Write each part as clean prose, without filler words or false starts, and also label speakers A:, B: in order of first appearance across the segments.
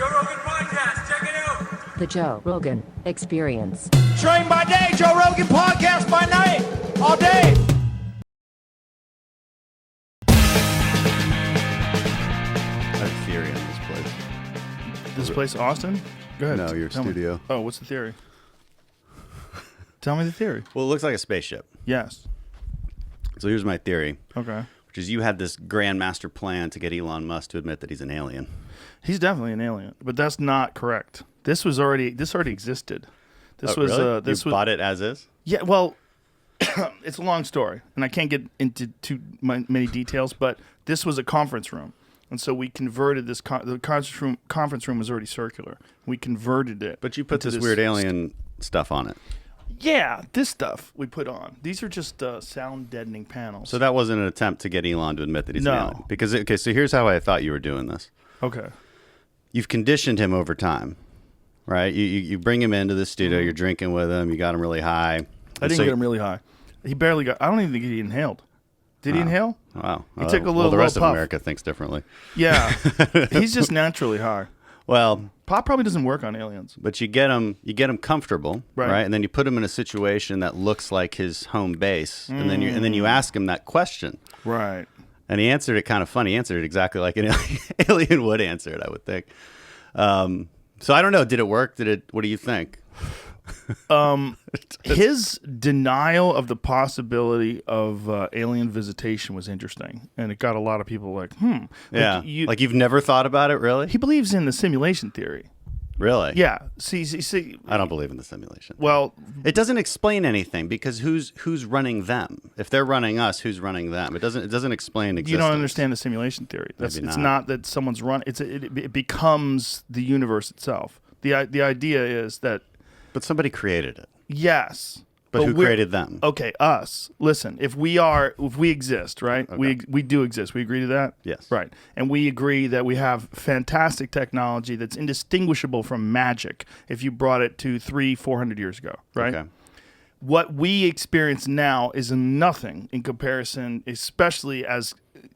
A: Joe Rogan Podcast. Check it out.
B: The Joe Rogan Experience.
C: Train by day, Joe Rogan Podcast by night, all day.
D: I have a theory on this place.
E: This place, Austin? Go ahead.
D: No, your
E: Tell me.
D: studio.
E: Oh, what's the theory? Tell me the theory.
D: Well, it looks like a spaceship.
E: Yes.
D: So here's my theory,
E: Okay.
D: which is you had this grand master plan to get Elon Musk to admit that he's an alien.
E: He's definitely an alien, but that's not correct. This already existed. This was
D: really?
E: this
D: you
E: was
D: bought it as is?
E: Yeah, well, it's a long story, and I can't get into too many details, but this was a conference room. And so we converted this the conference room was already circular. We converted it.
D: But you put
E: into
D: this weird alien stuff on it.
E: Yeah, this stuff we put on. These are just sound deadening panels.
D: So that wasn't an attempt to get Elon to admit that he's
E: No.
D: an alien. Because, okay, so here's how I thought you were doing this.
E: Okay.
D: You've conditioned him over time, right? You bring him into the studio, you're drinking with him, you got him really high.
E: I didn't get him really high. He barely got. I don't even think he inhaled. Did he inhale?
D: Wow.
E: He took a
D: Well,
E: little
D: the rest of
E: puff.
D: America thinks differently.
E: Yeah. He's just naturally high.
D: Well,
E: Pop probably doesn't work on aliens.
D: but you get him comfortable,
E: Right.
D: right? And then you put him in a situation that looks like his home base, and then you ask him that question,
E: Right.
D: and he answered it kind of funny. He answered it exactly like an alien would answer it, I would think. So I don't know. Did it work? What do you think?
E: His denial of the possibility of alien visitation was interesting, and it got a lot of people like,
D: Yeah,
E: you-
D: like you've never thought about it, really?
E: He believes in the simulation theory.
D: Really?
E: Yeah. See.
D: I don't believe in the simulation.
E: Well,
D: It doesn't explain anything because who's running them? If they're running us, who's running them? It doesn't explain existence.
E: you don't understand the simulation theory. It's
D: not.
E: not that someone's run. It becomes the universe itself. The idea is that
D: But somebody created it.
E: yes.
D: But who
E: we're-
D: created them?
E: Okay, us. Listen, if we exist, right?
D: Okay.
E: We do exist. We agree to that?
D: Yes.
E: Right. And we agree that we have fantastic technology that's indistinguishable from magic if you brought it to 400 years ago, right?
D: Okay.
E: What we experience now is nothing in comparison, especially as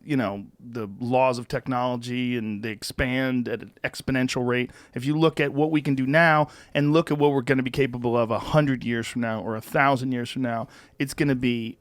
E: the laws of technology and they expand at an exponential rate. If you look at what we can do now and look at what we're going to be capable of 100 years from now or 1,000 years from now, it's going to be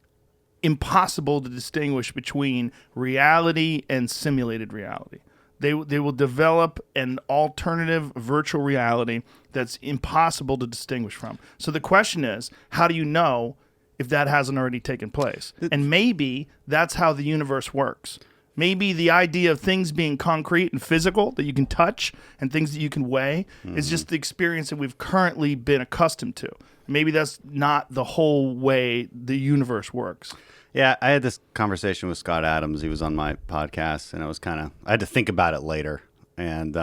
E: impossible to distinguish between reality and simulated reality. They will develop an alternative virtual reality that's impossible to distinguish from. So the question is, how do you know if that hasn't already taken place? And maybe that's how the universe works. Maybe the idea of things being concrete and physical that you can touch and things that you can weigh is just the experience that we've currently been accustomed to. Maybe that's not the whole way the universe works.
D: Yeah, I had this conversation with Scott Adams. He was on my podcast, and I had to think about it later. And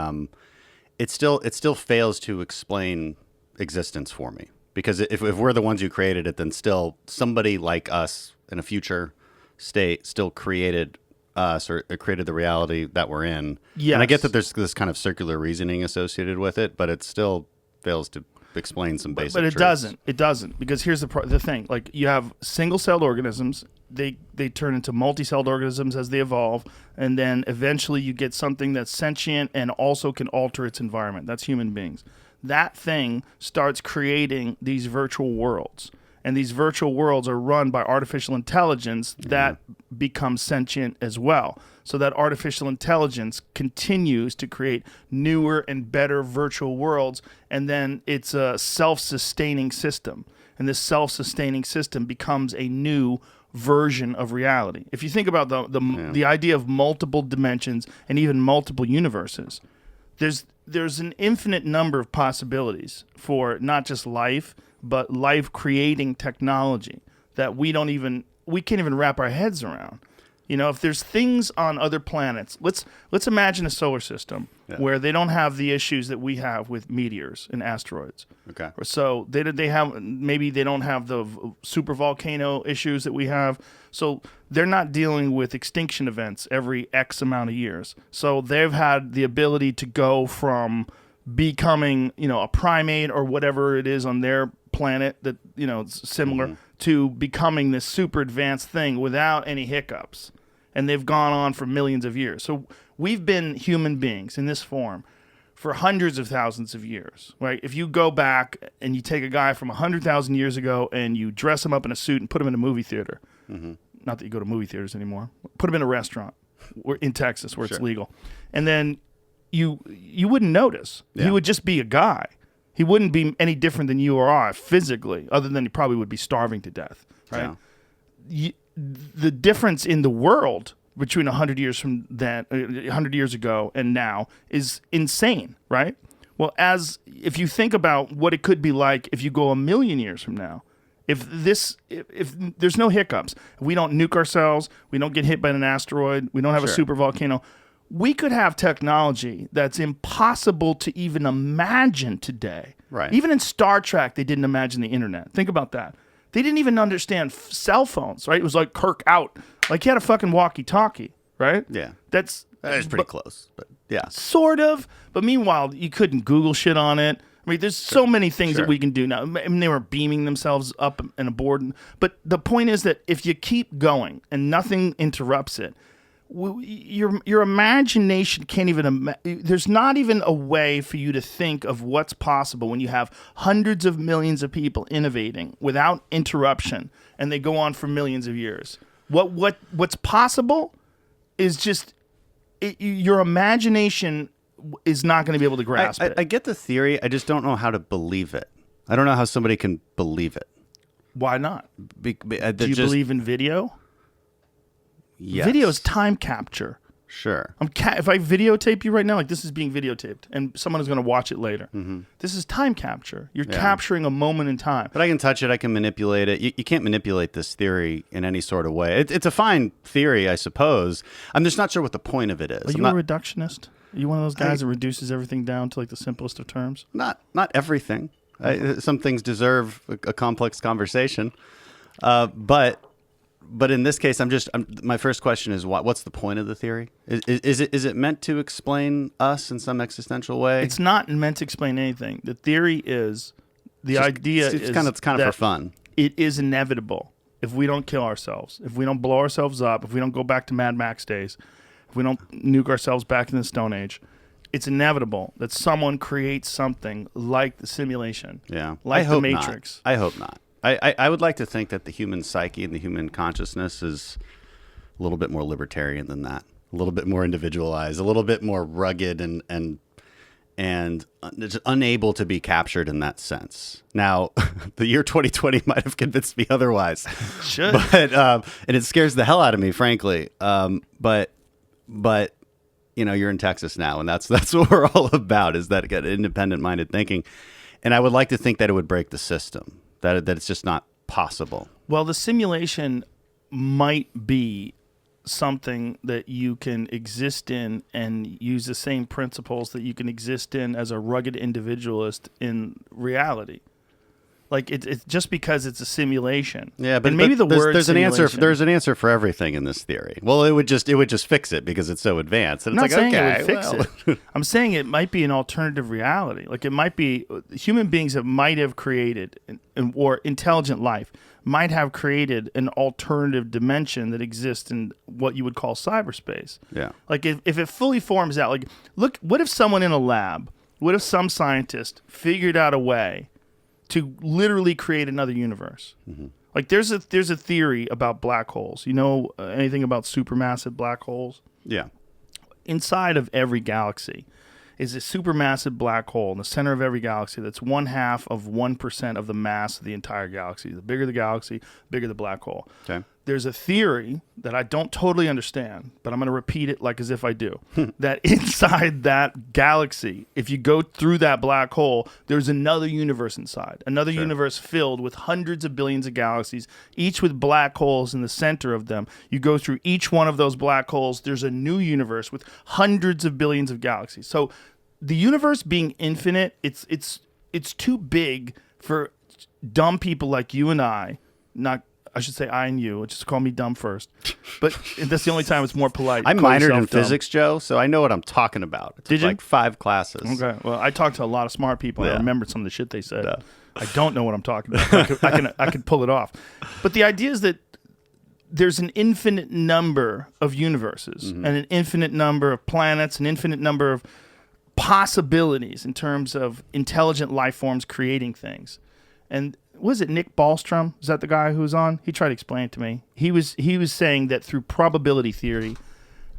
D: it still fails to explain existence for me. Because if we're the ones who created it, then still somebody like us in a future state still created us or created the reality that we're in.
E: Yes.
D: And I get that there's this kind of circular reasoning associated with it, but it still fails to explain some basic
E: But it
D: truths.
E: doesn't, because here's the thing. Like, you have single-celled organisms. They turn into multi-celled organisms as they evolve, and then eventually you get something that's sentient and also can alter its environment. That's human beings. That thing starts creating these virtual worlds, and these virtual worlds are run by artificial intelligence that becomes sentient as well. So that artificial intelligence continues to create newer and better virtual worlds, and then it's a self-sustaining system. And this self-sustaining system becomes a new version of reality. If you think about the idea of multiple dimensions and even multiple universes, there's an infinite number of possibilities for not just life, but life-creating technology that we can't even wrap our heads around. If there's things on other planets, let's imagine a solar system where they don't have the issues that we have with meteors and asteroids.
D: Okay.
E: So they don't have the super volcano issues that we have. So they're not dealing with extinction events every X amount of years. So they've had the ability to go from becoming, a primate or whatever it is on their planet that, it's similar to becoming this super advanced thing without any hiccups. And they've gone on for millions of years. So we've been human beings in this form for hundreds of thousands of years, right? If you go back and you take a guy from 100,000 years ago and you dress him up in a suit and put him in a movie theater, not that you go to movie theaters anymore, put him in a restaurant in Texas where it's legal, and then you wouldn't notice.
D: Yeah.
E: He would just be a guy. He wouldn't be any different than you or I physically, other than he probably would be starving to death, right?
D: Yeah.
E: The difference in the world between 100 years from then, 100 years ago and now is insane, right? Well, if you think about what it could be like if you go 1,000,000 years from now, if there's no hiccups, if we don't nuke ourselves, we don't get hit by an asteroid, we don't have a super volcano, we could have technology that's impossible to even imagine today.
D: Right.
E: Even in Star Trek, they didn't imagine the internet. Think about that. They didn't even understand cell phones, right? It was like Kirk out. Like he had a fucking walkie-talkie, right?
D: Yeah.
E: That
D: is pretty close, but yeah.
E: Sort of. But meanwhile, you couldn't Google shit on it. I mean, there's so many things that we can do now. I mean, they were beaming themselves up and aboard. But the point is that if you keep going and nothing interrupts it, your imagination can't even there's not even a way for you to think of what's possible when you have hundreds of millions of people innovating without interruption and they go on for millions of years. What's possible is just your imagination is not going to be able to grasp it.
D: I get the theory. I just don't know how to believe it. I don't know how somebody can believe it.
E: Why not? Do you believe in video?
D: Yes.
E: Video is time capture.
D: Sure.
E: If I videotape you right now, like this is being videotaped, and someone is going to watch it later. This is time capture. You're capturing a moment in time.
D: But I can touch it. I can manipulate it. You can't manipulate this theory in any sort of way. It's a fine theory, I suppose. I'm just not sure what the point of it is.
E: Are you a reductionist? Are you one of those guys that reduces everything down to like the simplest of terms?
D: Not everything. Some things deserve a complex conversation. But in this case, my first question is what's the point of the theory? Is it meant to explain us in some existential way?
E: It's not meant to explain anything. The theory is
D: it's kind of for fun.
E: It is inevitable if we don't kill ourselves, if we don't blow ourselves up, if we don't go back to Mad Max days, if we don't nuke ourselves back in the Stone Age. It's inevitable that someone creates something like the simulation, like the Matrix.
D: I hope not. I would like to think that the human psyche and the human consciousness is a little bit more libertarian than that, a little bit more individualized, a little bit more rugged and just unable to be captured in that sense. Now, the year 2020 might have convinced me otherwise.
E: Should.
D: But and it scares the hell out of me, frankly. But you're in Texas now, and that's what we're all about, is that independent-minded thinking. And I would like to think that it would break the system. That it's just not possible.
E: Well, the simulation might be something that you can exist in and use the same principles that you can exist in as a rugged individualist in reality. Like it's just because it's a simulation.
D: Yeah, but
E: and maybe
D: there's an answer. There's an answer for everything in this theory. Well, it would just fix it because it's so advanced. And
E: I'm
D: it's
E: not
D: like,
E: saying
D: okay,
E: it would fix it. I'm saying it might be an alternative reality. Like it might be human beings that might have created or intelligent life might have created an alternative dimension that exists in what you would call cyberspace.
D: Yeah.
E: Like if it fully forms out, like look, what if someone in a lab, what if some scientist figured out a way to literally create another universe? Like there's a theory about black holes. You know anything about supermassive black holes?
D: Yeah.
E: Inside of every galaxy is a supermassive black hole in the center of every galaxy that's 1/2 of 1% of the mass of the entire galaxy. The bigger the galaxy, bigger the black hole.
D: Okay.
E: There's a theory that I don't totally understand, but I'm going to repeat it like as if I do. That inside that galaxy, if you go through that black hole, there's another universe inside. Another universe filled with hundreds of billions of galaxies, each with black holes in the center of them. You go through each one of those black holes, there's a new universe with hundreds of billions of galaxies. So the universe being infinite, it's too big for dumb people like you and I should say I and you. Just call me dumb first. But that's the only time it's more polite.
D: I minored in physics, Joe, so I know what I'm talking about.
E: Did you?
D: Like 5 classes.
E: Okay. Well, I talked to a lot of smart people. I remembered some of the shit they said. I don't know what I'm talking about. I can pull it off. But the idea is that there's an infinite number of universes and an infinite number of planets, an infinite number of possibilities in terms of intelligent life forms creating things. And was it Nick Ballstrom? Is that the guy who was on? He tried to explain it to me. He was saying that through probability theory,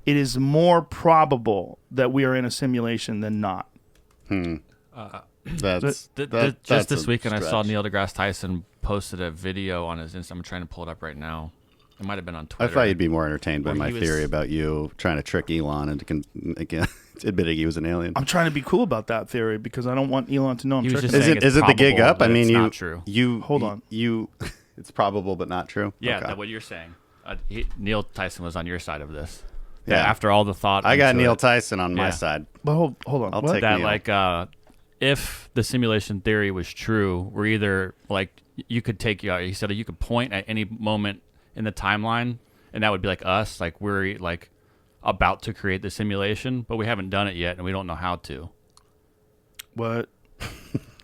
E: it is more probable that we are in a simulation than not.
D: That's
F: Just this weekend, I saw
D: stretch.
F: Neil deGrasse Tyson posted a video on his Instagram. I'm trying to pull it up right now. It might have been on
D: I
F: Twitter.
D: thought you'd be more entertained by
F: Where
D: my
F: he was-
D: theory about you trying to trick Elon into admitting he was an alien.
E: I'm trying to be cool about that theory because I don't want Elon to know I'm
F: He was
E: tricking
F: just
E: him.
F: saying it's
D: Is it the gig
F: probable,
D: up? I
F: but
D: mean,
F: it's
D: you
F: not true.
D: you
E: Hold on.
D: You it's probable but not true.
F: Yeah,
D: Okay.
F: that what you're saying. Neil Tyson was on your side of this.
D: Yeah.
F: That after all the thought,
D: I got
F: into
D: Neil
F: it,
D: Tyson on my
F: Yeah.
D: side.
E: But hold on.
D: I'll
E: What?
D: take
F: that
D: Neil.
F: if the simulation theory was true, we're either like you could take. He said you could point at any moment in the timeline, and that would be like us, like we're like about to create the simulation, but we haven't done it yet, and we don't know how to.
E: What?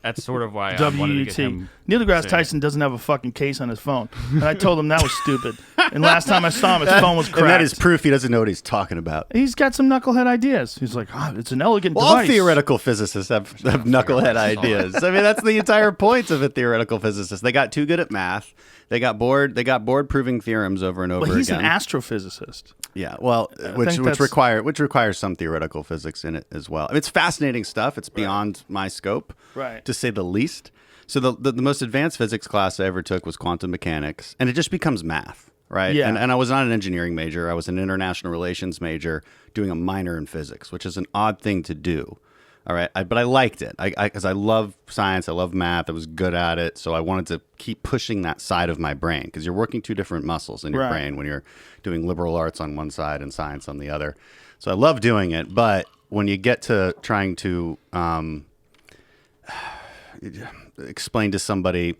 F: That's sort of why I wanted to get
E: WT.
F: him.
E: Neil deGrasse
F: saying-
E: Tyson doesn't have a fucking case on his phone. And I told him that was stupid. And last time I saw him, his phone was cracked.
D: And that is proof he doesn't know what he's talking about.
E: He's got some knucklehead ideas. He's like, it's an elegant
D: Well, all
E: device.
D: theoretical physicists have knucklehead ideas. I mean, that's the entire point of a theoretical physicist. They got too good at math. They got bored. They got bored proving theorems over and over
E: But he's
D: again.
E: an astrophysicist.
D: Yeah, well, which
E: think that's-
D: requires some theoretical physics in it as well. I mean, it's fascinating stuff. It's beyond my scope,
E: Right.
D: to say the least. So the most advanced physics class I ever took was quantum mechanics, and it just becomes math, right?
E: Yeah.
D: And I was not an engineering major. I was an international relations major doing a minor in physics, which is an odd thing to do. All right, but I liked it because I love science. I love math. I was good at it, so I wanted to keep pushing that side of my brain because you're working two different muscles in your
E: Right.
D: brain when you're doing liberal arts on one side and science on the other. So I love doing it, but when you get to trying to explain to somebody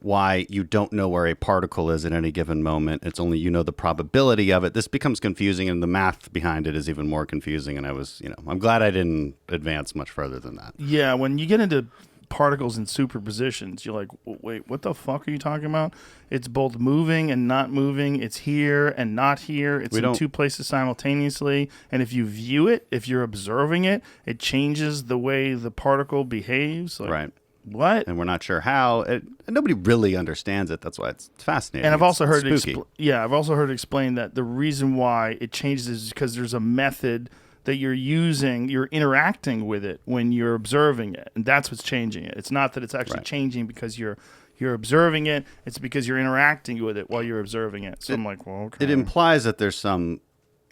D: why you don't know where a particle is at any given moment, it's only you know the probability of it. This becomes confusing, and the math behind it is even more confusing. And I'm glad I didn't advance much further than that.
E: Yeah, when you get into particles and superpositions, you're like, wait, what the fuck are you talking about? It's both moving and not moving. It's here and not here. It's in two places simultaneously. And if you view it, if you're observing it, it changes the way the particle behaves. Like,
D: Right.
E: What?
D: And we're not sure how. And nobody really understands it. That's why it's fascinating.
E: And I've also
D: It's
E: heard it
D: spooky.
E: I've also heard it explained that the reason why it changes is because there's a method that you're interacting with it when you're observing it, and that's what's changing it. It's not that it's actually
D: Right.
E: changing because you're observing it; it's because you're interacting with it while you're observing it. So I'm like, well, okay,
D: It implies that there's some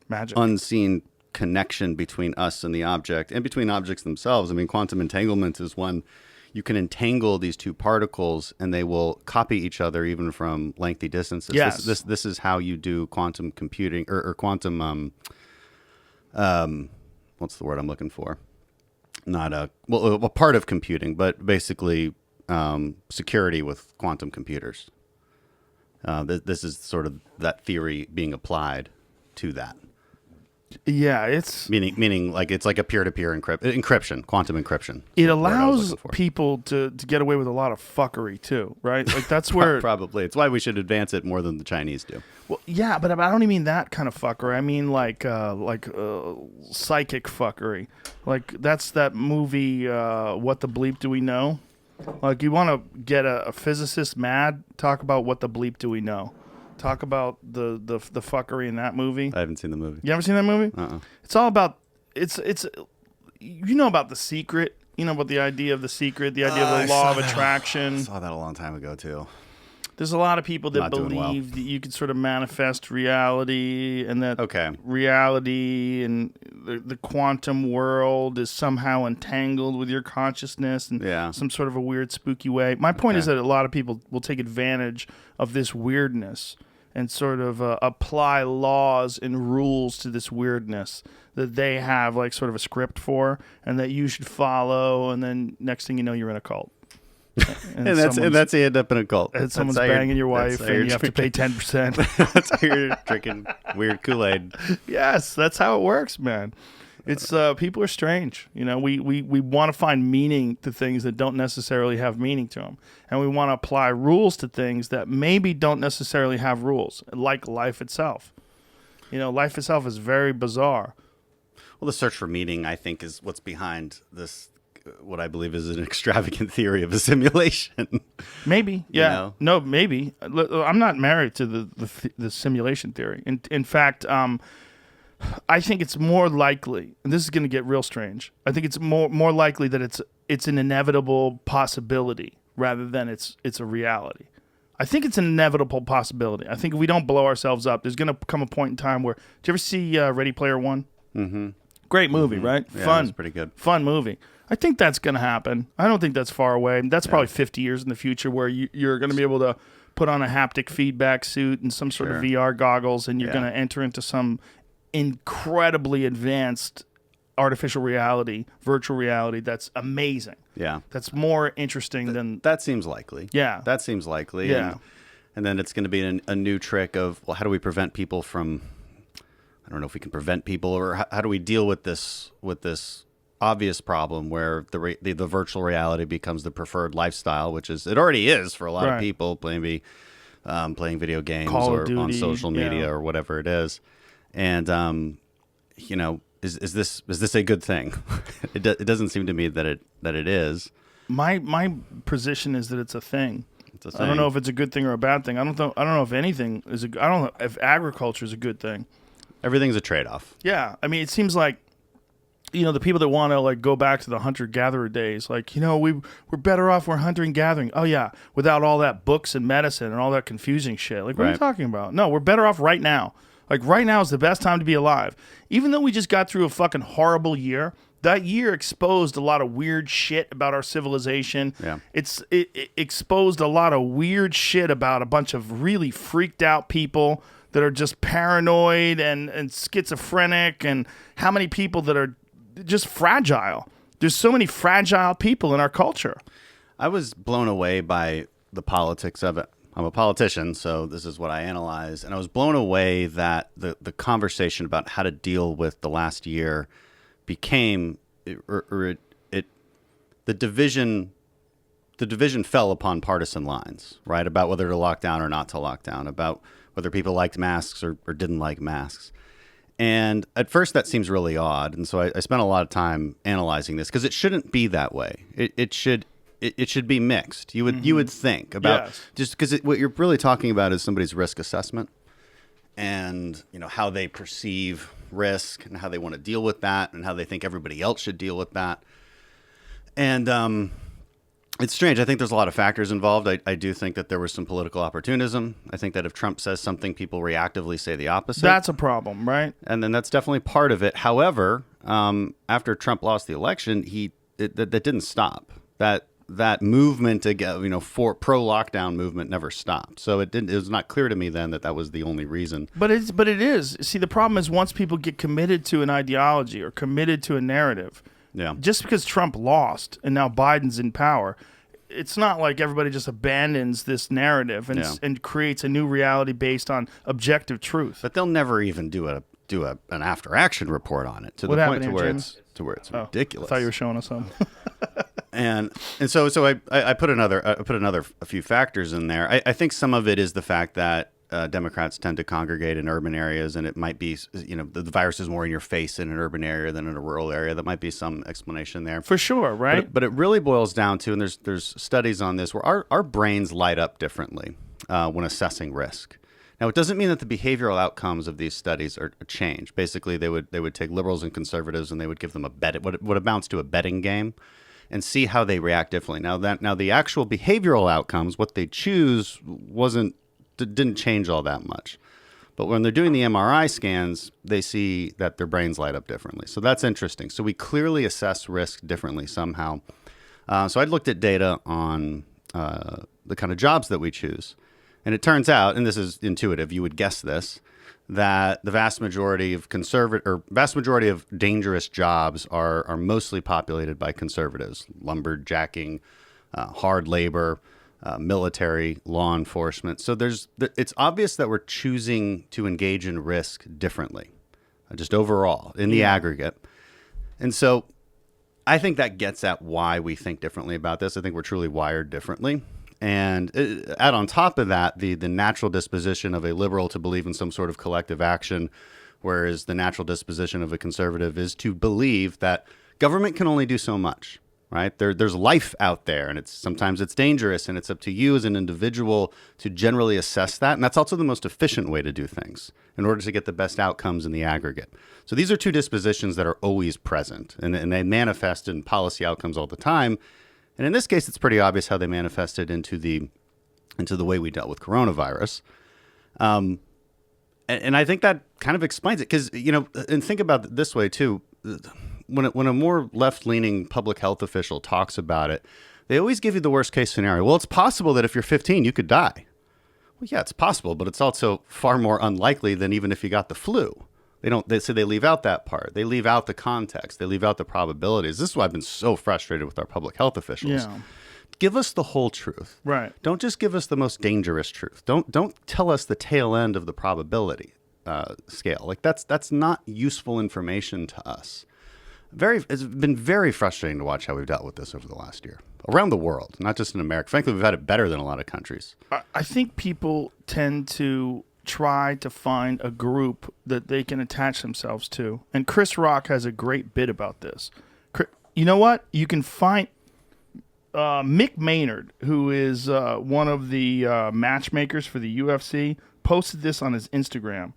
E: magic.
D: unseen connection between us and the object and between objects themselves. I mean, quantum entanglement is one. You can entangle these two particles and they will copy each other even from lengthy distances.
E: Yes.
D: This is how you do quantum computing or quantum what's the word I'm looking for? Not a part of computing, but basically security with quantum computers. This is sort of that theory being applied to that.
E: Yeah, it's
D: Meaning like it's like a peer-to-peer encryption, quantum encryption.
E: it
D: That's the word I was
E: allows
D: looking for.
E: people to get away with a lot of fuckery too, right? Like that's where
D: Probably. It's why we should advance it more than the Chinese do.
E: Well, yeah, but I don't even mean that kind of fuckery. I mean like psychic fuckery. Like that's that movie, What the Bleep Do We Know? Like you want to get a physicist mad, talk about What the Bleep Do We Know? Talk about the fuckery in that movie.
D: I haven't seen the movie.
E: You ever seen that movie? It's all about it's you know about The Secret. You know about the idea of The Secret, the idea of the law of attraction.
D: I saw that a long time ago too.
E: There's a lot of people that
D: Not doing well.
E: believe that you can sort of manifest reality and that
D: Okay.
E: reality and the quantum world is somehow entangled with your consciousness in
D: Yeah.
E: some sort of a weird, spooky way. My point is
D: Okay.
E: that a lot of people will take advantage of this weirdness and sort of apply laws and rules to this weirdness that they have like sort of a script for and that you should follow. And then next thing you know, you're in a cult.
D: And that's how you end up in a cult.
E: And
D: That's
E: someone's
D: how you're-
E: banging your
D: that's
E: wife
D: how you're
E: and you have to pay 10%.
D: That's how you're drinking weird Kool-Aid.
E: Yes, that's how it works, man. It's people are strange. You know, we want to find meaning to things that don't necessarily have meaning to them. And we want to apply rules to things that maybe don't necessarily have rules, like life itself. You know, life itself is very bizarre.
D: Well, the search for meaning, I think, is what's behind this, what I believe is an extravagant theory of a simulation.
E: Maybe, yeah,
D: know?
E: no, maybe. I'm not married to the simulation theory. In fact, I think it's more likely, and this is going to get real strange. I think it's more likely that it's an inevitable possibility rather than it's a reality. I think it's an inevitable possibility. I think if we don't blow ourselves up, there's going to come a point in time where. Did you ever see Ready Player One? Mm-hmm. Great movie, right?
D: Yeah,
E: Fun,
D: it's pretty good.
E: Fun movie. I think that's going to happen. I don't think that's far away. That's probably 50 years in the future where you're going to be able to put on a haptic feedback suit and some sort of VR goggles, and you're going to enter into some incredibly advanced artificial reality, virtual reality that's amazing.
D: Yeah.
E: That's more interesting than...
D: That seems likely.
E: Yeah.
D: That seems likely.
E: Yeah.
D: And then it's going to be a new trick of, well, how do we prevent people from... I don't know if we can prevent people, or how do we deal with this obvious problem where the virtual reality becomes the preferred lifestyle, which is it already is for a lot of people, playing video games
E: Call of
D: or
E: Duty,
D: on social media or whatever it is. And is this a good thing? It doesn't seem to me that it is.
E: My position is that it's a thing.
D: It's a thing.
E: I don't know if it's a good thing or a bad thing. I don't know if anything is I don't know if agriculture is a good thing.
D: Everything's a trade-off.
E: Yeah, I mean, it seems like, the people that want to like go back to the hunter-gatherer days, like, we're better off we're hunting and gathering. Oh yeah, without all that books and medicine and all that confusing shit. Like, what are you talking about? No, we're better off right now. Like, right now is the best time to be alive. Even though we just got through a fucking horrible year, that year exposed a lot of weird shit about our civilization.
D: Yeah.
E: It exposed a lot of weird shit about a bunch of really freaked out people that are just paranoid and schizophrenic, and how many people that are just fragile. There's so many fragile people in our culture.
D: I was blown away by the politics of it. I'm a politician, so this is what I analyze. And I was blown away that the conversation about how to deal with the last year became, the division fell upon partisan lines, right? About whether to lock down or not to lock down, about whether people liked masks or didn't like masks. And at first that seems really odd. And so I spent a lot of time analyzing this because it shouldn't be that way. It should be mixed. You would think about just because what you're really talking about is somebody's risk assessment and how they perceive risk and how they want to deal with that and how they think everybody else should deal with that. And it's strange. I think there's a lot of factors involved. I do think that there was some political opportunism. I think that if Trump says something, people reactively say the opposite.
E: That's a problem, right?
D: And then that's definitely part of it. However, after Trump lost the election, that didn't stop. That movement again, for pro-lockdown movement never stopped. So it was not clear to me then that was the only reason.
E: But it is. See, the problem is once people get committed to an ideology or committed to a narrative, just because Trump lost and now Biden's in power, it's not like everybody just abandons this narrative and creates a new reality based on objective truth.
D: But they'll never even do an after action report on it to
E: What
D: the
E: happened
D: point
E: here,
D: where it's ridiculous.
E: I thought you were showing us something.
D: And so I put a few factors in there. I think some of it is the fact that Democrats tend to congregate in urban areas, and it might be the virus is more in your face in an urban area than in a rural area. That might be some explanation there
E: For sure, right?
D: But it really boils down to, and there's studies on this, where our brains light up differently when assessing risk. Now, it doesn't mean that the behavioral outcomes of these studies are changed. Basically, they would take liberals and conservatives and they would give them what amounts to a betting game, and see how they react differently. Now the actual behavioral outcomes, what they choose, didn't change all that much. But when they're doing the MRI scans, they see that their brains light up differently. So that's interesting. So we clearly assess risk differently somehow. So I looked at data on the kind of jobs that we choose. And it turns out, and this is intuitive, you would guess this, that the vast majority of dangerous jobs are mostly populated by conservatives: lumberjacking, hard labor, military, law enforcement. So it's obvious that we're choosing to engage in risk differently, just overall in the aggregate. And so I think that gets at why we think differently about this. I think we're truly wired differently. And add on top of that the natural disposition of a liberal to believe in some sort of collective action whereas the natural disposition of a conservative is to believe that government can only do so much. Right? There's life out there, and sometimes it's dangerous, and it's up to you as an individual to generally assess that. And that's also the most efficient way to do things in order to get the best outcomes in the aggregate. So these are two dispositions that are always present, and they manifest in policy outcomes all the time. And in this case, it's pretty obvious how they manifested into the way we dealt with coronavirus. And I think that kind of explains it, because, and think about it this way too. When a more left-leaning public health official talks about it, they always give you the worst-case scenario. Well, it's possible that if you're 15, you could die. Well, yeah, it's possible, but it's also far more unlikely than even if you got the flu. They say they leave out that part. They leave out the context. They leave out the probabilities. This is why I've been so frustrated with our public health officials. Yeah. Give us the whole truth.
E: Right.
D: Don't just give us the most dangerous truth. Don't tell us the tail end of the probability scale. Like that's not useful information to us. It's been very frustrating to watch how we've dealt with this over the last year around the world, not just in America. Frankly, we've had it better than a lot of countries.
E: I think people tend to try to find a group that they can attach themselves to. And Chris Rock has a great bit about this. You know what? You can find Mick Maynard, who is one of the matchmakers for the UFC, posted this on his Instagram.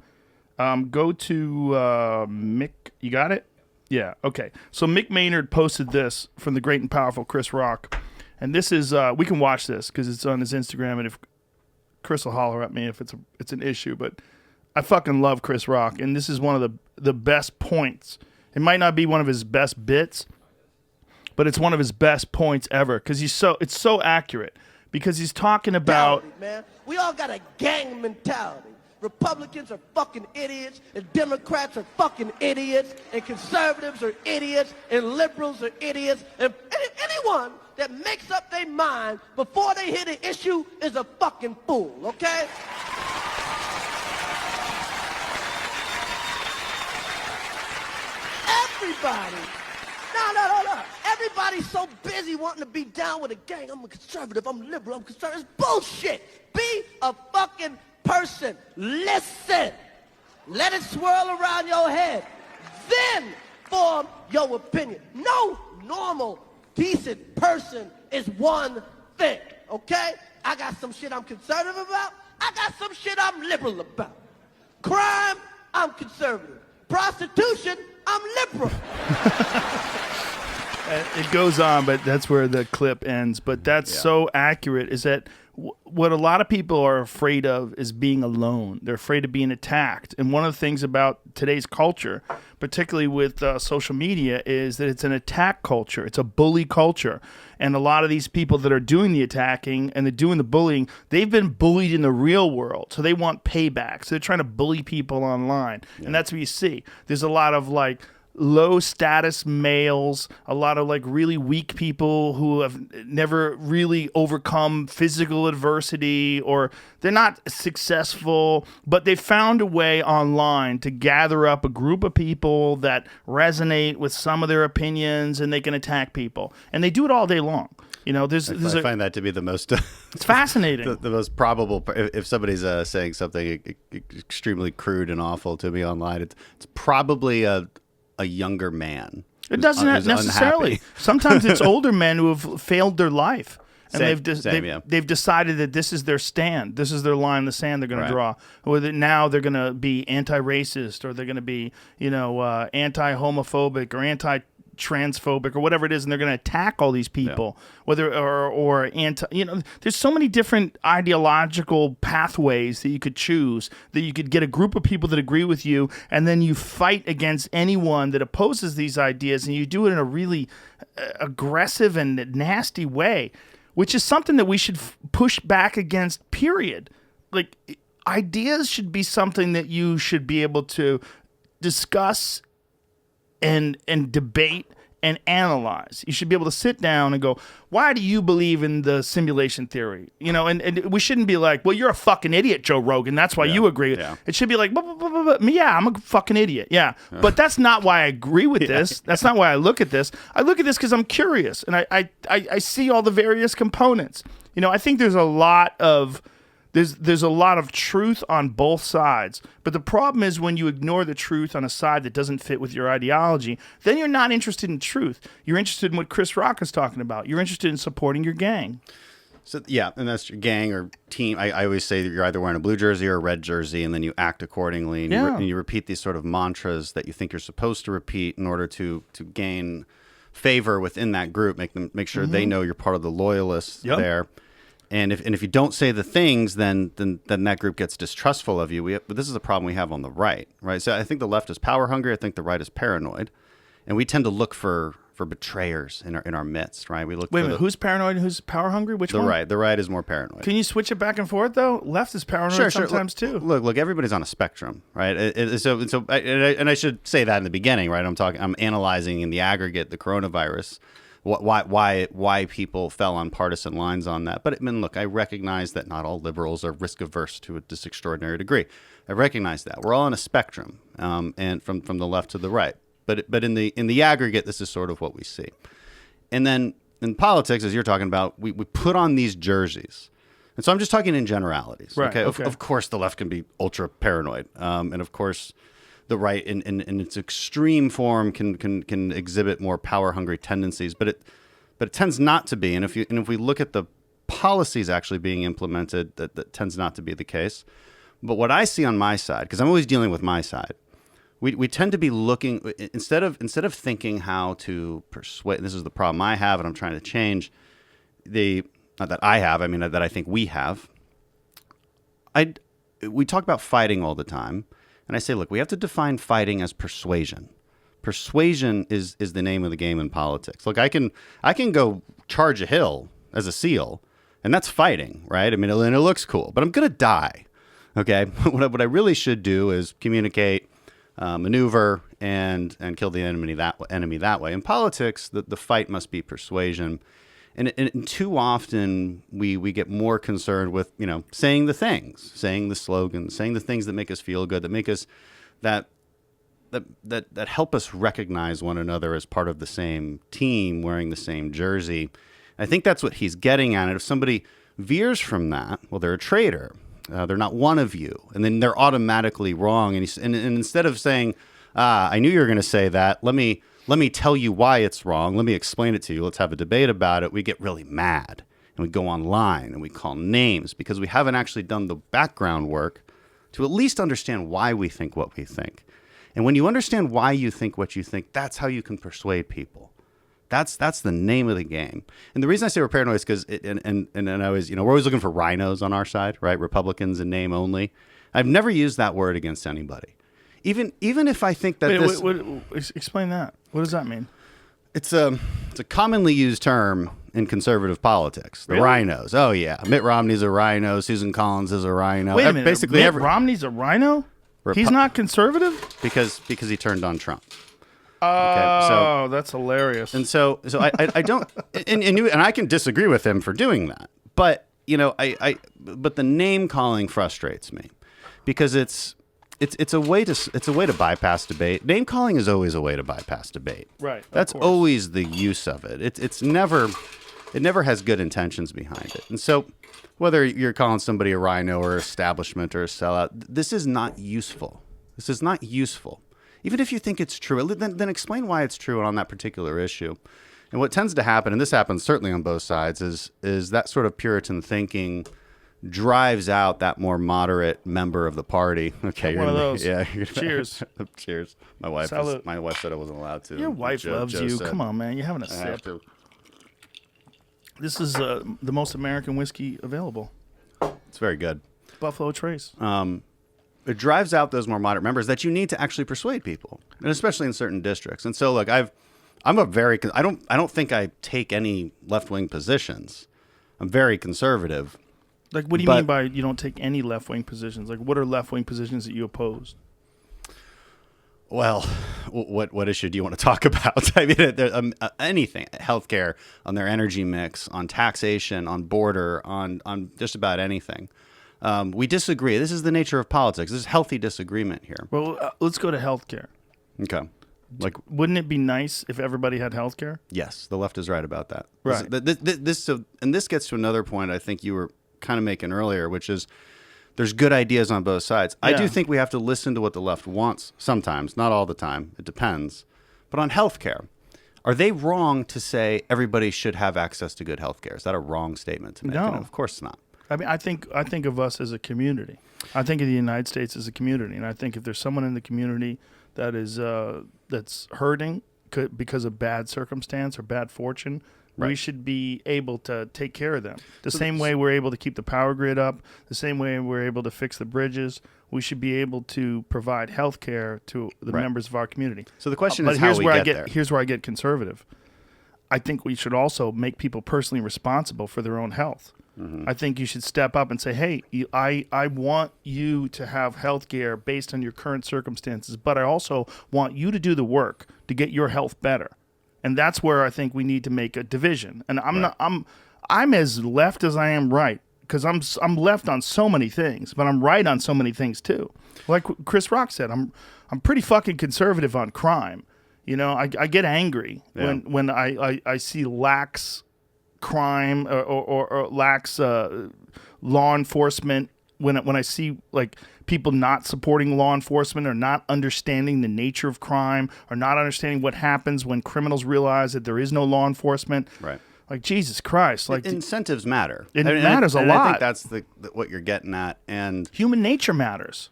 E: Go to Mick. You got it? Yeah, okay. So Mick Maynard posted this from the great and powerful Chris Rock. And this is, we can watch this because it's on his Instagram. And if Chris will holler at me if it's an issue. But I fucking love Chris Rock. And this is one of the best points. It might not be one of his best bits, but it's one of his best points ever because it's so accurate. Because he's talking about...
G: Man, we all got a gang mentality. Republicans are fucking idiots, and Democrats are fucking idiots, and conservatives are idiots, and liberals are idiots, and anyone that makes up their mind before they hit an issue is a fucking fool, okay? Everybody. No. Everybody's so busy wanting to be down with a gang. I'm a conservative, I'm liberal, I'm conservative. It's bullshit. Be a fucking person. Listen. Let it swirl around your head. Then form your opinion. No normal, decent person is one thing, okay? I got some shit I'm conservative about. I got some shit I'm liberal about. Crime, I'm conservative. Prostitution, I'm liberal.
E: It goes on, but that's where the clip ends. But that's so accurate is that what a lot of people are afraid of is being alone. They're afraid of being attacked. And one of the things about today's culture, particularly with social media, is that it's an attack culture. It's a bully culture. And a lot of these people that are doing the attacking and they're doing the bullying, they've been bullied in the real world. So they want payback. So they're trying to bully people online. Yeah. And that's what you see. There's a lot of like low status males, a lot of like really weak people who have never really overcome physical adversity, or they're not successful, but they found a way online to gather up a group of people that resonate with some of their opinions, and they can attack people. And they do it all day long. You know, I
D: find that to be the most
E: it's fascinating.
D: the most probable. If somebody's saying something extremely crude and awful to me online, it's probably a younger man.
E: It doesn't necessarily.
D: Unhappy.
E: Sometimes it's older men who have failed their life. And
D: Same,
E: they've decided that this is their stand. This is their line in the sand they're going to draw. Whether now they're going to be anti-racist, or they're going to be, anti-homophobic or anti-transphobic or whatever it is, and they're going to attack all these people. Whether or anti, there's so many different ideological pathways that you could choose, that you could get a group of people that agree with you, and then you fight against anyone that opposes these ideas, and you do it in a really aggressive and nasty way, which is something that we should push back against, period. Like, ideas should be something that you should be able to discuss and debate and analyze. You should be able to sit down and go, why do you believe in the simulation theory? And we shouldn't be like, well, you're a fucking idiot, Joe Rogan. That's why you agree. Yeah. It should be like, yeah, I'm a fucking idiot. Yeah. But that's not why I agree with this. That's not why I look at this. I look at this because I'm curious, and I see all the various components. I think there's a lot of There's a lot of truth on both sides. But the problem is when you ignore the truth on a side that doesn't fit with your ideology, then you're not interested in truth. You're interested in what Chris Rock is talking about. You're interested in supporting your gang.
D: So yeah, and that's your gang or team. I always say that you're either wearing a blue jersey or a red jersey, and then you act accordingly, and,
E: Yeah.
D: and you repeat these sort of mantras that you think you're supposed to repeat in order to gain favor within that group. Make sure they know you're part of the loyalists
E: Yep.
D: there. And if you don't say the things, then that group gets distrustful of you. But this is a problem we have on the right? So I think the left is power hungry. I think the right is paranoid, and we tend to look for betrayers in our midst, right? We look.
E: Wait a
D: for
E: minute, who's paranoid and who's power hungry? Which one?
D: The right is more paranoid.
E: Can you switch it back and forth though? Left is paranoid sometimes too.
D: Look, everybody's on a spectrum, right? I should say that in the beginning, right? I'm analyzing in the aggregate the coronavirus, why people fell on partisan lines on that. But I mean, look, I recognize that not all liberals are risk averse to this extraordinary degree. I recognize that we're all on a spectrum, and from the left to the right. But in the aggregate, this is sort of what we see. And then in politics, as you're talking about, we put on these jerseys. And so I'm just talking in generalities.
E: Right, okay.
D: Of course, the left can be ultra paranoid. And of course, the right in its extreme form can exhibit more power hungry tendencies. But it tends not to be. And if we look at the policies actually being implemented, that tends not to be the case. But what I see on my side, because I'm always dealing with my side, we tend to be looking instead of thinking how to persuade. This is the problem I have, and I'm trying to change. Not that I have, I mean that I think we have. We talk about fighting all the time, and I say, look, we have to define fighting as persuasion. Persuasion is the name of the game in politics. Look, I can go charge a hill as a SEAL, and that's fighting, right? I mean, and it looks cool, but I'm gonna die. Okay, what I really should do is communicate. Maneuver and kill the enemy that way. In politics, the fight must be persuasion, and too often we get more concerned with saying the things, saying the slogans, saying the things that make us feel good, that make us that help us recognize one another as part of the same team, wearing the same jersey. I think that's what he's getting at. And if somebody veers from that, well, they're a traitor. They're not one of you, and then they're automatically wrong. And instead of saying, "I knew you were going to say that," let me tell you why it's wrong. Let me explain it to you. Let's have a debate about it. We get really mad, and we go online and we call names because we haven't actually done the background work to at least understand why we think what we think. And when you understand why you think what you think, that's how you can persuade people. That's the name of the game. And the reason I say we're paranoid is because, and I was, we're always looking for rhinos on our side, right? Republicans in name only. I've never used that word against anybody. Even if I think that
E: explain that. What does that mean?
D: It's a commonly used term in conservative politics. The rhinos. Oh yeah, Mitt Romney's a rhino. Susan Collins is a rhino.
E: Wait a minute.
D: Basically,
E: Mitt Romney's a rhino? He's not conservative?
D: Because he turned on Trump.
E: Oh, that's hilarious.
D: And so I don't, and I can disagree with him for doing that, but but the name calling frustrates me because it's a way to bypass debate. Name calling is always a way to bypass debate.
E: Right.
D: That's always the use of it. It never has good intentions behind it. And so whether you're calling somebody a rhino or establishment or a sellout, this is not useful. This is not useful. Even if you think it's true, then explain why it's true on that particular issue. And what tends to happen, and this happens certainly on both sides, is that sort of Puritan thinking drives out that more moderate member of the party. Okay,
E: one of those.
D: Yeah.
E: Cheers.
D: Cheers. My wife said I wasn't allowed to.
E: Your wife loves you.
D: Said,
E: come on, man. You're having a
D: I have
E: sip.
D: to.
E: This is the most American whiskey available.
D: It's very good.
E: Buffalo Trace.
D: It drives out those more moderate members that you need to actually persuade people, and especially in certain districts. And so, look, I don't think I take any left-wing positions. I'm very conservative.
E: Like, what do you mean by you don't take any left-wing positions? Like, what are left-wing positions that you oppose?
D: Well, what issue do you want to talk about? I mean, anything, healthcare, on their energy mix, on taxation, on border, on just about anything. We disagree. This is the nature of politics. This is healthy disagreement here.
E: Well, let's go to healthcare.
D: Okay. Like,
E: wouldn't it be nice if everybody had healthcare?
D: Yes, the left is right about that.
E: Right.
D: This gets to another point I think you were kind of making earlier, which is there's good ideas on both sides. I do
E: Yeah.
D: think we have to listen to what the left wants sometimes, not all the time. It depends. But on healthcare, are they wrong to say everybody should have access to good healthcare? Is that a wrong statement to make?
E: No.
D: And of course not.
E: I mean, I think of us as a community. I think of the United States as a community, and I think if there's someone in the community that is that's hurting because of bad circumstance or bad fortune, we
D: Right.
E: should be able to take care of them. The same way we're able to keep the power grid up, the same way we're able to fix the bridges, we should be able to provide health care to the
D: Right.
E: members of our community.
D: So the question
E: But
D: is how
E: here's
D: we
E: where
D: get there.
E: Here's where I get conservative. I think we should also make people personally responsible for their own health. I think you should step up and say, hey, I want you to have health care based on your current circumstances, but I also want you to do the work to get your health better. And that's where I think we need to make a division. And I'm as left as I am right, because I'm left on so many things, but I'm right on so many things too. Like Chris Rock said, I'm pretty fucking conservative on crime. You know, I get angry when I see lax crime or lax law enforcement. When I see like people not supporting law enforcement or not understanding the nature of crime or not understanding what happens when criminals realize that there is no law enforcement.
D: Right.
E: Like, Jesus Christ. Like,
D: Incentives matter.
E: It matters a
D: I
E: lot.
D: think that's what you're getting at. And
E: human nature matters.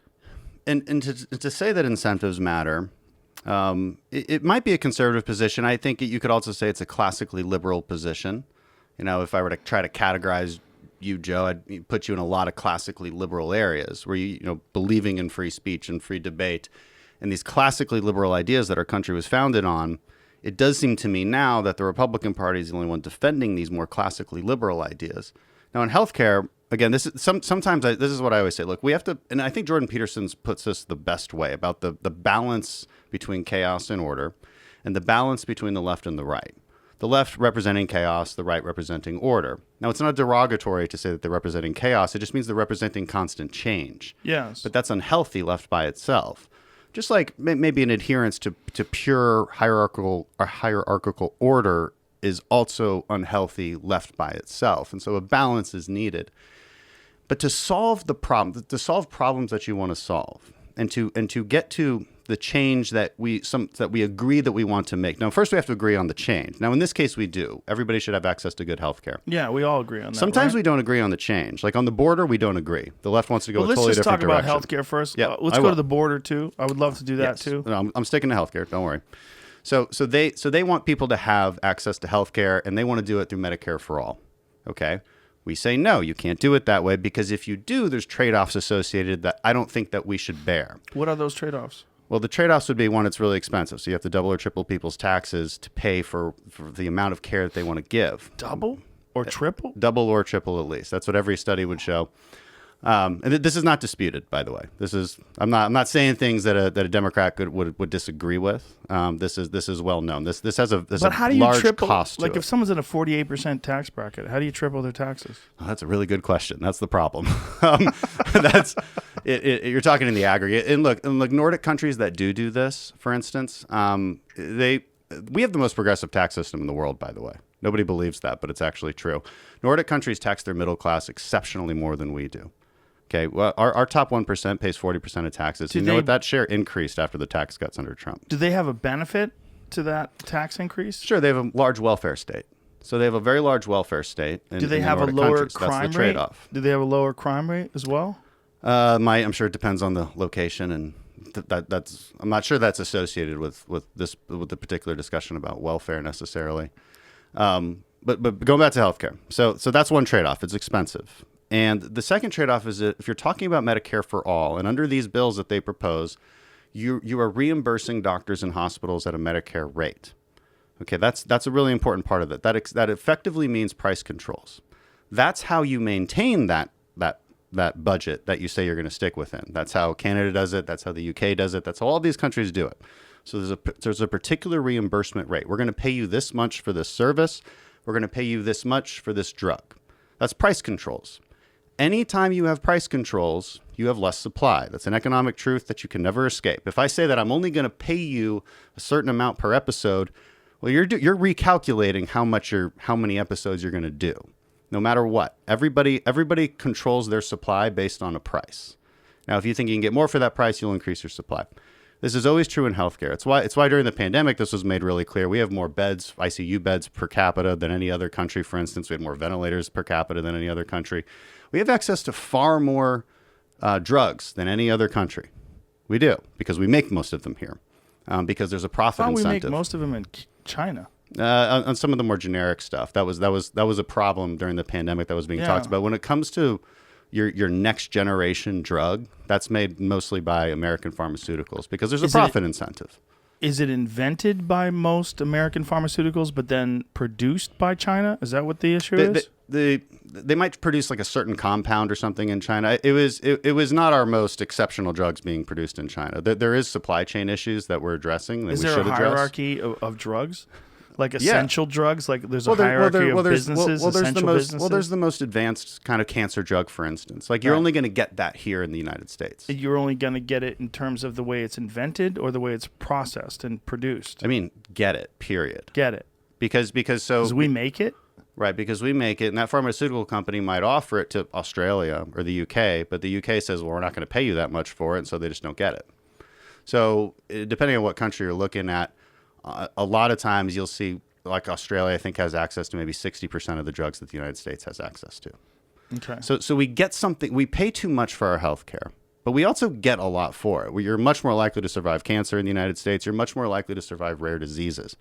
D: to say that incentives matter, it might be a conservative position. I think you could also say it's a classically liberal position. You know, if I were to try to categorize you, Joe, I'd put you in a lot of classically liberal areas where you know, believing in free speech and free debate and these classically liberal ideas that our country was founded on. It does seem to me now that the Republican Party is the only one defending these more classically liberal ideas. Now, in healthcare, again, this is sometimes this is what I always say. Look, we have to, and I think Jordan Peterson puts this the best way about the balance between chaos and order, and the balance between the left and the right. The left representing chaos, the right representing order. Now, it's not derogatory to say that they're representing chaos. It just means they're representing constant change.
E: Yes.
D: But that's unhealthy left by itself. Just like maybe an adherence to pure hierarchical order is also unhealthy left by itself. And so a balance is needed. But to solve the problem, to solve problems that you want to solve, and to get to the change that we agree that we want to make. Now, first we have to agree on the change. Now, in this case, we do. Everybody should have access to good health care.
E: Yeah, we all agree on that.
D: Sometimes
E: right?
D: we don't agree on the change. Like on the border, we don't agree. The left wants to go
E: Well,
D: a totally
E: let's just
D: different
E: talk
D: direction.
E: about healthcare first.
D: Yeah,
E: Let's
D: I
E: go
D: will.
E: to the border too. I would love to do that
D: Yes.
E: too.
D: No, I'm sticking to healthcare. Don't worry. So they want people to have access to healthcare, and they want to do it through Medicare for all. Okay. We say, no, you can't do it that way, because if you do, there's trade-offs associated that I don't think that we should bear.
E: What are those trade-offs?
D: Well, the trade-offs would be, one, it's really expensive. So you have to double or triple people's taxes to pay for the amount of care that they want to give.
E: Double or triple?
D: Double or triple at least. That's what every study would show. And this is not disputed, by the way. This is I'm not saying things that a Democrat would disagree with. This is well known. This has a
E: But how do you
D: large
E: triple?
D: cost to
E: Like
D: it.
E: if someone's in a 48% tax bracket, how do you triple their taxes?
D: Oh, that's a really good question. That's the problem. You're talking in the aggregate. And look, Nordic countries that do this, for instance, we have the most progressive tax system in the world, by the way. Nobody believes that, but it's actually true. Nordic countries tax their middle class exceptionally more than we do. Okay, well, our top 1% pays 40% of taxes. You know what? That share increased after the tax cuts under Trump.
E: Do they have a benefit to that tax increase?
D: Sure, they have a large welfare state. So they have a very large welfare state.
E: Do they
D: in the
E: have a
D: Nordic
E: lower
D: countries.
E: crime
D: That's the
E: rate?
D: trade-off.
E: Do they have a lower crime rate as well?
D: I'm sure it depends on the location, and that's I'm not sure that's associated with the particular discussion about welfare necessarily. But going back to healthcare, so that's one trade-off. It's expensive, and the second trade-off is that if you're talking about Medicare for all, and under these bills that they propose, you are reimbursing doctors and hospitals at a Medicare rate. Okay, that's a really important part of it. That effectively means price controls. That's how you maintain that budget that you say you're going to stick within. That's how Canada does it. That's how the UK does it. That's how all these countries do it. So there's a particular reimbursement rate. We're going to pay you this much for this service. We're going to pay you this much for this drug. That's price controls. Anytime you have price controls, you have less supply. That's an economic truth that you can never escape. If I say that I'm only going to pay you a certain amount per episode, well, you're recalculating how many episodes you're going to do. no matter what. Everybody controls their supply based on a price. Now, if you think you can get more for that price, you'll increase your supply. This is always true in healthcare. It's why during the pandemic, this was made really clear. We have more beds, ICU beds per capita than any other country. For instance, we had more ventilators per capita than any other country. We have access to far more drugs than any other country. We do, because we make most of them here, because there's a profit
E: we
D: incentive.
E: make most of them in China.
D: On some of the more generic stuff. That was a problem during the pandemic that was being talked about. When it comes to your next generation drug, that's made mostly by American pharmaceuticals because there's a profit incentive.
E: Is it invented by most American pharmaceuticals, but then produced by China? Is that what the issue is?
D: They might produce like a certain compound or something in China. It was not our most exceptional drugs being produced in China. There is supply chain issues that we're addressing. That
E: is
D: we
E: there a
D: should
E: hierarchy of drugs? Like essential drugs? Like there's a hierarchy of businesses, businesses?
D: There's the most advanced kind of cancer drug, for instance. Like you're only going to get that here in the United States.
E: You're only going to get it in terms of the way it's invented or the way it's processed and produced?
D: I mean, get it, period.
E: Get it.
D: Because
E: we make it?
D: Right, because we make it, and that pharmaceutical company might offer it to Australia or the UK, but the UK says, well, we're not going to pay you that much for it, and so they just don't get it. So depending on what country you're looking at, a lot of times you'll see, like Australia, I think has access to maybe 60% of the drugs that the United States has access to.
E: Okay.
D: So we get something, we pay too much for our health care, but we also get a lot for it. You're much more likely to survive cancer in the United States. You're much more likely to survive rare diseases.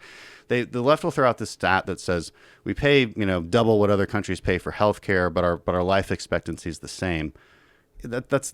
D: The left will throw out this stat that says we pay, double what other countries pay for health care, but our life expectancy is the same. That's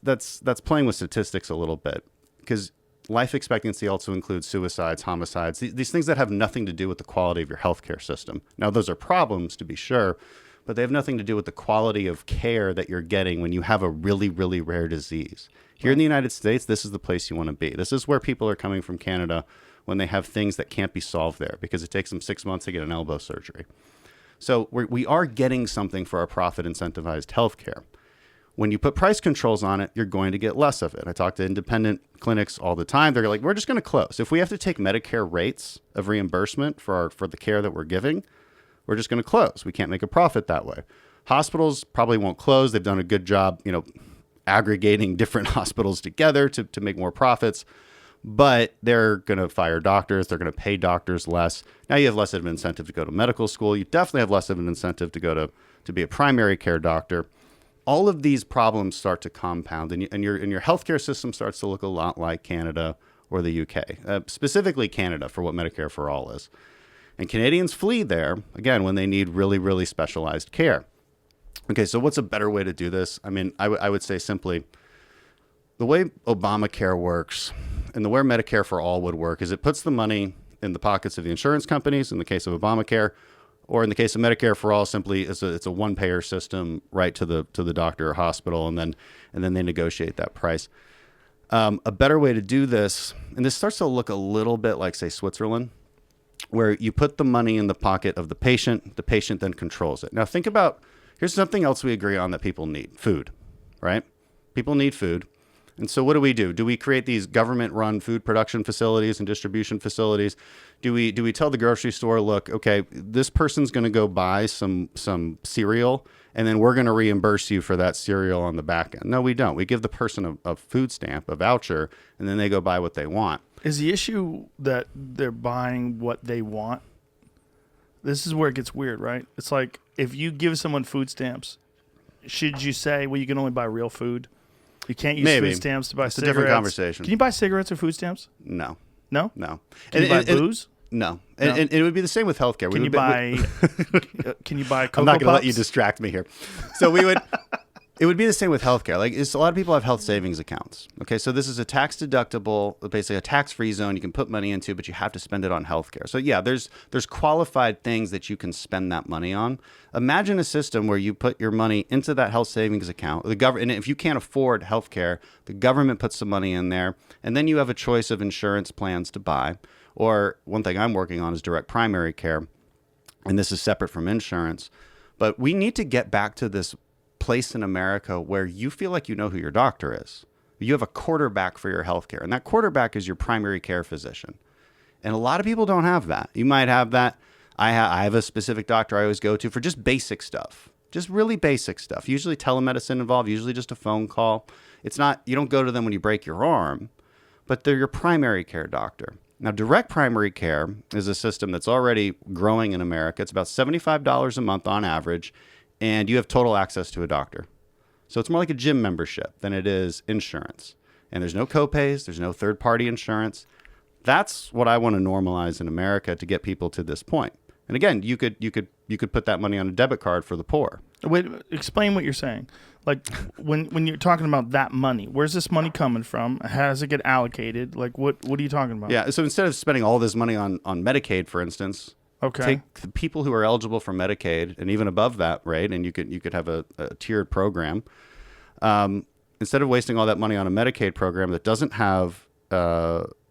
D: playing with statistics a little bit, because life expectancy also includes suicides, homicides, these things that have nothing to do with the quality of your healthcare system. Now, those are problems, to be sure, but they have nothing to do with the quality of care that you're getting when you have a really, really rare disease. Here in the United States, this is the place you want to be. This is where people are coming from Canada when they have things that can't be solved there because it takes them 6 months to get an elbow surgery. So we are getting something for our profit incentivized healthcare. When you put price controls on it, you're going to get less of it. I talk to independent clinics all the time. They're like, we're just going to close. If we have to take Medicare rates of reimbursement for the care that we're giving, we're just going to close. We can't make a profit that way. Hospitals probably won't close. They've done a good job, aggregating different hospitals together to make more profits. But they're going to fire doctors. They're going to pay doctors less. Now you have less of an incentive to go to medical school. You definitely have less of an incentive to be a primary care doctor. All of these problems start to compound, and your healthcare system starts to look a lot like Canada or the UK, specifically Canada for what Medicare for All is. And Canadians flee there, again, when they need really, really specialized care. Okay, so what's a better way to do this? I mean, I would say simply, the way Obamacare works and the way Medicare for All would work is it puts the money in the pockets of the insurance companies in the case of Obamacare, or in the case of Medicare for All, simply it's a one-payer system right to the doctor or hospital, and then they negotiate that price. A better way to do this, and this starts to look a little bit like, say, Switzerland, where you put the money in the pocket of the patient then controls it. Now think about, here's something else we agree on that people need: food, right? People need food. And so what do? Do we create these government-run food production facilities and distribution facilities? Do we tell the grocery store, look, okay, this person's going to go buy some cereal, and then we're going to reimburse you for that cereal on the back end? No, we don't. We give the person a food stamp, a voucher, and then they go buy what they want.
E: Is the issue that they're buying what they want? This is where it gets weird, right? It's like, if you give someone food stamps, should you say, well, you can only buy real food? You can't use food stamps to buy cigarettes.
D: It's a different conversation.
E: Can you buy cigarettes with food stamps?
D: No.
E: No?
D: No.
E: Can you buy booze?
D: No. And it would be the same with healthcare.
E: Can you buy Cocoa
D: I'm not going to let
E: Puffs?
D: you distract me here. So it would be the same with healthcare. Like, a lot of people have health savings accounts. Okay, so this is a tax deductible, basically a tax-free zone you can put money into, but you have to spend it on healthcare. So yeah, there's qualified things that you can spend that money on. Imagine a system where you put your money into that health savings account. The government, and if you can't afford healthcare, the government puts some money in there, and then you have a choice of insurance plans to buy. Or one thing I'm working on is direct primary care, and this is separate from insurance. But we need to get back to this place in America where you feel like you know who your doctor is. You have a quarterback for your healthcare, and that quarterback is your primary care physician. And a lot of people don't have that. You might have that. I have a specific doctor I always go to for just basic stuff. Just really basic stuff. Usually telemedicine involved, usually just a phone call. It's not, you don't go to them when you break your arm, but they're your primary care doctor. Now, direct primary care is a system that's already growing in America. It's about $75 a month on average, and you have total access to a doctor. So it's more like a gym membership than it is insurance. And there's no copays, there's no third-party insurance. That's what I want to normalize in America to get people to this point. And again, you could put that money on a debit card for the poor.
E: Wait, explain what you're saying. Like when you're talking about that money, where's this money coming from? How does it get allocated? Like what are you talking about?
D: Yeah, so instead of spending all this money on Medicaid, for instance,
E: Okay.
D: take the people who are eligible for Medicaid and even above that rate, and you could have a tiered program. Instead of wasting all that money on a Medicaid program that doesn't have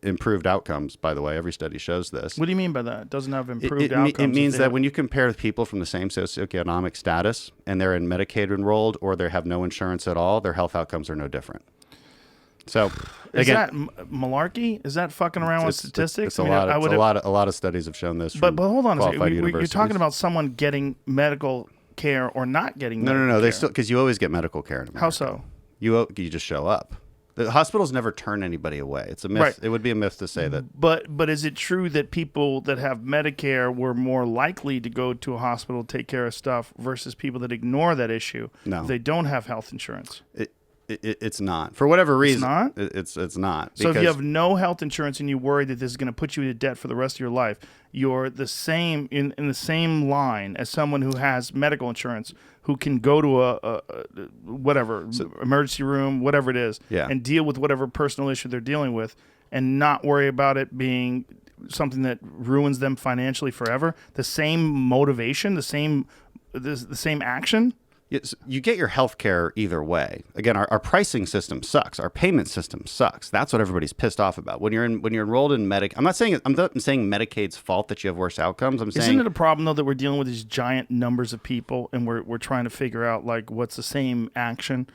D: improved outcomes, by the way, every study shows this.
E: What do you mean by that? It doesn't have improved outcomes?
D: It means that when you compare people from the same socioeconomic status and they're in Medicaid enrolled or they have no insurance at all, their health outcomes are no different. So
E: is
D: again,
E: that malarkey? Is that fucking around with statistics?
D: It's a lot of studies have shown this.
E: But hold on a second.
D: Qualified
E: You're
D: universities.
E: talking about someone getting medical care or not getting medical
D: No.
E: care.
D: They still, because you always get medical care in America.
E: How so?
D: You just show up. The hospitals never turn anybody away. It's a myth.
E: Right.
D: It would be a myth to say that.
E: But is it true that people that have Medicare were more likely to go to a hospital to take care of stuff versus people that ignore that issue
D: No.
E: if they don't have health insurance?
D: It's not. For whatever reason.
E: It's not?
D: It's not.
E: So if you
D: because-
E: have no health insurance and you worry that this is going to put you into debt for the rest of your life, you're the same in the same line as someone who has medical insurance who can go to a whatever emergency room, whatever it is,
D: Yeah.
E: and deal with whatever personal issue they're dealing with, and not worry about it being something that ruins them financially forever. The same motivation, the same action.
D: Yes, you get your health care either way. Again, our pricing system sucks. Our payment system sucks. That's what everybody's pissed off about. When you're enrolled in Medicaid, I'm not saying Medicaid's fault that you have worse outcomes.
E: Isn't it a problem though that we're dealing with these giant numbers of people and we're trying to figure out like what's the same action?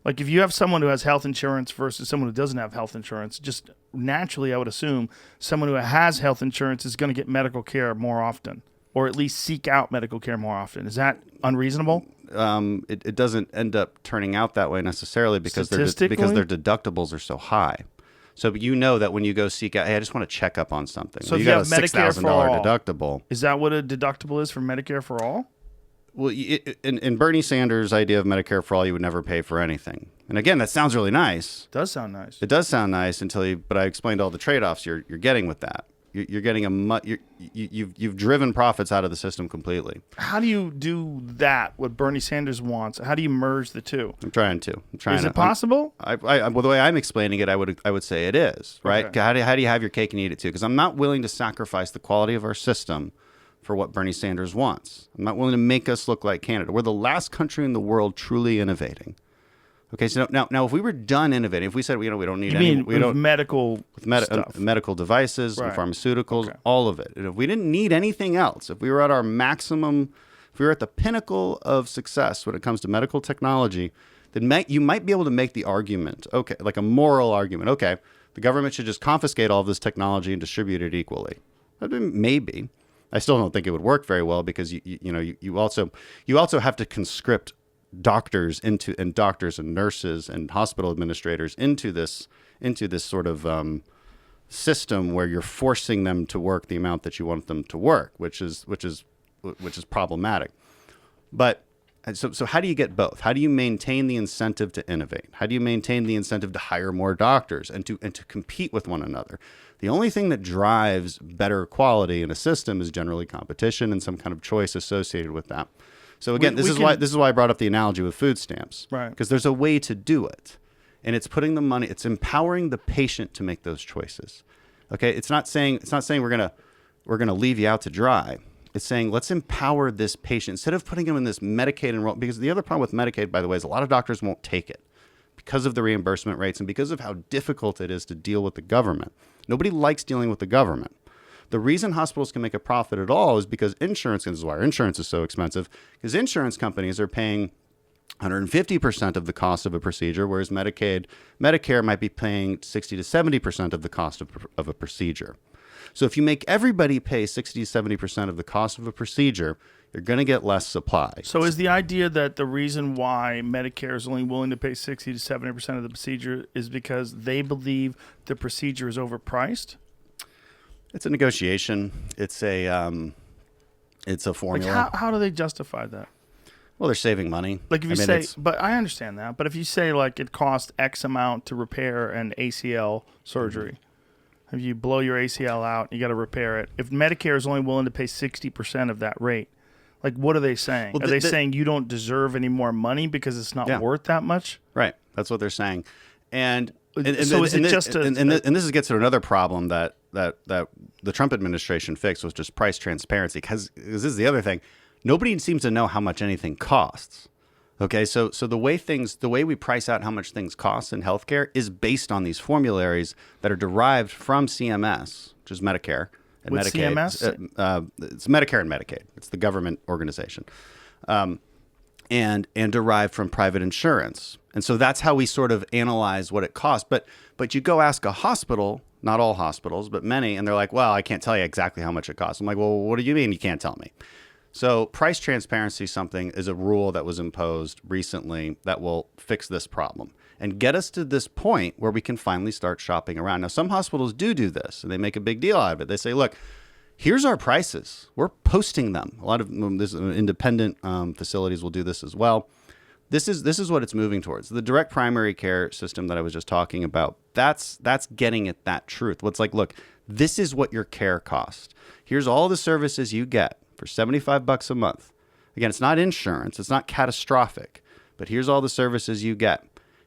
E: Like if you have someone who has health insurance versus someone who doesn't have health insurance, just naturally I would assume someone who has health insurance is going to get medical care more often, or at least seek out medical care more often. Is that unreasonable?
D: It doesn't end up turning out that way necessarily because their deductibles are so high. So you know that when you go seek out, hey, I just want to check up on something.
E: So
D: you
E: if
D: got
E: you have
D: a
E: Medicare for
D: $6,000
E: all,
D: deductible.
E: Is that what a deductible is for Medicare for all?
D: Well, in Bernie Sanders' idea of Medicare for all, you would never pay for anything. And again, that sounds really nice.
E: Does sound nice.
D: It does sound nice but I explained all the trade-offs you're getting with that. You're getting you've driven profits out of the system completely.
E: How do you do that? What Bernie Sanders wants? How do you merge the two?
D: I'm trying to.
E: Is it possible?
D: Well, the way I'm explaining it, I would say it is, right.
E: Okay.
D: How do you have your cake and eat it too? Because I'm not willing to sacrifice the quality of our system for what Bernie Sanders wants. I'm not willing to make us look like Canada. We're the last country in the world truly innovating. Okay, so now if we were done innovating, if we said we don't need
E: medical stuff.
D: medical devices,
E: Right.
D: and pharmaceuticals,
E: Okay.
D: all of it. And if we didn't need anything else, if we were at our maximum, if we were at the pinnacle of success when it comes to medical technology, then you might be able to make the argument, okay, like a moral argument, okay, the government should just confiscate all of this technology and distribute it equally. I mean, maybe. I still don't think it would work very well because you also have to conscript doctors and nurses and hospital administrators into this sort of system where you're forcing them to work the amount that you want them to work, which is problematic. But so how do you get both? How do you maintain the incentive to innovate? How do you maintain the incentive to hire more doctors and to compete with one another? The only thing that drives better quality in a system is generally competition and some kind of choice associated with that. So again, this is why I brought up the analogy with food stamps,
E: Right?
D: Because there's a way to do it, and it's putting the money, it's empowering the patient to make those choices. Okay, it's not saying we're gonna leave you out to dry. It's saying let's empower this patient instead of putting them in this Medicaid enrollment. Because the other problem with Medicaid, by the way, is a lot of doctors won't take it because of the reimbursement rates and because of how difficult it is to deal with the government. Nobody likes dealing with the government. The reason hospitals can make a profit at all is because insurance, and this is why our insurance is so expensive, because insurance companies are paying 150% of the cost of a procedure, whereas Medicare might be paying 60 to 70% of the cost of a procedure. So if you make everybody pay 60 to 70% of the cost of a procedure, you're going to get less supply.
E: So is the idea that the reason why Medicare is only willing to pay 60 to 70% of the procedure is because they believe the procedure is overpriced?
D: It's a negotiation. It's a formula.
E: Like how do they justify that?
D: Well, they're saving money.
E: Like if you but I understand that. But if you say like it costs X amount to repair an ACL surgery, if you blow your ACL out, you got to repair it. If Medicare is only willing to pay 60% of that rate, like what are they saying?
D: Well,
E: are they saying you don't deserve any more money because it's not worth that much?
D: Right. That's what they're saying. And
E: so is it just
D: and this gets to another problem that the Trump administration fixed, was just price transparency. Because this is the other thing. Nobody seems to know how much anything costs. Okay, so the way we price out how much things cost in healthcare is based on these formularies that are derived from CMS, which is Medicare and
E: What's
D: Medicaid.
E: CMS?
D: It's Medicare and Medicaid. It's the government organization, and derived from private insurance. And so that's how we sort of analyze what it costs. But you go ask a hospital, not all hospitals, but many, and they're like, well, I can't tell you exactly how much it costs. I'm like, well, what do you mean you can't tell me? So price transparency is a rule that was imposed recently that will fix this problem and get us to this point where we can finally start shopping around. Now, some hospitals do this, and they make a big deal out of it. They say, look, here's our prices. We're posting them. A lot of independent facilities will do this as well. This is what it's moving towards. The direct primary care system that I was just talking about, that's getting at that truth. What's like, look, this is what your care costs. Here's all the services you get for $75 a month. Again, it's not insurance. It's not catastrophic. But here's all the services you get.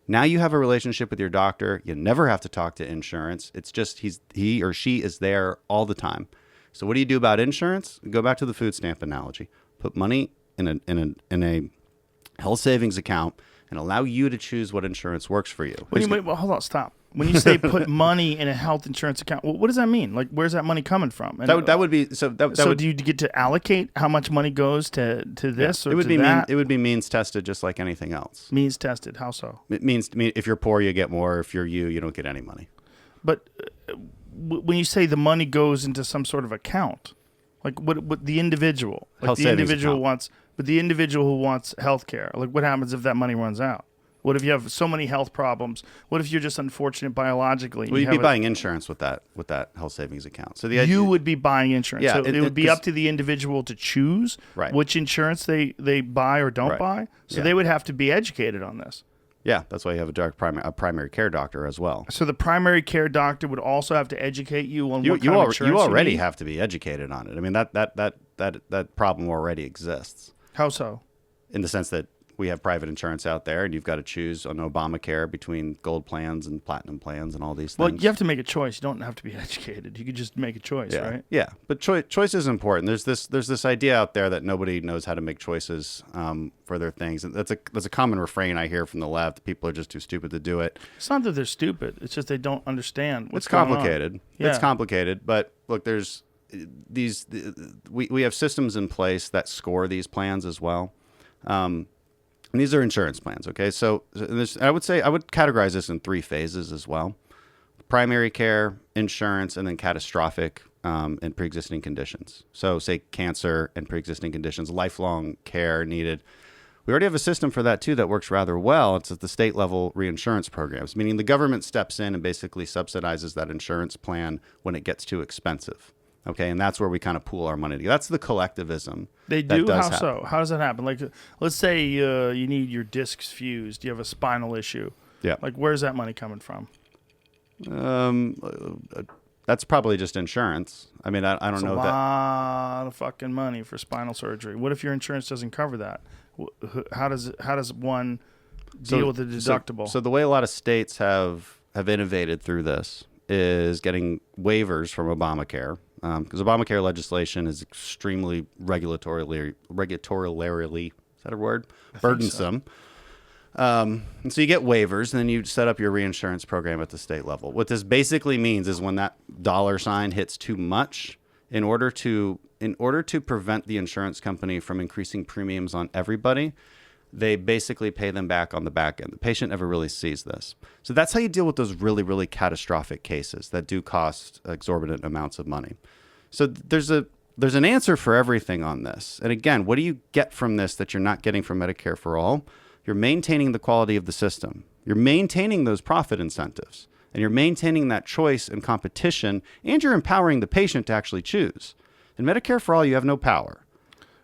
D: Now you have a relationship with your doctor. You never have to talk to insurance. It's just he or she is there all the time. So what do you do about insurance? Go back to the food stamp analogy. Put money in a health savings account and allow you to choose what insurance works for you.
E: Wait, well, hold on, stop. When you say put money in a health insurance account, what does that mean? Like, where's that money coming from? And
D: that would be so.
E: Do you get to allocate how much money goes to this or
D: it would
E: to
D: be
E: that?
D: It would be means tested, just like anything else.
E: Means tested. How so?
D: It means if you're poor, you get more. If you're you don't get any money.
E: But when you say the money goes into some sort of account, like what the individual, like
D: health
E: the individual account wants, but the individual who wants health care, like what happens if that money runs out? What if you have so many health problems? What if you're just unfortunate biologically?
D: Well, you'd be buying insurance with that health savings account. So you
E: would be buying insurance.
D: Yeah,
E: so it would be up to the individual to choose which insurance they buy or don't buy. So they would have to be educated on this.
D: Yeah, that's why you have a primary care doctor as well.
E: So the primary care doctor would also have to educate you on what kind of insurance
D: you already
E: need?
D: have to be educated on it. I mean that problem already exists.
E: How so?
D: In the sense that we have private insurance out there, and you've got to choose on Obamacare between gold plans and platinum plans and all these things.
E: Well, you have to make a choice. You don't have to be educated. You could just make a choice, right?
D: Yeah, but choice is important. There's this idea out there that nobody knows how to make choices for their things. And that's a common refrain I hear from the left. People are just too stupid to do it.
E: It's not that they're stupid. It's just they don't understand what's
D: It's complicated.
E: Going on. Yeah.
D: It's complicated, but look, there's we have systems in place that score these plans as well. And these are insurance plans, okay? So I would categorize this in 3 phases as well: primary care, insurance, and then catastrophic and pre-existing conditions. So say cancer and pre-existing conditions, lifelong care needed. We already have a system for that too that works rather well. It's at the state level reinsurance programs, meaning the government steps in and basically subsidizes that insurance plan when it gets too expensive. Okay, and that's where we kind of pool our money together. That's the collectivism.
E: They do? How so? How does that happen? Like, let's say you need your discs fused. You have a spinal issue.
D: Yeah.
E: Like, where's that money coming from?
D: That's probably just insurance. I mean, I don't know that.
E: It's a lot of fucking money for spinal surgery. What if your insurance doesn't cover that? How does one deal with the deductible?
D: So the way a lot of states have innovated through this is getting waivers from Obamacare. Because Obamacare legislation is extremely regulatorily, is that a word? Burdensome. And so you get waivers, and then you set up your reinsurance program at the state level. What this basically means is when that $ hits too much, in order to prevent the insurance company from increasing premiums on everybody, they basically pay them back on the back end. The patient never really sees this. So that's how you deal with those really, really catastrophic cases that do cost exorbitant amounts of money. So there's an answer for everything on this. And again, what do you get from this that you're not getting from Medicare for All? You're maintaining the quality of the system. You're maintaining those profit incentives. And you're maintaining that choice and competition. And you're empowering the patient to actually choose. In Medicare for All, you have no power.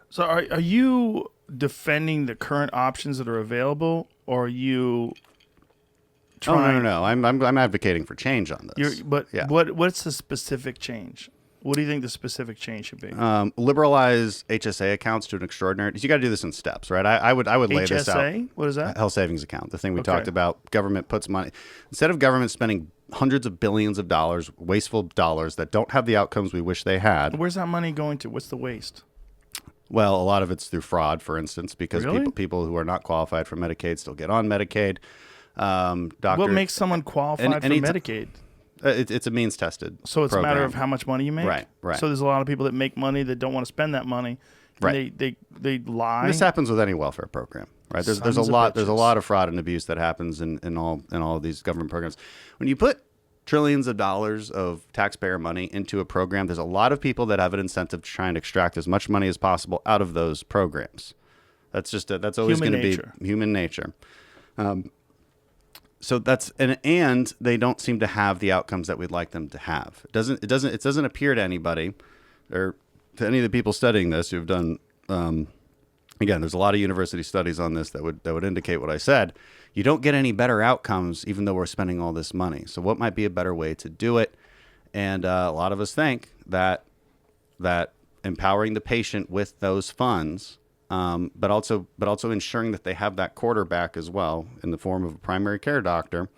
E: So are you defending the current options that are available, or are you trying?
D: No. I'm advocating for change on this. Yeah.
E: What's the specific change? What do you think the specific change should be?
D: Liberalize HSA accounts to an extraordinary. You got to do this in steps, right? I would lay this out.
E: HSA? What is that?
D: Health savings account. The thing we talked about. Government puts money instead of government spending hundreds of billions of dollars, wasteful dollars that don't have the outcomes we wish they had.
E: Where's that money going to? What's the waste?
D: Well, a lot of it's through fraud, for instance, because
E: Really?
D: people who are not qualified for Medicaid still get on Medicaid.
E: What makes someone qualified for Medicaid?
D: It's a means tested.
E: So it's a matter of how much money you make?
D: Right.
E: So there's a lot of people that make money that don't want to spend that money.
D: Right.
E: They lie.
D: This happens with any welfare program, right? There's a lot of fraud and abuse that happens in all of these government programs. When you put trillions of dollars of taxpayer money into a program, there's a lot of people that have an incentive to try and extract as much money as possible out of those programs. That's always going to be human nature. So that's and they don't seem to have the outcomes that we'd like them to have. It doesn't appear to anybody or to any of the people studying this who've done. Again, there's a lot of university studies on this that would indicate what I said. You don't get any better outcomes even though we're spending all this money. So what might be a better way to do it? And a lot of us think that empowering the patient with those funds, but also ensuring that they have that quarterback as well in the form of a primary care doctor,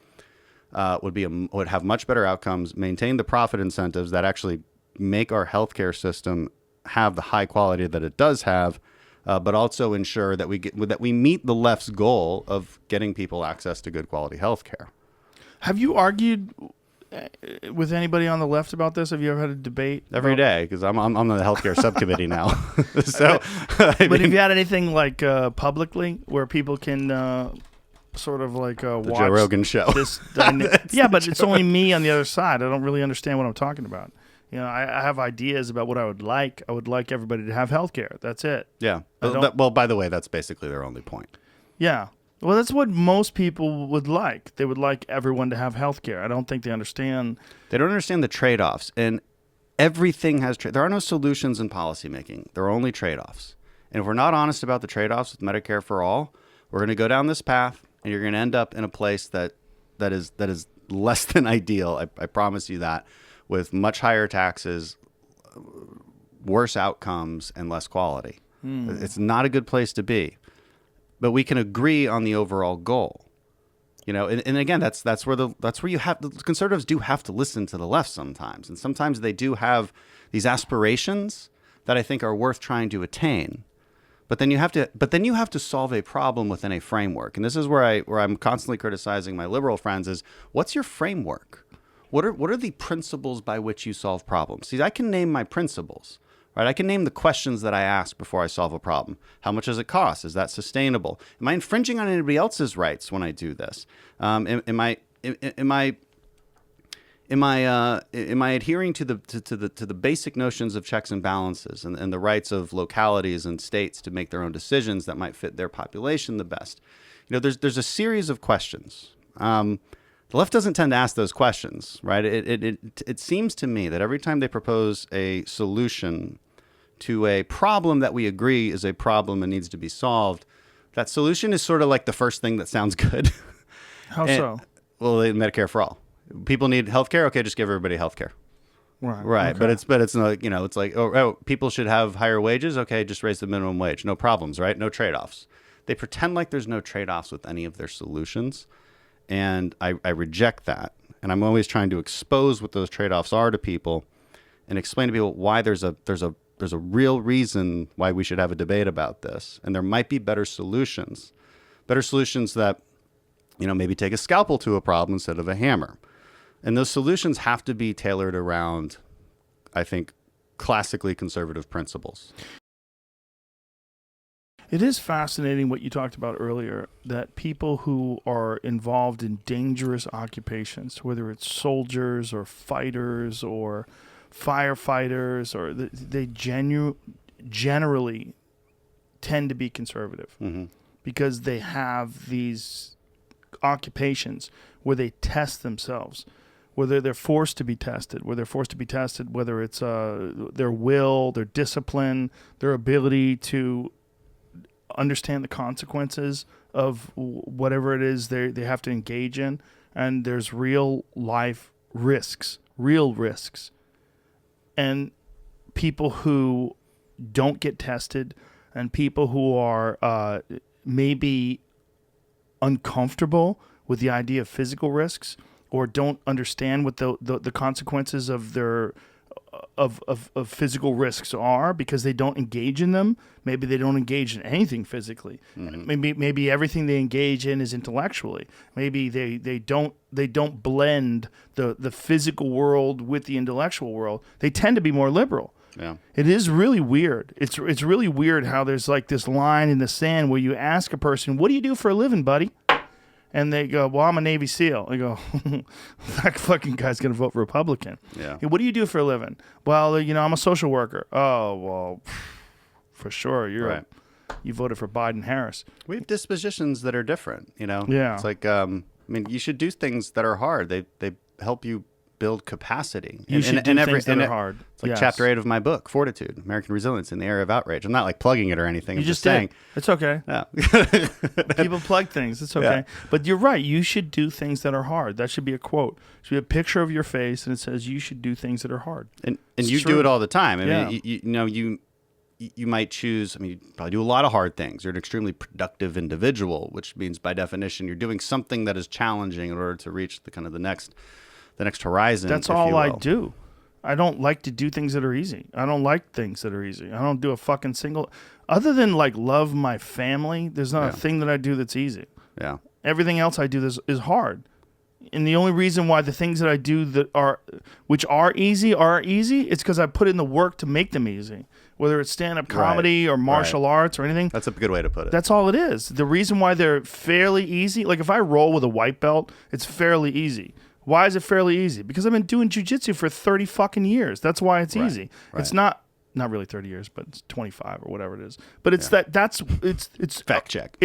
D: would have much better outcomes, maintain the profit incentives that actually make our healthcare system have the high quality that it does have, but also ensure that we meet the left's goal of getting people access to good quality healthcare.
E: Have you argued with anybody on the left about this? Have you ever had a debate?
D: Every day, because I'm on the healthcare subcommittee now. So,
E: but have you had anything like publicly where people can sort of like watch
D: the Joe Rogan show?
E: Yeah, but it's only me on the other side. I don't really understand what I'm talking about. You know, I have ideas about what I would like. I would like everybody to have health care. That's it.
D: Yeah. Well, by the way, that's basically their only point.
E: Yeah. Well, that's what most people would like. They would like everyone to have health care. I don't think they understand.
D: They don't understand the trade-offs. And everything has there are no solutions in policymaking. There are only trade-offs. And if we're not honest about the trade-offs with Medicare for All, we're going to go down this path, and you're going to end up in a place that is less than ideal. I promise you that. With much higher taxes, worse outcomes, and less quality. It's not a good place to be. But we can agree on the overall goal. You know, and again, that's where you have the conservatives do have to listen to the left sometimes. And sometimes they do have these aspirations that I think are worth trying to attain. But then you have to solve a problem within a framework. And this is where I'm constantly criticizing my liberal friends is, what's your framework? What are the principles by which you solve problems? See, I can name my principles, right? I can name the questions that I ask before I solve a problem. How much does it cost? Is that sustainable? Am I infringing on anybody else's rights when I do this? Am I adhering to the basic notions of checks and balances and the rights of localities and states to make their own decisions that might fit their population the best? You know, there's a series of questions. The left doesn't tend to ask those questions, right? It seems to me that every time they propose a solution to a problem that we agree is a problem and needs to be solved, that solution is sort of like the first thing that sounds good.
E: How so?
D: Well, Medicare for All. People need health care. Okay, just give everybody health care. Right. Okay. But it's not, you know, it's like, oh, people should have higher wages. Okay, just raise the minimum wage. No problems, right? No trade-offs. They pretend like there's no trade-offs with any of their solutions. And I reject that. And I'm always trying to expose what those trade-offs are to people and explain to people why there's a real reason why we should have a debate about this. And there might be better solutions that, you know, maybe take a scalpel to a problem instead of a hammer. And those solutions have to be tailored around, I think, classically conservative principles.
E: It is fascinating what you talked about earlier, that people who are involved in dangerous occupations, whether it's soldiers or fighters or firefighters, or they generally tend to be conservative because they have these occupations where they test themselves, whether they're forced to be tested, whether it's their will, their discipline, their ability to understand the consequences of whatever it is they have to engage in. And there's real risks. And people who don't get tested and people who are maybe uncomfortable with the idea of physical risks or don't understand what the consequences of their of physical risks are because they don't engage in them. Maybe they don't engage in anything physically. Maybe everything they engage in is intellectually. Maybe they don't blend the physical world with the intellectual world. They tend to be more liberal.
D: Yeah.
E: It is really weird. It's really weird how there's like this line in the sand where you ask a person, "What do you do for a living, buddy?" And they go, "Well, I'm a Navy SEAL." I go, "That fucking guy's going to vote Republican."
D: Yeah.
E: "Hey, what do you do for a living?" "Well, I'm a social worker." "Oh, well, for sure. You voted for Biden-Harris."
D: We have dispositions that are different,
E: Yeah.
D: It's like, you should do things that are hard. They help you build capacity.
E: You should do things that are hard.
D: It's like
E: Yes.
D: chapter 8 of my book, Fortitude, American Resilience in the Area of Outrage. I'm not like plugging it or anything.
E: You
D: I'm
E: just
D: saying.
E: did. It's okay.
D: Yeah.
E: People plug things. It's okay.
D: Yeah.
E: But you're right. You should do things that are hard. That should be a quote. It should be a picture of your face, and it says you should do things that are hard.
D: And
E: It's
D: you
E: true.
D: do it all the time. I
E: Yeah.
D: mean, you might choose. You probably do a lot of hard things. You're an extremely productive individual, which means by definition you're doing something that is challenging in order to reach the next horizon.
E: That's
D: if
E: all
D: you
E: I
D: will.
E: do. I don't like to do things that are easy. I don't like things that are easy. I don't do a fucking single. Other than like love my family, there's not a thing that I do that's easy.
D: Yeah.
E: Everything else I do is hard. And the only reason why the things that I do which are easy, it's because I put in the work to make them easy. Whether it's stand-up comedy or martial arts or anything.
D: That's a good way to put it.
E: That's all it is. The reason why they're fairly easy, like if I roll with a white belt, it's fairly easy. Why is it fairly easy? Because I've been doing jiu-jitsu for 30 fucking years. That's why it's easy.
D: Right.
E: It's not really 30 years, but it's 25 or whatever it is. But it's it's
D: Fact check.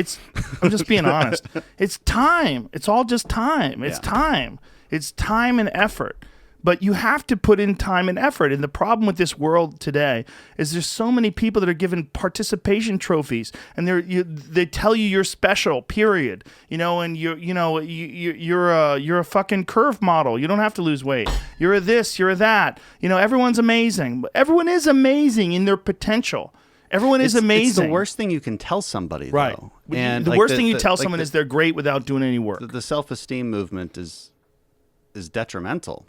E: I'm just being honest. It's time. It's all just time. It's time. It's time and effort. But you have to put in time and effort. And the problem with this world today is there's so many people that are given participation trophies, and they tell you you're special. Period. And you're a fucking curve model. You don't have to lose weight. You're a this. You're a that. Everyone's amazing. Everyone is amazing in their potential. Everyone is amazing.
D: It's the worst thing you can tell somebody,
E: right?
D: though.
E: And the worst thing you tell someone is they're great without doing any work.
D: The self-esteem movement is detrimental.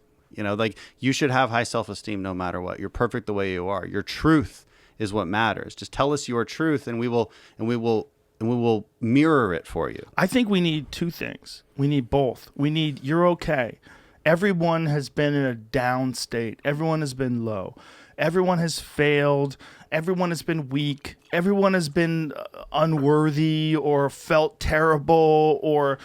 D: You should have high self-esteem no matter what. You're perfect the way you are. Your truth is what matters. Just tell us your truth, and we will mirror it for you.
E: I think we need two things. We need both. We need you're okay. Everyone has been in a down state. Everyone has been low. Everyone has failed. Everyone has been weak. Everyone has been unworthy or felt terrible or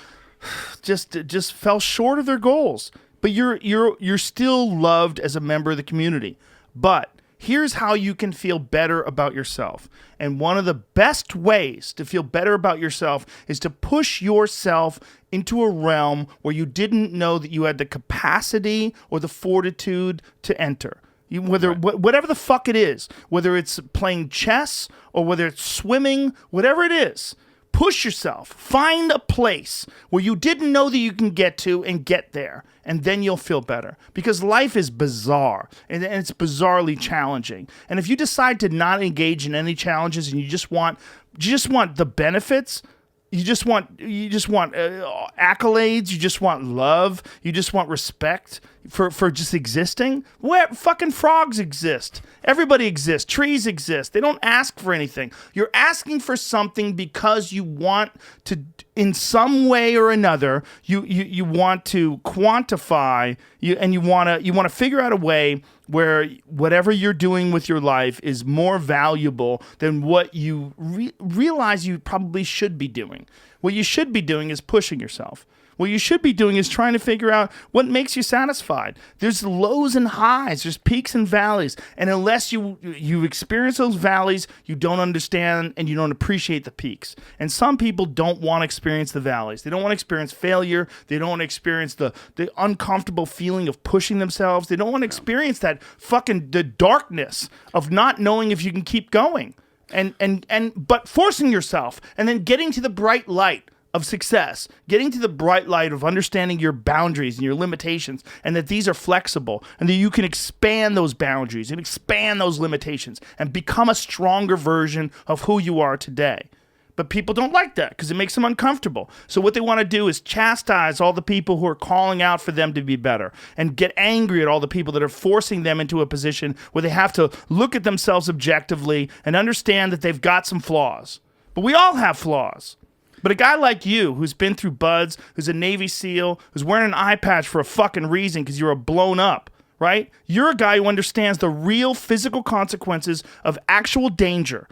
E: just fell short of their goals. But you're still loved as a member of the community. But here's how you can feel better about yourself. And one of the best ways to feel better about yourself is to push yourself into a realm where you didn't know that you had the capacity or the fortitude to enter. Whatever the fuck it is, whether it's playing chess or whether it's swimming, whatever it is, push yourself. Find a place where you didn't know that you can get to and get there. And then you'll feel better. Because life is bizarre. And it's bizarrely challenging. And if you decide to not engage in any challenges and you just want the benefits, you just want accolades, you just want love, you just want respect, for just existing? Where fucking frogs exist. Everybody exists. Trees exist. They don't ask for anything. You're asking for something because you want to, in some way or another, you want to quantify and you want to figure out a way where whatever you're doing with your life is more valuable than what you realize you probably should be doing. What you should be doing is pushing yourself. What you should be doing is trying to figure out what makes you satisfied. There's lows and highs. There's peaks and valleys. And unless you experience those valleys, you don't understand and you don't appreciate the peaks. And some people don't want to experience the valleys. They don't want to experience failure. They don't want to experience the uncomfortable feeling of pushing themselves. They don't want to experience that the darkness of not knowing if you can keep going. But forcing yourself and then getting to the bright light of success, getting to the bright light of understanding your boundaries and your limitations, and that these are flexible, and that you can expand those boundaries and expand those limitations and become a stronger version of who you are today. But people don't like that because it makes them uncomfortable. So what they want to do is chastise all the people who are calling out for them to be better and get angry at all the people that are forcing them into a position where they have to look at themselves objectively and understand that they've got some flaws. But we all have flaws. But a guy like you, who's been through BUD/S, who's a Navy SEAL, who's wearing an eye patch for a fucking reason because you're a blown up, right? You're a guy who understands the real physical consequences of actual danger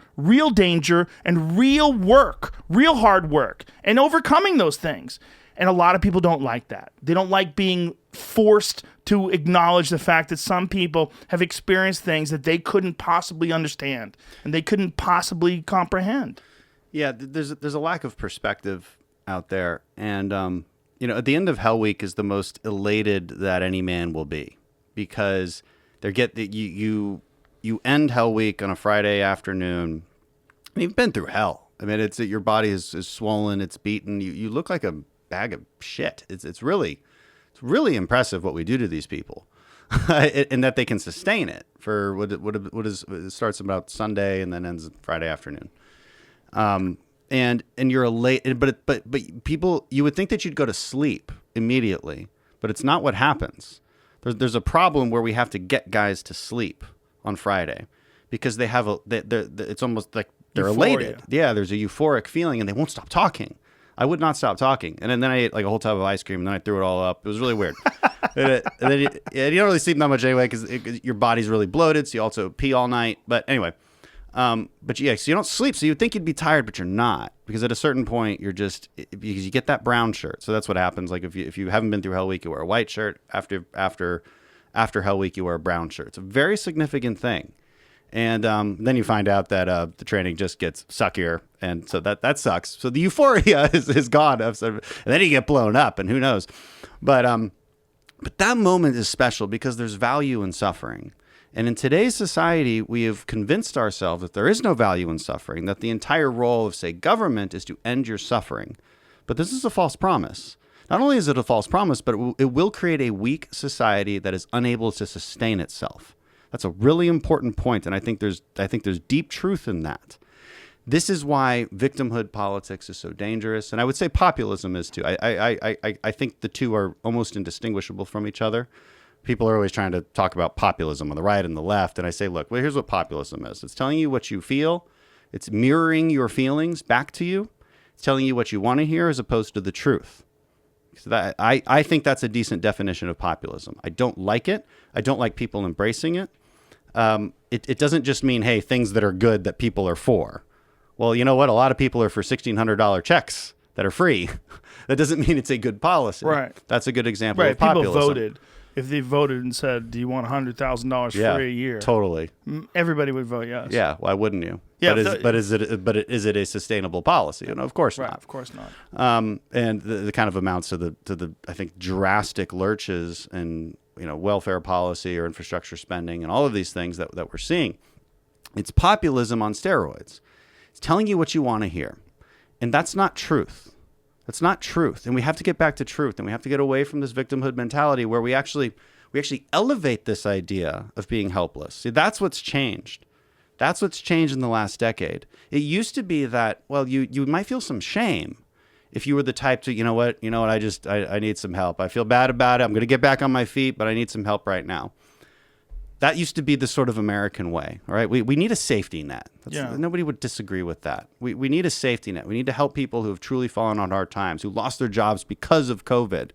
E: and real work, real hard work, and overcoming those things. And a lot of people don't like that. They don't like being forced to acknowledge the fact that some people have experienced things that they couldn't possibly understand and they couldn't possibly comprehend.
D: Yeah, there's a lack of perspective out there, and at the end of Hell Week is the most elated that any man will be, because you end Hell Week on a Friday afternoon, and you've been through hell. I mean, it's your body is swollen, it's beaten, you look like a bag of shit. It's really impressive what we do to these people, and that they can sustain it for what it starts about Sunday and then ends Friday afternoon. And you're elated, but people, you would think that you'd go to sleep immediately, but it's not what happens. There's a problem where we have to get guys to sleep on Friday because they have it's almost like they're
E: Euphoria.
D: elated. Yeah, there's a euphoric feeling and they won't stop talking. I would not stop talking. And then I ate like a whole tub of ice cream and then I threw it all up. It was really weird. and then you don't really sleep that much anyway because your body's really bloated. So you also pee all night. But anyway. But yeah, so you don't sleep. So you'd think you'd be tired, but you're not, because at a certain point because you get that brown shirt. So that's what happens. Like if you haven't been through Hell Week, you wear a white shirt. After Hell Week, you wear a brown shirt. It's a very significant thing. And then you find out that the training just gets suckier, and so that sucks. So the euphoria is gone, and then you get blown up, and who knows? But that moment is special because there's value in suffering. And in today's society, we have convinced ourselves that there is no value in suffering, that the entire role of, say, government is to end your suffering. But this is a false promise. Not only is it a false promise, but it will create a weak society that is unable to sustain itself. That's a really important point, and I think there's deep truth in that. This is why victimhood politics is so dangerous, and I would say populism is too. I think the two are almost indistinguishable from each other. People are always trying to talk about populism on the right and the left, and I say, look, well, here's what populism is. It's telling you what you feel. It's mirroring your feelings back to you. It's telling you what you want to hear as opposed to the truth. So I think that's a decent definition of populism. I don't like it. I don't like people embracing it. It doesn't just mean, hey, things that are good that people are for. Well, you know what? A lot of people are for $1,600 checks that are free. That doesn't mean it's a good policy.
E: Right.
D: That's a good example of
E: People
D: populism.
E: voted. If they voted and said, do you want $100,000 free a year?
D: Totally.
E: Everybody would vote yes.
D: Yeah, why wouldn't you?
E: Yeah,
D: but is it a sustainable policy? You know, of course
E: right,
D: not.
E: Of course not.
D: And the kind of amounts to the I think drastic lurches in welfare policy or infrastructure spending and all of these things that we're seeing. It's populism on steroids. It's telling you what you want to hear, and that's not truth. That's not truth. And we have to get back to truth, and we have to get away from this victimhood mentality where we actually elevate this idea of being helpless. See, that's what's changed. That's what's changed in the last decade. It used to be that, well, you might feel some shame if you were the type to, you know what, I need some help. I feel bad about it. I'm going to get back on my feet, but I need some help right now. That used to be the sort of American way, all right? We need a safety net. Nobody would disagree with that. We need a safety net. We need to help people who have truly fallen on hard times, who lost their jobs because of COVID.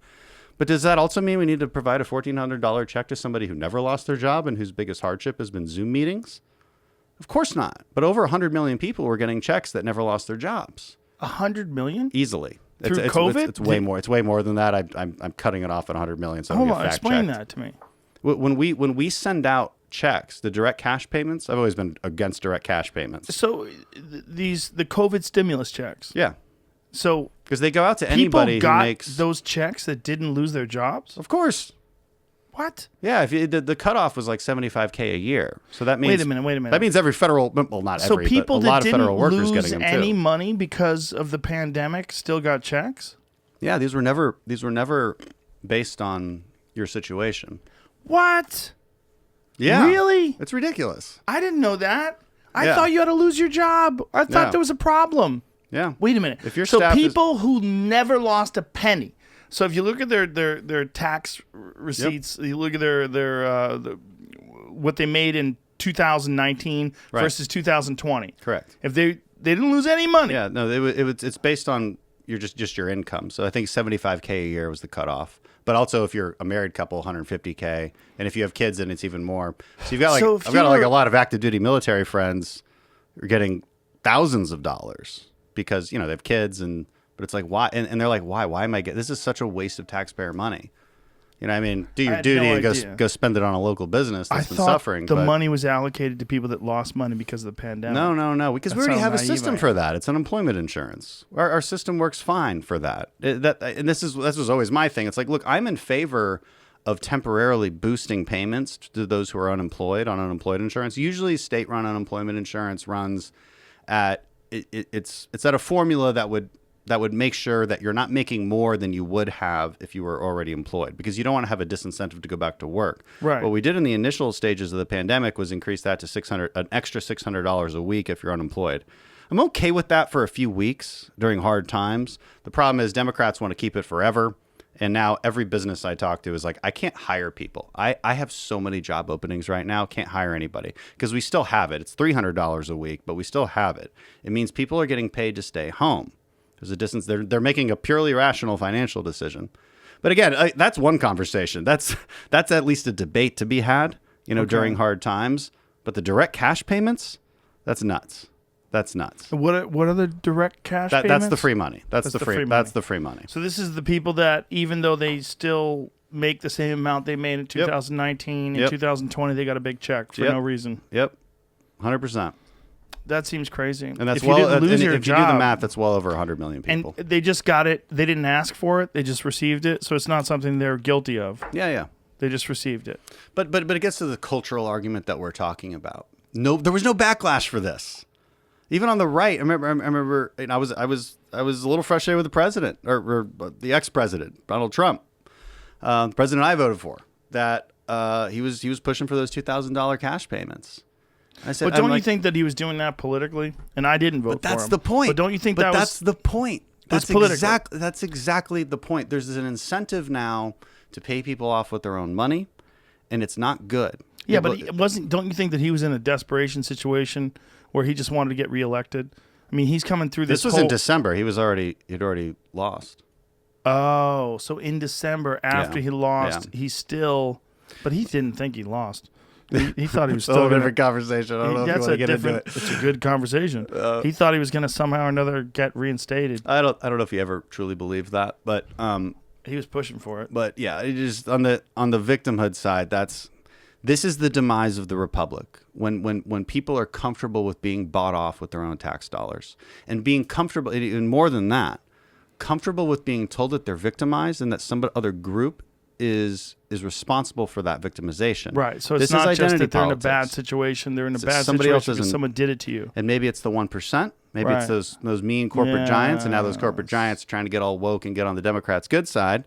D: But does that also mean we need to provide a $1,400 check to somebody who never lost their job and whose biggest hardship has been Zoom meetings? Of course not. But over 100 million people were getting checks that never lost their jobs.
E: 100 million?
D: Easily.
E: Through COVID?
D: It's way more. It's way more than that. I'm cutting it off at 100 million. So
E: hold on, explain that to me.
D: When we send out checks, the direct cash payments, I've always been against direct cash payments.
E: So the COVID stimulus checks.
D: Yeah.
E: So
D: because they go out to anybody
E: people got
D: who makes
E: those checks that didn't lose their jobs.
D: Of course.
E: What?
D: Yeah, if the cutoff was like $75K a year, so that means
E: wait a minute.
D: That means every federal, well, not every,
E: people
D: but a lot
E: that
D: of federal
E: didn't
D: workers
E: lose
D: getting them
E: any
D: too.
E: money because of the pandemic still got checks.
D: Yeah, these were never based on your situation.
E: What?
D: Yeah,
E: really?
D: It's ridiculous.
E: I didn't know that. I thought you had to lose your job. I thought there was a problem.
D: Yeah.
E: Wait a minute.
D: If your
E: so
D: staff
E: people who never lost a penny. So if you look at their tax receipts, you look at their what they made in 2019 versus 2020.
D: Correct.
E: If they didn't lose any money.
D: Yeah, no, it's based on just your income. So I think $75K a year was the cutoff. But also if you're a married couple, $150K, and if you have kids, then it's even more. So you've got I've got a lot of active duty military friends who are getting thousands of dollars because they have kids but it's like why and they're like why am I getting this is such a waste of taxpayer money. Do your duty and go spend it on a local business that's been suffering.
E: The money was allocated to people that lost money because of the pandemic.
D: No, because we already have a system for that. It's unemployment insurance. Our system works fine for that. And this was always my thing. It's like, look, I'm in favor of temporarily boosting payments to those who are unemployed on unemployment insurance. Usually, state-run unemployment insurance runs at it's at a formula that would make sure that you're not making more than you would have if you were already employed, because you don't want to have a disincentive to go back to work.
E: Right.
D: What we did in the initial stages of the pandemic was increase that to an extra $600 a week if you're unemployed. I'm okay with that for a few weeks during hard times. The problem is Democrats want to keep it forever. And now every business I talk to is like, I can't hire people. I have so many job openings right now, can't hire anybody because we still have it. It's $300 a week, but we still have it. It means people are getting paid to stay home. There's a distance. They're making a purely rational financial decision. But again, that's one conversation. That's at least a debate to be had, during hard times. But the direct cash payments, that's nuts. That's nuts.
E: What are the direct cash payments?
D: That's the free money. That's the free money. That's the free money.
E: So this is the people that, even though they still make the same amount they made in 2019 and 2020, they got a big check for no reason.
D: Yep, 100%.
E: That seems crazy.
D: And that's
E: if you do
D: the math, that's well over 100 million people.
E: And they just got it. They didn't ask for it. They just received it. So it's not something they're guilty of.
D: Yeah.
E: They just received it.
D: But it gets to the cultural argument that we're talking about. No, there was no backlash for this. Even on the right, I remember, I was a little frustrated with the president or the ex-president, Donald Trump, the president I voted for. That he was pushing for those $2,000 cash payments. I said,
E: but don't you think that he was doing that politically? And I didn't vote for him.
D: But that's the point.
E: But don't you think
D: that's the point? That's
E: exactly
D: the point. There's an incentive now to pay people off with their own money, and it's not good.
E: Yeah, but it wasn't. Don't you think that he was in a desperation situation where he just wanted to get reelected? I mean, he's coming through this.
D: This was in December. He'd already lost.
E: Oh, so in December after he lost, he still, but he didn't think he lost. He thought he was still
D: a different conversation. I don't know if you want to get into it.
E: It's a good conversation. He thought he was going to somehow or another get reinstated.
D: I don't know if he ever truly believed that, but
E: he was pushing for it.
D: But yeah, it just on the victimhood side, this is the demise of the republic. When people are comfortable with being bought off with their own tax dollars and being comfortable, and more than that, comfortable with being told that they're victimized and that some other group is responsible for that victimization.
E: Right. So it's not just that they're in a bad situation. They're in a bad situation because someone did it to you.
D: And maybe it's the 1%. Maybe it's those mean corporate giants. And now those corporate giants are trying to get all woke and get on the Democrats' good side,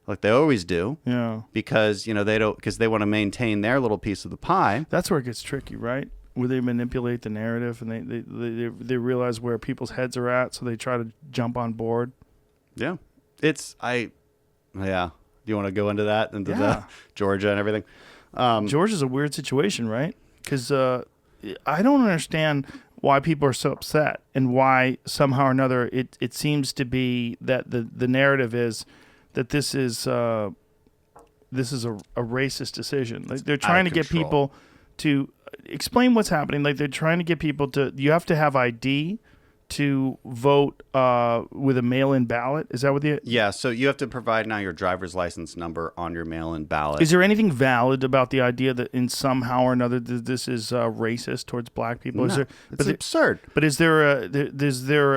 D: like they always do.
E: Yeah.
D: Because they want to maintain their little piece of the pie.
E: That's where it gets tricky, right? Where they manipulate the narrative and they realize where people's heads are at, so they try to jump on board.
D: Yeah. Yeah. Do you want to go into that, into
E: Yeah.
D: the Georgia and everything?
E: Georgia's a weird situation, right? Because I don't understand why people are so upset and why somehow or another it seems to be that the narrative is that this is a racist decision. Like they're trying to get
D: control.
E: people to explain what's happening. Like they're trying to get people to, you have to have ID to vote with a mail-in ballot. Is that what the...
D: Yeah, so you have to provide now your driver's license number on your mail-in ballot.
E: Is there anything valid about the idea that in somehow or another that this is racist towards black people?
D: No, it's absurd.
E: But is there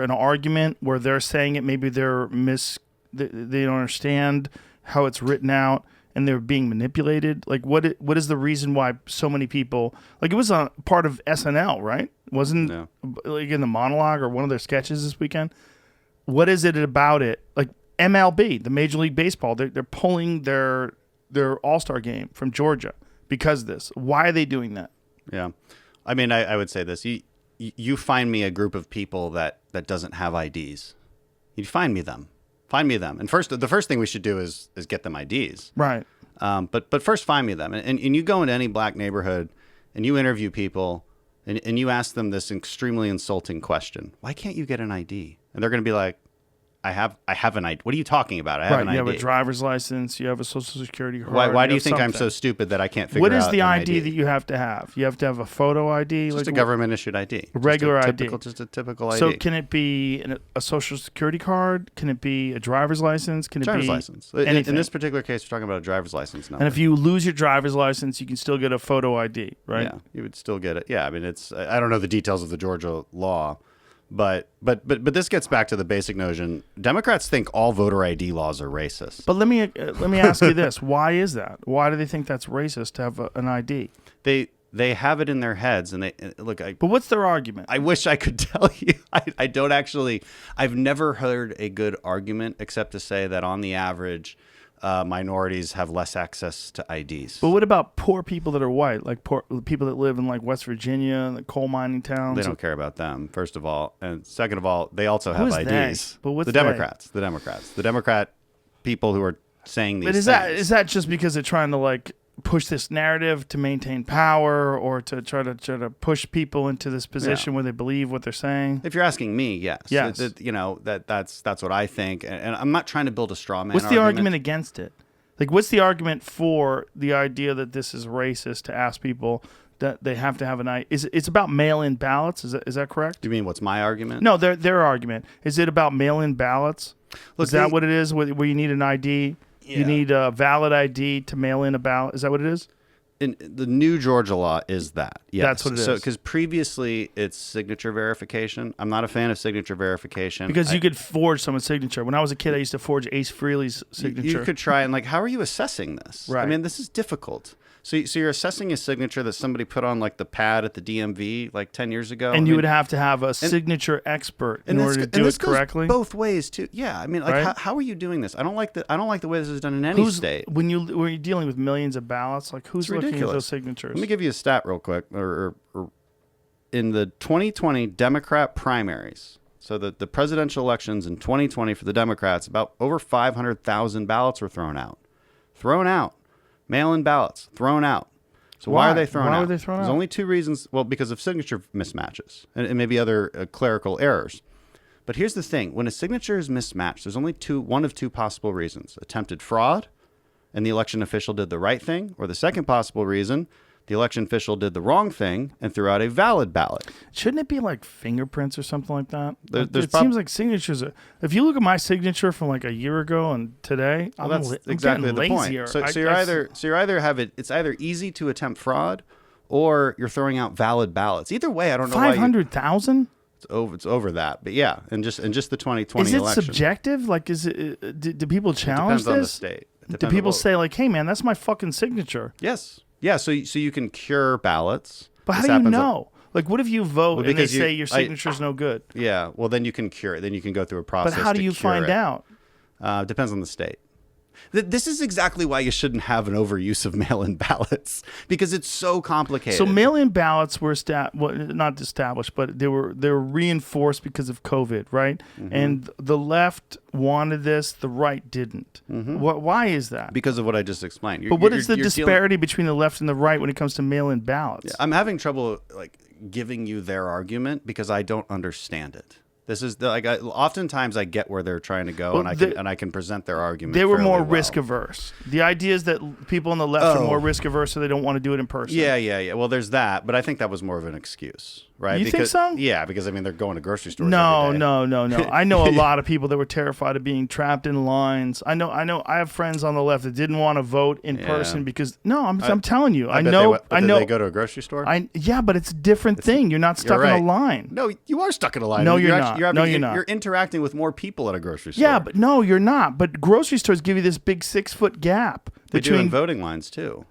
E: an argument where they're saying it, maybe they don't understand how it's written out and they're being manipulated? Like what is the reason why so many people, like it was a part of SNL, right? Wasn't like in the monologue or one of their sketches this weekend? What is it about it? Like MLB, the Major League Baseball, they're pulling their All-Star game from Georgia because of this. Why are they doing that?
D: Yeah. I mean, I would say this. You find me a group of people that doesn't have IDs. You find me them. Find me them. And the first thing we should do is get them IDs.
E: Right.
D: But first find me them. And you go into any black neighborhood and you interview people and you ask them this extremely insulting question. Why can't you get an ID? And they're going to be like, I have an ID. What are you talking about? I have an ID.
E: You have a driver's license. You have a social security card.
D: Why do you think I'm so stupid that I can't figure out
E: what is the
D: an
E: ID that you have to have? You have to have a photo ID?
D: Just a government issued ID.
E: A regular ID.
D: Just a typical ID.
E: So can it be a social security card? Can it be a driver's license? Can it
D: driver's
E: be
D: license?
E: anything?
D: In this particular case, we're talking about a driver's license number.
E: And if you lose your driver's license, you can still get a photo ID, right?
D: Yeah, you would still get it. Yeah, I mean, I don't know the details of the Georgia law. But this gets back to the basic notion. Democrats think all voter ID laws are racist.
E: But let me ask you this: why is that? Why do they think that's racist to have an ID?
D: They have it in their heads, and look.
E: But what's their argument?
D: I wish I could tell you. I don't actually. I've never heard a good argument except to say that on the average, minorities have less access to IDs.
E: But what about poor people that are white, like poor people that live in like West Virginia, the coal mining towns?
D: They don't care about them, first of all, and second of all, they also have
E: Who's
D: IDs.
E: they? But what's
D: the Democrats? The Democrat people who are saying these.
E: But
D: things.
E: is that just because they're trying to like push this narrative to maintain power, or to try to push people into this position where they believe what they're saying?
D: If you're asking me, yes.
E: Yes.
D: That's what I think, and I'm not trying to build a straw man.
E: What's the argument against it? Like, what's the argument for the idea that this is racist to ask people that they have to have an ID? It's about mail-in ballots? Is that correct?
D: Do you mean what's my argument?
E: No, their argument. Is it about mail-in ballots?
D: Look,
E: is that what it is? Where you need an ID?
D: Yeah.
E: You need a valid ID to mail in a ballot? Is that what it is?
D: In the new Georgia law is that. Yes.
E: That's what it is.
D: So, because previously it's signature verification. I'm not a fan of signature verification.
E: Because you could forge someone's signature. When I was a kid, I used to forge Ace Frehley's signature.
D: You could try and how are you assessing this?
E: Right.
D: I mean, this is difficult. So you're assessing a signature that somebody put on like the pad at the DMV like 10 years ago.
E: And you would have to have a signature expert in order to do it correctly.
D: Goes both ways too. Yeah, I mean, how are you doing this? I don't like the way this is done in any state.
E: When you're dealing with millions of ballots, like who's looking at those signatures?
D: Let me give you a stat real quick. Or in the 2020 Democrat primaries, so the presidential elections in 2020 for the Democrats, about over 500,000 ballots were thrown out. Mail-in ballots thrown out. So why are they thrown out?
E: Why were they thrown out?
D: There's only two reasons. Well, because of signature mismatches and maybe other clerical errors. But here's the thing. When a signature is mismatched, there's only one of two possible reasons. Attempted fraud, and the election official did the right thing. Or the second possible reason, the election official did the wrong thing and threw out a valid ballot.
E: Shouldn't it be like fingerprints or something like that?
D: It
E: seems like signatures. If you look at my signature from like a year ago and today,
D: that's exactly the
E: lazier.
D: point. So you're either have it. It's either easy to attempt fraud, or you're throwing out valid ballots. Either way, I don't know.
E: 500,000.
D: It's over that, but yeah, and just the 2020
E: is it
D: election.
E: subjective? Like, is it? Do people challenge
D: Depends on the
E: this?
D: state.
E: Do people say like, "Hey, man, that's my fucking signature"?
D: Yes. Yeah, so you can cure ballots.
E: But how do you know? Like, what if you vote and they say your signature's no good?
D: Yeah, well, then you can cure it. Then you can go through a process.
E: But how do you find out?
D: Depends on the state. This is exactly why you shouldn't have an overuse of mail-in ballots, because it's so complicated.
E: So mail-in ballots were not established, but they were reinforced because of COVID, right?
D: Mm-hmm.
E: And the left wanted this, the right didn't. Why is that?
D: Because of what I just explained.
E: But what is the disparity between the left and the right when it comes to mail-in ballots?
D: I'm having trouble giving you their argument because I don't understand it. This is oftentimes I get where they're trying to go, and I can present their argument.
E: They were
D: fairly
E: more
D: well.
E: risk averse. The idea is that people on the left are more risk averse, so they don't want to do it in person.
D: Yeah. Well, there's that, but I think that was more of an excuse, right?
E: You think so?
D: Yeah, because they're going to grocery stores.
E: No.
D: every day.
E: I know a lot of people that were terrified of being trapped in lines. I know. I have friends on the left that didn't want to vote in person because I'm telling you, I know.
D: Did they go to a grocery store?
E: Yeah, but it's a different thing. You're not stuck in a line.
D: No, you are stuck in a line.
E: No, you're not. You're not.
D: You're interacting with more people at a grocery store.
E: Yeah, but no, you're not. But grocery stores give you this big 6-foot gap
D: they do in voting lines too.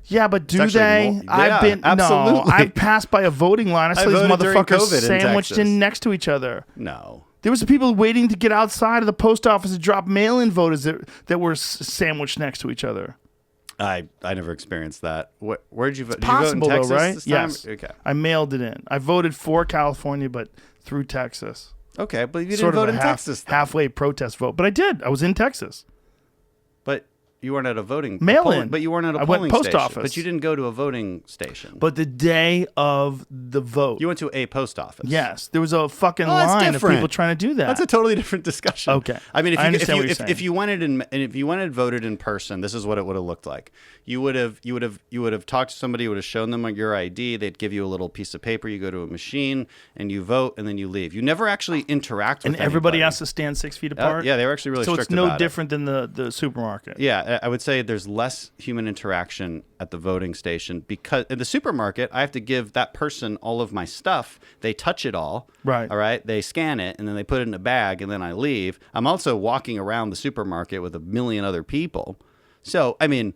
E: Yeah, but do they?
D: Absolutely.
E: I've passed by a voting line. I saw these motherfuckers sandwiched in next to each other.
D: No.
E: There was people waiting to get outside of the post office to drop mail-in voters that were sandwiched next to each other.
D: I never experienced that. Where did you vote?
E: It's possible,
D: did you vote in Texas
E: though, right?
D: this time?
E: Yes.
D: Okay.
E: I mailed it in. I voted for California, but through Texas.
D: Okay, but you
E: Sort
D: didn't vote
E: of
D: in
E: a
D: Texas. Then.
E: halfway protest vote, but I did. I was in Texas.
D: But you weren't at a voting
E: mail-in.
D: But you weren't at a
E: I went
D: polling
E: post
D: station.
E: office.
D: But you didn't go to a voting station.
E: But the day of the vote,
D: You went to a post office.
E: yes, there was a fucking
D: that's
E: line of
D: different.
E: people trying to do that.
D: That's a totally different discussion.
E: Okay.
D: I mean,
E: I understand what you're saying.
D: if you went in and if you went and voted in person, this is what it would have looked like. You would have talked to somebody, you would have shown them your ID. They'd give you a little piece of paper. You go to a machine and you vote, and then you leave. You never actually interact with
E: and everybody
D: anybody.
E: has to stand 6 feet apart.
D: Yeah, they were actually really
E: so
D: strict
E: it's no
D: about it.
E: different than the supermarket.
D: Yeah, I would say there's less human interaction at the voting station because in the supermarket, I have to give that person all of my stuff. They touch it all.
E: Right.
D: All right. They scan it and then they put it in a bag and then I leave. I'm also walking around the supermarket with a million other people. So, I mean,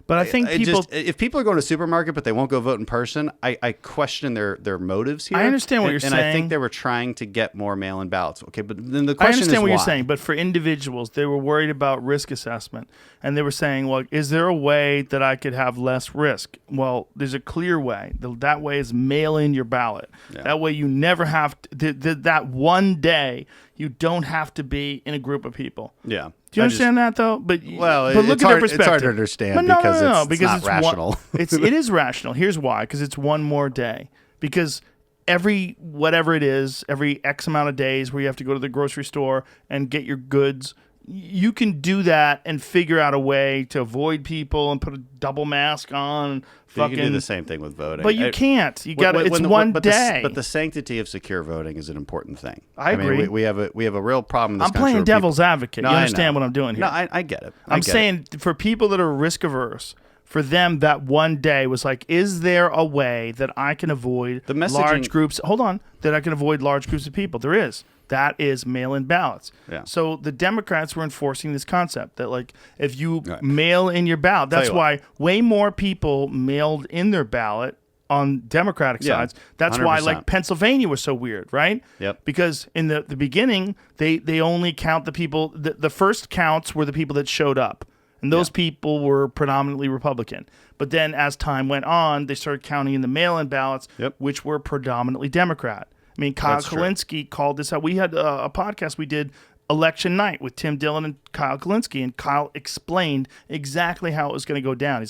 E: But I think
D: if people are going to the supermarket but they won't go vote in person, I question their motives here.
E: I understand what you're
D: and
E: saying.
D: I think they were trying to get more mail-in ballots. Okay, but then the question
E: I understand
D: is
E: what
D: why?
E: you're saying, but for individuals, they were worried about risk assessment, and they were saying, "Well, is there a way that I could have less risk?" Well, there's a clear way. That way is mail in your ballot.
D: Yeah.
E: That way you never have to. That one day you don't have to be in a group of people.
D: Yeah.
E: Do you understand that though? But
D: It's
E: look at
D: hard,
E: their perspective.
D: it's hard to understand
E: But no,
D: because
E: no,
D: it's
E: because
D: not
E: it's
D: rational.
E: It is rational. Here's why: because it's one more day. Because every whatever it is, every X amount of days where you have to go to the grocery store and get your goods, you can do that and figure out a way to avoid people and put a double mask on.
D: You can do the same thing with voting.
E: But you can't. You got it's one day.
D: But the sanctity of secure voting is an important thing.
E: I agree.
D: Mean, we have a real problem in this
E: I'm
D: country
E: playing
D: where
E: devil's advocate.
D: No,
E: You
D: I
E: understand
D: know.
E: what I'm doing here?
D: No, I get it.
E: I'm saying for people that are risk averse, for them that one day was like, is there a way that I can avoid
D: The messaging-
E: large groups? Hold on, that I can avoid large groups of people. There is. That is mail-in ballots.
D: Yeah.
E: So the Democrats were enforcing this concept that, like, if you
D: Right.
E: mail in your ballot, that's
D: Tell you
E: why way more people mailed in their ballot on Democratic
D: Yeah,
E: sides. That's why,
D: 100%.
E: like, Pennsylvania was so weird, right?
D: Yep.
E: Because in the beginning, they only count the people. The first counts were the people that showed up, and those people were predominantly Republican. But then, as time went on, they started counting in the mail-in ballots,
D: Yep.
E: which were predominantly Democrat. I mean, Kyle
D: That's true.
E: Kulinski called this out. We had a podcast we did election night with Tim Dillon and Kyle Kulinski, and Kyle explained exactly how it was going to go down.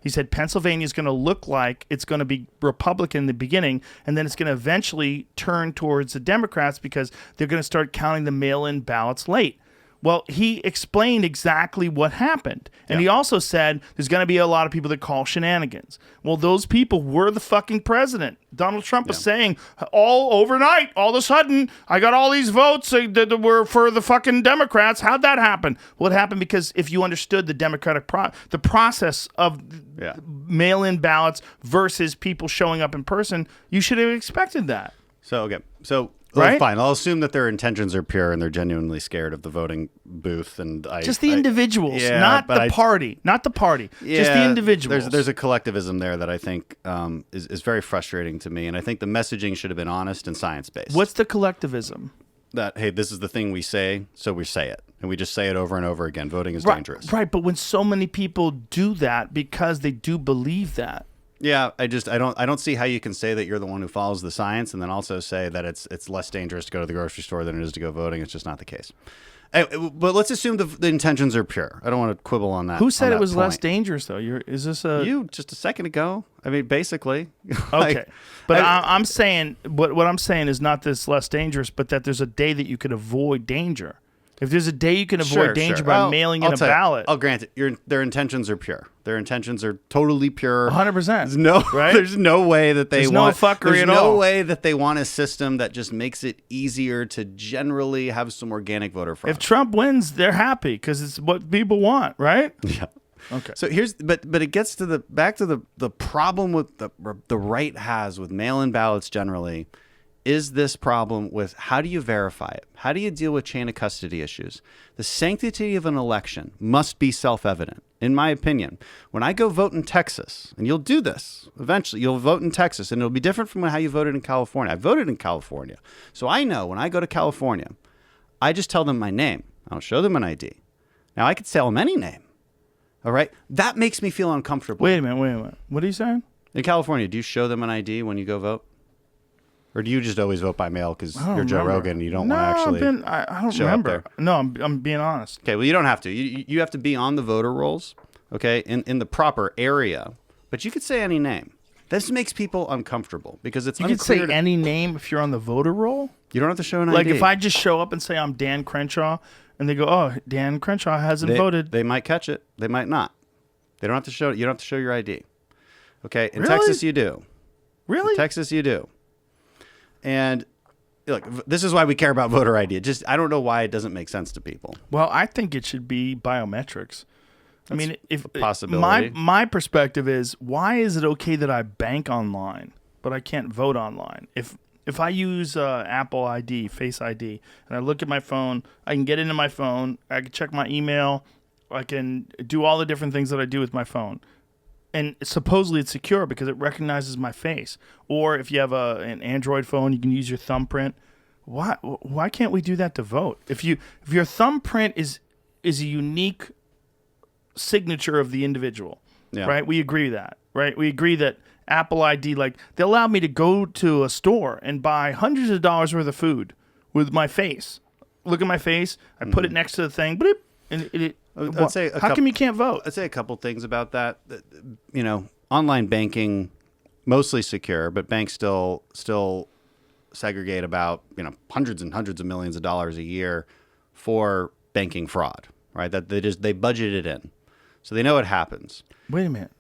E: He said Pennsylvania is going to look like it's going to be Republican in the beginning, and then it's going to eventually turn towards the Democrats because they're going to start counting the mail-in ballots late. Well, he explained exactly what happened. And he also said there's going to be a lot of people that call shenanigans. Well, those people were the fucking president. Donald Trump was saying, all overnight, all of a sudden, I got all these votes that were for the fucking Democrats. How'd that happen? Well, it happened because if you understood the Democratic the process of mail-in ballots versus people showing up in person, you should have expected that.
D: So, okay. So,
E: Right?
D: fine. I'll assume that their intentions are pure and they're genuinely scared of the voting booth. And
E: Just the individuals,
D: yeah,
E: not
D: but
E: the party. Not the party. Just the individuals.
D: There's a collectivism there that I think is very frustrating to me. And I think the messaging should have been honest and science-based.
E: What's the collectivism?
D: That, hey, this is the thing we say, so we say it. and we just say it over and over again. Voting is
E: Right,
D: dangerous.
E: right. But when so many people do that because they do believe that.
D: Yeah, I don't see how you can say that you're the one who follows the science and then also say that it's less dangerous to go to the grocery store than it is to go voting. It's just not the case. But let's assume the intentions are pure. I don't want to quibble on that.
E: Who said
D: on
E: it
D: that
E: was less
D: point.
E: dangerous though? Is this a
D: You just a second ago? I mean, basically.
E: okay? But I'm saying what I'm saying is not that it's less dangerous, but that there's a day that you could avoid danger. If there's a day you can avoid danger by mailing in a ballot,
D: I'll grant it. Their intentions are pure. Their intentions are totally pure.
E: 100%.
D: There's no,
E: right?
D: There's no way that they
E: There's
D: want.
E: no fuckery
D: there's
E: at
D: no
E: all.
D: way that they want a system that just makes it easier to generally have some organic voter fraud.
E: If Trump wins, they're happy because it's what people want, right?
D: Yeah.
E: Okay.
D: So but it gets to back to the problem with the right has with mail-in ballots generally. Is this problem with how do you verify it? How do you deal with chain of custody issues? The sanctity of an election must be self-evident, in my opinion. When I go vote in Texas, and you'll do this eventually, you'll vote in Texas, and it'll be different from how you voted in California. I voted in California. So I know when I go to California, I just tell them my name. I don't show them an ID. Now, I could tell them any name. All right? That makes me feel uncomfortable.
E: Wait a minute. What are you saying?
D: In California, do you show them an ID when you go vote? Or do you just always vote by mail because you're Joe Rogan and you don't want to actually
E: I don't
D: show up
E: remember.
D: there?
E: No, I'm being honest.
D: Okay, well, you don't have to. You have to be on the voter rolls, okay, in the proper area. But you could say any name. This makes people uncomfortable because it's
E: You could say
D: unclear to-
E: any name if you're on the voter roll.
D: You don't have to show an
E: Like
D: ID.
E: if I just show up and say I'm Dan Crenshaw, and they go, "Oh, Dan Crenshaw hasn't voted."
D: They might catch it. They might not. They don't have to show. You don't have to show your ID. Okay, in
E: Really?
D: Texas you do.
E: Really?
D: In Texas you do. And look, this is why we care about voter ID. I don't know why it doesn't make sense to people.
E: Well, I think it should be biometrics. I mean, if
D: possibility.
E: my perspective is, why is it okay that I bank online, but I can't vote online? If I use Apple ID, Face ID, and I look at my phone, I can get into my phone, I can check my email, I can do all the different things that I do with my phone. And supposedly it's secure because it recognizes my face. Or if you have an Android phone, you can use your thumbprint. Why can't we do that to vote? If your thumbprint is a unique signature of the individual,
D: Yeah.
E: right? We agree that, right? We agree that Apple ID, like they allow me to go to a store and buy hundreds of dollars worth of food with my face. Look at my face. I put it next to the thing, bloop, and it
D: I'd say
E: how come you can't vote?
D: I'd say a couple things about that. You know, online banking, mostly secure, but banks still segregate about hundreds and hundreds of millions of dollars a year for banking fraud. Right? That they budget it in, so they know it happens.
E: Wait a minute.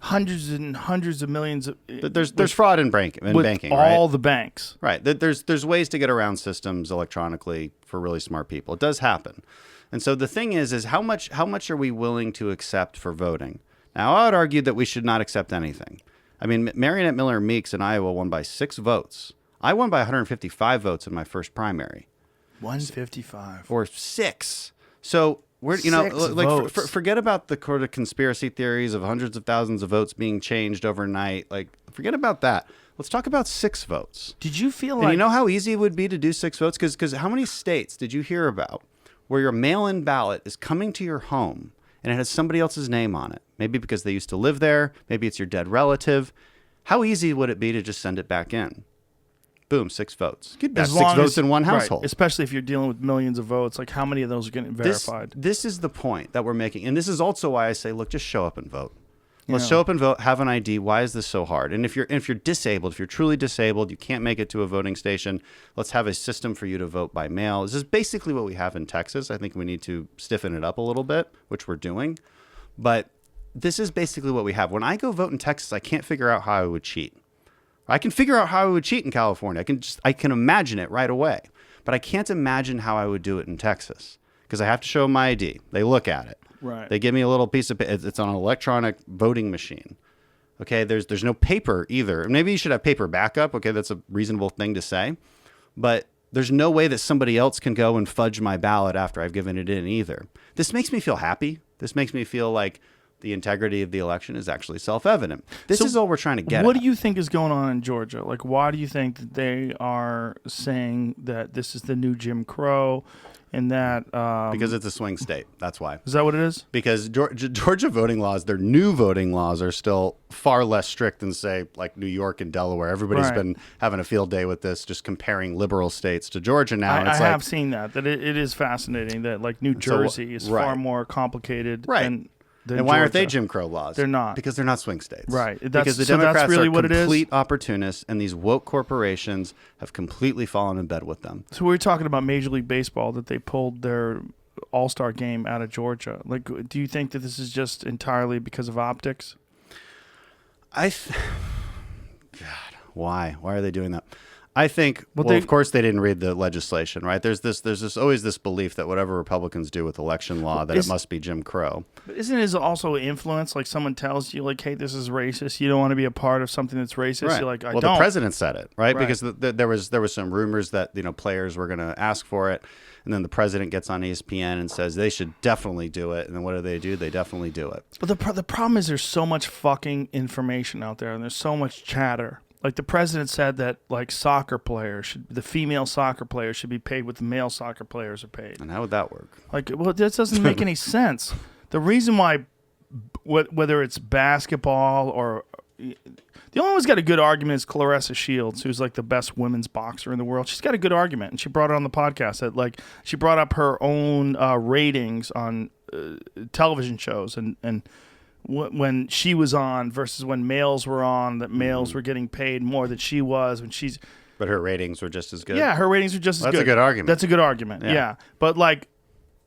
E: Hundreds and hundreds of millions of
D: There's fraud in banking.
E: with
D: banking,
E: all
D: right?
E: the banks.
D: Right. There's ways to get around systems electronically for really smart people. It does happen. And so the thing is how much are we willing to accept for voting? Now, I would argue that we should not accept anything. I mean, Marionette Miller Meeks in Iowa won by 6 votes. I won by 155 votes in my first primary.
E: 155.
D: Or 6. So we're
E: 6
D: like
E: votes.
D: forget about the sort of conspiracy theories of hundreds of thousands of votes being changed overnight. Like, forget about that. Let's talk about 6 votes.
E: Did you feel
D: And
E: like
D: you know how easy it would be to do 6 votes? Because how many states did you hear about where your mail-in ballot is coming to your home and it has somebody else's name on it? Maybe because they used to live there. Maybe it's your dead relative. How easy would it be to just send it back in? Boom, 6 votes. That's
E: as
D: 6
E: long
D: votes
E: as-
D: in one
E: right,
D: household.
E: especially if you're dealing with millions of votes, like how many of those are getting verified?
D: This is the point that we're making. And this is also why I say, look, just show up and vote. Let's
E: Yeah.
D: show up and vote, have an ID. Why is this so hard? And if you're disabled, if you're truly disabled, you can't make it to a voting station, let's have a system for you to vote by mail. This is basically what we have in Texas. I think we need to stiffen it up a little bit, which we're doing. But this is basically what we have. When I go vote in Texas, I can't figure out how I would cheat. I can figure out how I would cheat in California. I can imagine it right away. But I can't imagine how I would do it in Texas because I have to show them my ID. They look at it.
E: Right.
D: They give me a little piece of it's on an electronic voting machine. Okay, there's no paper either. Maybe you should have paper backup. Okay, that's a reasonable thing to say. But there's no way that somebody else can go and fudge my ballot after I've given it in either. This makes me feel happy. This makes me feel like the integrity of the election is actually self-evident. This is all we're trying to get
E: What
D: at.
E: do you think is going on in Georgia? Like, why do you think that they are saying that this is the new Jim Crow and that...
D: Because it's a swing state. That's why.
E: Is that what it is?
D: Because Georgia voting laws, their new voting laws are still far less strict than, say, like New York and Delaware. Everybody's
E: Right.
D: been having a field day with this, just comparing liberal states to Georgia now.
E: I have seen that it is fascinating that, like, New Jersey is
D: right.
E: far more complicated
D: Right.
E: than
D: And why aren't they
E: Georgia.
D: Jim Crow laws?
E: They're not.
D: Because they're not swing states.
E: Right.
D: Because the
E: So that's
D: Democrats
E: really
D: are
E: what it is?
D: complete opportunists, and these woke corporations have completely fallen in bed with them.
E: So we were talking about Major League Baseball, that they pulled their All-Star game out of Georgia. Like, do you think that this is just entirely because of optics?
D: God, why? Why are they doing that? I think,
E: Well,
D: of course they didn't read the legislation, right? There's always this belief that whatever Republicans do with election law, that it must be Jim Crow.
E: But isn't it also influence? Like, someone tells you, like, hey, this is racist. You don't want to be a part of something that's racist.
D: Right.
E: You're like, I
D: well,
E: don't.
D: the president said it, right?
E: Right.
D: Because there was some rumors that players were going to ask for it, and then the president gets on ESPN and says they should definitely do it. And then what do? They definitely do it.
E: But the problem is there's so much fucking information out there, and there's so much chatter. Like, the president said that, like, the female soccer players should be paid what the male soccer players are paid.
D: And how would that work?
E: Like, well, this doesn't make any sense. The reason why, whether it's basketball or... The only one who's got a good argument is Clarissa Shields, who's, like, the best women's boxer in the world. She's got a good argument, and she brought it on the podcast. That, like, she brought up her own ratings on television shows, and when she was on versus when males were on, that males were getting paid more than she was when she's...
D: But her ratings were just as good.
E: Yeah, her ratings were just as good.
D: That's a good argument.
E: That's a good argument,
D: Yeah.
E: yeah. But, like,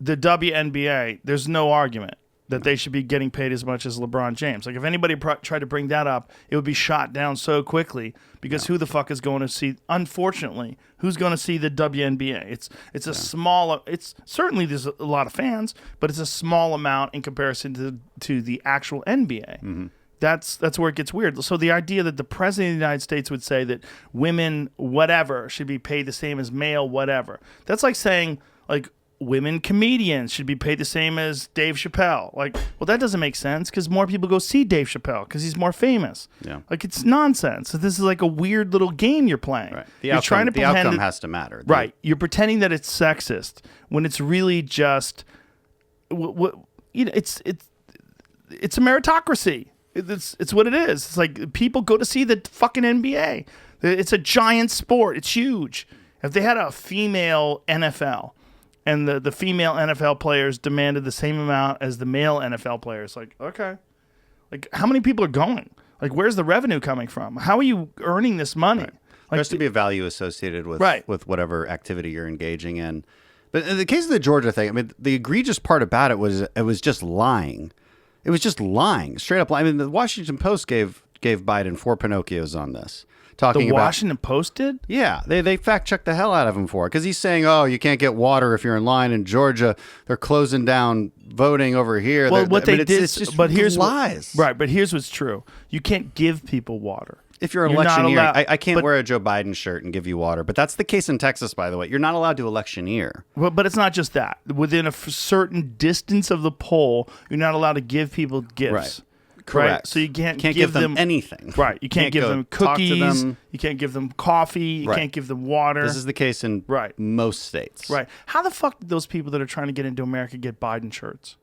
E: the WNBA, there's no argument that they should be getting paid as much as LeBron James. Like, if anybody tried to bring that up, it would be shot down so quickly because who the fuck is going to see... Unfortunately, who's going to see the WNBA? It's a small... It's certainly there's a lot of fans, but it's a small amount in comparison to the actual NBA.
D: Mm-hmm.
E: That's where it gets weird. So the idea that the president of the United States would say that women whatever should be paid the same as male whatever. That's like saying, like, women comedians should be paid the same as Dave Chappelle. Like, well, that doesn't make sense because more people go see Dave Chappelle because he's more famous.
D: Yeah.
E: Like, it's nonsense. So this is like a weird little game you're playing.
D: Right.
E: You're trying to pretend
D: outcome
E: that-
D: has to matter.
E: Right. You're pretending that it's sexist when it's really just, it's a meritocracy. It's what it is. It's like people go to see the fucking NBA. It's a giant sport. It's huge. If they had a female NFL and the female NFL players demanded the same amount as the male NFL players, like, okay. Like, how many people are going? Like, where's the revenue coming from? How are you earning this money?
D: Right.
E: Like,
D: There has to be a value associated with
E: Right.
D: with whatever activity you're engaging in. But in the case of the Georgia thing, I mean, the egregious part about it was just lying. It was just lying, straight up lying. I mean, the Washington Post gave Biden 4 Pinocchios on this. Talking
E: the
D: about,
E: Washington Post did?
D: Yeah, they fact checked the hell out of him for it because he's saying, "Oh, you can't get water if you're in line in Georgia. They're closing down voting over here."
E: Well, what they did,
D: it's just
E: but here's
D: lies.
E: Right, but here's what's true: you can't give people water.
D: If you're an
E: You're not
D: electioneer,
E: allowed-
D: I can't
E: but-
D: wear a Joe Biden shirt and give you water. But that's the case in Texas, by the way. You're not allowed to electioneer.
E: But it's not just that. Within a certain distance of the poll, you're not allowed to give people gifts.
D: Right. Correct.
E: Right? So you can't
D: give them anything.
E: Right. You can't give
D: go
E: them
D: talk to
E: cookies.
D: them.
E: You can't give them coffee. You
D: Right.
E: can't give them water.
D: This is the case in
E: Right.
D: most states.
E: Right. How the fuck did those people that are trying to get into America get Biden shirts?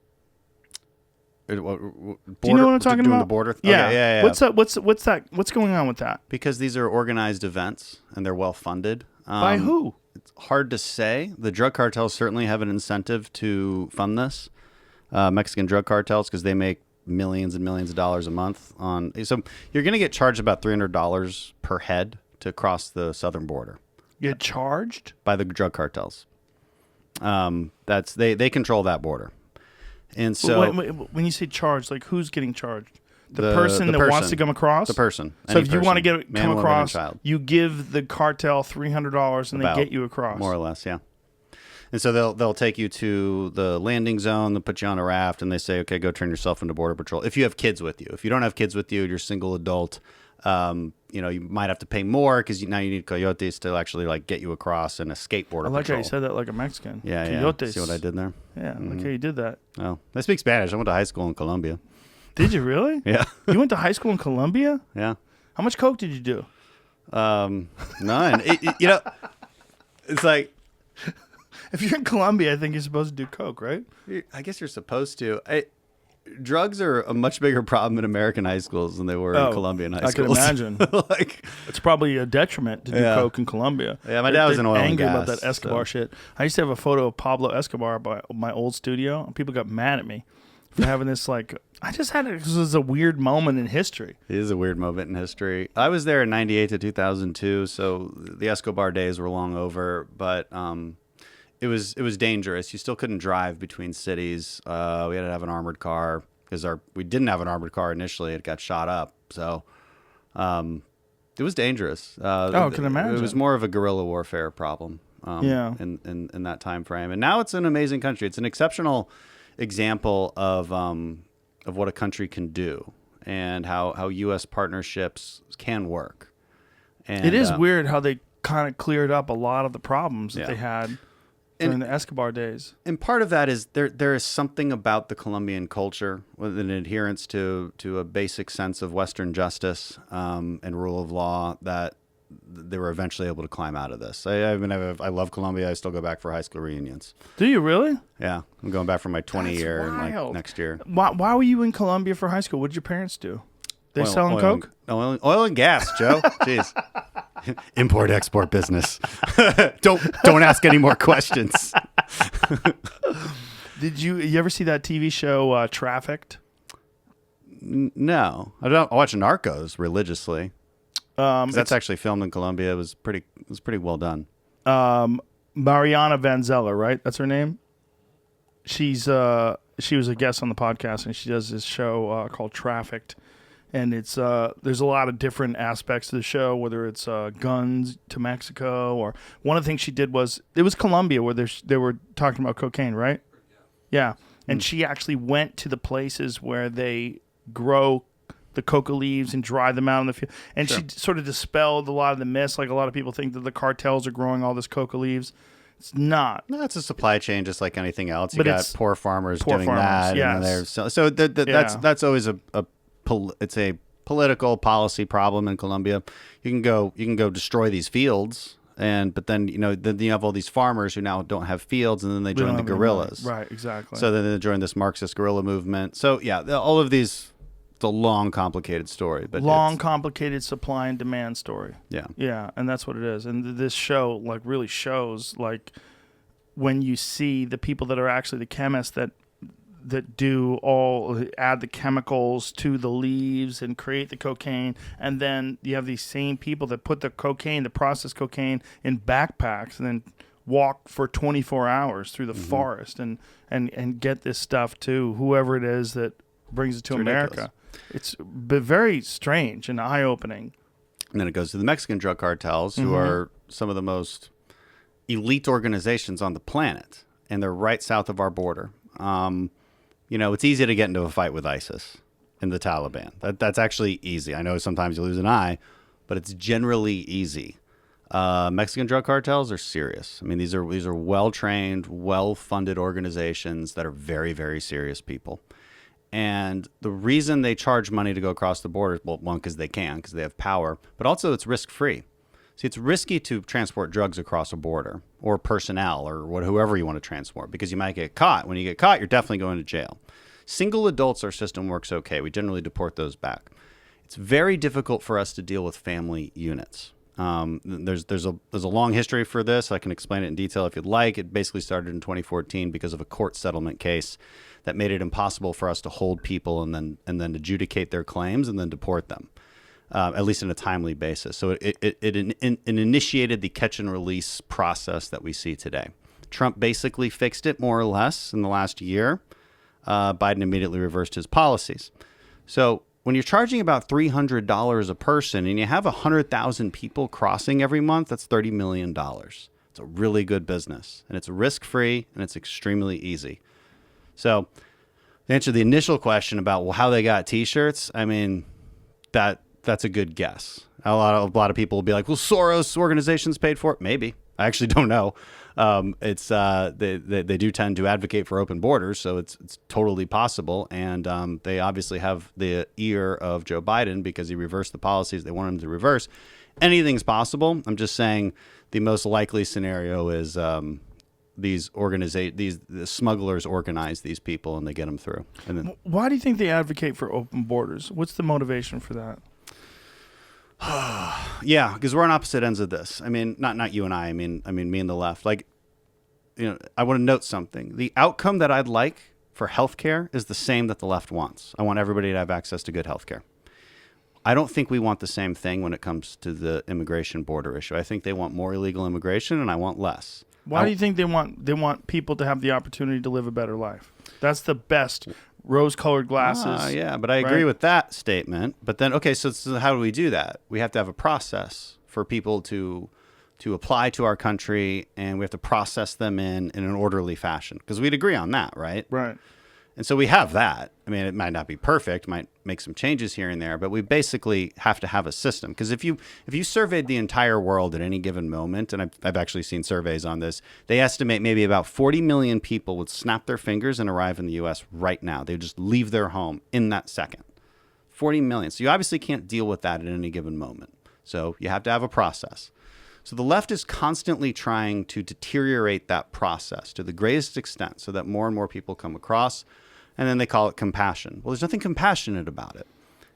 D: Do
E: Do you know what I'm talking
D: doing
E: about?
D: the border?
E: Yeah.
D: Okay, yeah.
E: What's up? What's that? What's going on with that?
D: Because these are organized events and they're well funded.
E: By who?
D: It's hard to say. The drug cartels certainly have an incentive to fund this. Mexican drug cartels, because they make millions and millions of dollars a month on. So you're going to get charged about $300 per head to cross the southern border
E: You get charged?
D: by the drug cartels. That's they control that border, and so
E: When you say charged, like, who's getting charged? The person that wants to come across?
D: the person.
E: So
D: Any
E: if you want to
D: person. Man,
E: come
D: woman, and
E: across,
D: child.
E: you give the cartel $300 and
D: About,
E: they get you across.
D: more or less, yeah. And so they'll take you to the landing zone, they'll put you on a raft, and they say, okay, go turn yourself into Border Patrol. If you have kids with you. If you don't have kids with you, you're a single adult, you might have to pay more because now you need coyotes to actually like get you across and escape Border
E: I like
D: Patrol.
E: how you said that like a Mexican.
D: Yeah,
E: Coyotes.
D: yeah. See what I did there?
E: Yeah, I like how you did that.
D: Oh, I speak Spanish. I went to high school in Colombia.
E: Did you really?
D: Yeah.
E: You went to high school in Colombia?
D: Yeah.
E: How much coke did you do?
D: None. It's like,
E: If you're in Colombia, I think you're supposed to do coke, right?
D: I guess you're supposed to. Drugs are a much bigger problem in American high schools than they were in Colombian high
E: I can
D: schools.
E: imagine.
D: Like,
E: It's probably a detriment to do
D: Yeah.
E: coke in Colombia.
D: Yeah, my dad was
E: They're
D: in oil and
E: angry about
D: gas,
E: that Escobar
D: so-
E: shit. I used to have a photo of Pablo Escobar by my old studio, and people got mad at me for having this. Like, I just had it because it was a weird moment in history.
D: it is a weird moment in history. I was there in 98 to 2002, so the Escobar days were long over, but it was dangerous. You still couldn't drive between cities. We had to have an armored car because we didn't have an armored car initially. It got shot up, so it was dangerous.
E: I can imagine.
D: It was more of a guerrilla warfare problem.
E: Yeah.
D: In that time frame, and now it's an amazing country. It's an exceptional example of what a country can do and how U.S. partnerships can work. And,
E: It is weird how they kind of cleared up a lot of the problems that
D: Yeah.
E: they had during the Escobar days.
D: And part of that is there is something about the Colombian culture with an adherence to a basic sense of Western justice and rule of law that they were eventually able to climb out of this. I love Colombia. I still go back for high school reunions.
E: Do you really?
D: Yeah, I'm going back for my 20
E: That's
D: year
E: wild.
D: next year.
E: Why were you in Colombia for high school? What did your parents do? They selling coke?
D: Oil and gas, Joe. Jeez. Import export business. Don't ask any more questions.
E: Did you ever see that TV show Trafficked?
D: No, I don't. I watch Narcos religiously. 'Cause that's actually filmed in Colombia. It was pretty well done.
E: Mariana Vanzella, right? That's her name. She was a guest on the podcast, and she does this show called Trafficked, and it's there's a lot of different aspects to the show, whether it's guns to Mexico, or one of the things she did was it was Colombia where they were talking about cocaine, right? Yeah, and she actually went to the places where they grow the coca leaves and dry them out in the field. And she sort of dispelled a lot of the myths. Like, a lot of people think that the cartels are growing all this coca leaves. It's not.
D: No, it's a supply chain just like anything else. You
E: But
D: got
E: it's
D: poor farmers
E: poor
D: doing
E: farmers,
D: that.
E: yes.
D: And that's always it's a political policy problem in Colombia. You can go destroy these fields, but then then you have all these farmers who now don't have fields, and then they join the guerrillas.
E: Right, exactly.
D: So then they join this Marxist guerrilla movement. So yeah, all of these. It's a long, complicated story, but
E: complicated supply and demand story.
D: Yeah.
E: Yeah, and that's what it is. And this show really shows when you see the people that are actually the chemists that add the chemicals to the leaves and create the cocaine, and then you have these same people that put the processed cocaine in backpacks and then walk for 24 hours through the forest and get this stuff to whoever it is that brings it to America.
D: Ridiculous.
E: It's very strange and eye-opening.
D: And then it goes to the Mexican drug cartels, who are some of the most elite organizations on the planet, and they're right south of our border. It's easy to get into a fight with ISIS and the Taliban. That's actually easy. I know sometimes you lose an eye, but it's generally easy. Mexican drug cartels are serious. I mean, these are well-trained, well-funded organizations that are very, very serious people. And the reason they charge money to go across the border, well, one, because they can, because they have power, but also it's risk-free. See, it's risky to transport drugs across a border or personnel or whoever you want to transport, because you might get caught. When you get caught, you're definitely going to jail. Single adults, our system works okay. We generally deport those back. It's very difficult for us to deal with family units. There's a long history for this. I can explain it in detail if you'd like. It basically started in 2014 because of a court settlement case that made it impossible for us to hold people and then adjudicate their claims and then deport them, at least in a timely basis. So it initiated the catch and release process that we see today. Trump basically fixed it more or less in the last year. Biden immediately reversed his policies. So when you're charging about $300 a person and you have 100,000 people crossing every month, that's $30 million. It's a really good business, and it's risk-free, and it's extremely easy. So to answer the initial question about how they got T-shirts, I mean, that's a good guess. A lot of people will be like, well, Soros organizations paid for it. Maybe. I actually don't know. It's they do tend to advocate for open borders, so it's totally possible. And they obviously have the ear of Joe Biden because he reversed the policies they want him to reverse. Anything's possible. I'm just saying the most likely scenario is the smugglers organize these people and they get them through. And then,
E: why do you think they advocate for open borders? What's the motivation for that?
D: yeah, because we're on opposite ends of this. I mean, not you and I. I mean me and the left. Like, I want to note something. The outcome that I'd like for healthcare is the same that the left wants. I want everybody to have access to good healthcare. I don't think we want the same thing when it comes to the immigration border issue. I think they want more illegal immigration, and I want less.
E: Why do you think they want people to have the opportunity to live a better life? That's the best rose-colored glasses.
D: Yeah, but I agree with that statement. But then, okay, so how do we do that? We have to have a process for people to apply to our country, and we have to process them in an orderly fashion. Because we'd agree on that, right?
E: Right.
D: And so we have that. I mean, it might not be perfect, might make some changes here and there, but we basically have to have a system. Because if you surveyed the entire world at any given moment, and I've actually seen surveys on this, they estimate maybe about 40 million people would snap their fingers and arrive in the U.S. right now. They would just leave their home in that second. 40 million. So you obviously can't deal with that at any given moment. So you have to have a process. So the left is constantly trying to deteriorate that process to the greatest extent so that more and more people come across. And then they call it compassion. Well, there's nothing compassionate about it.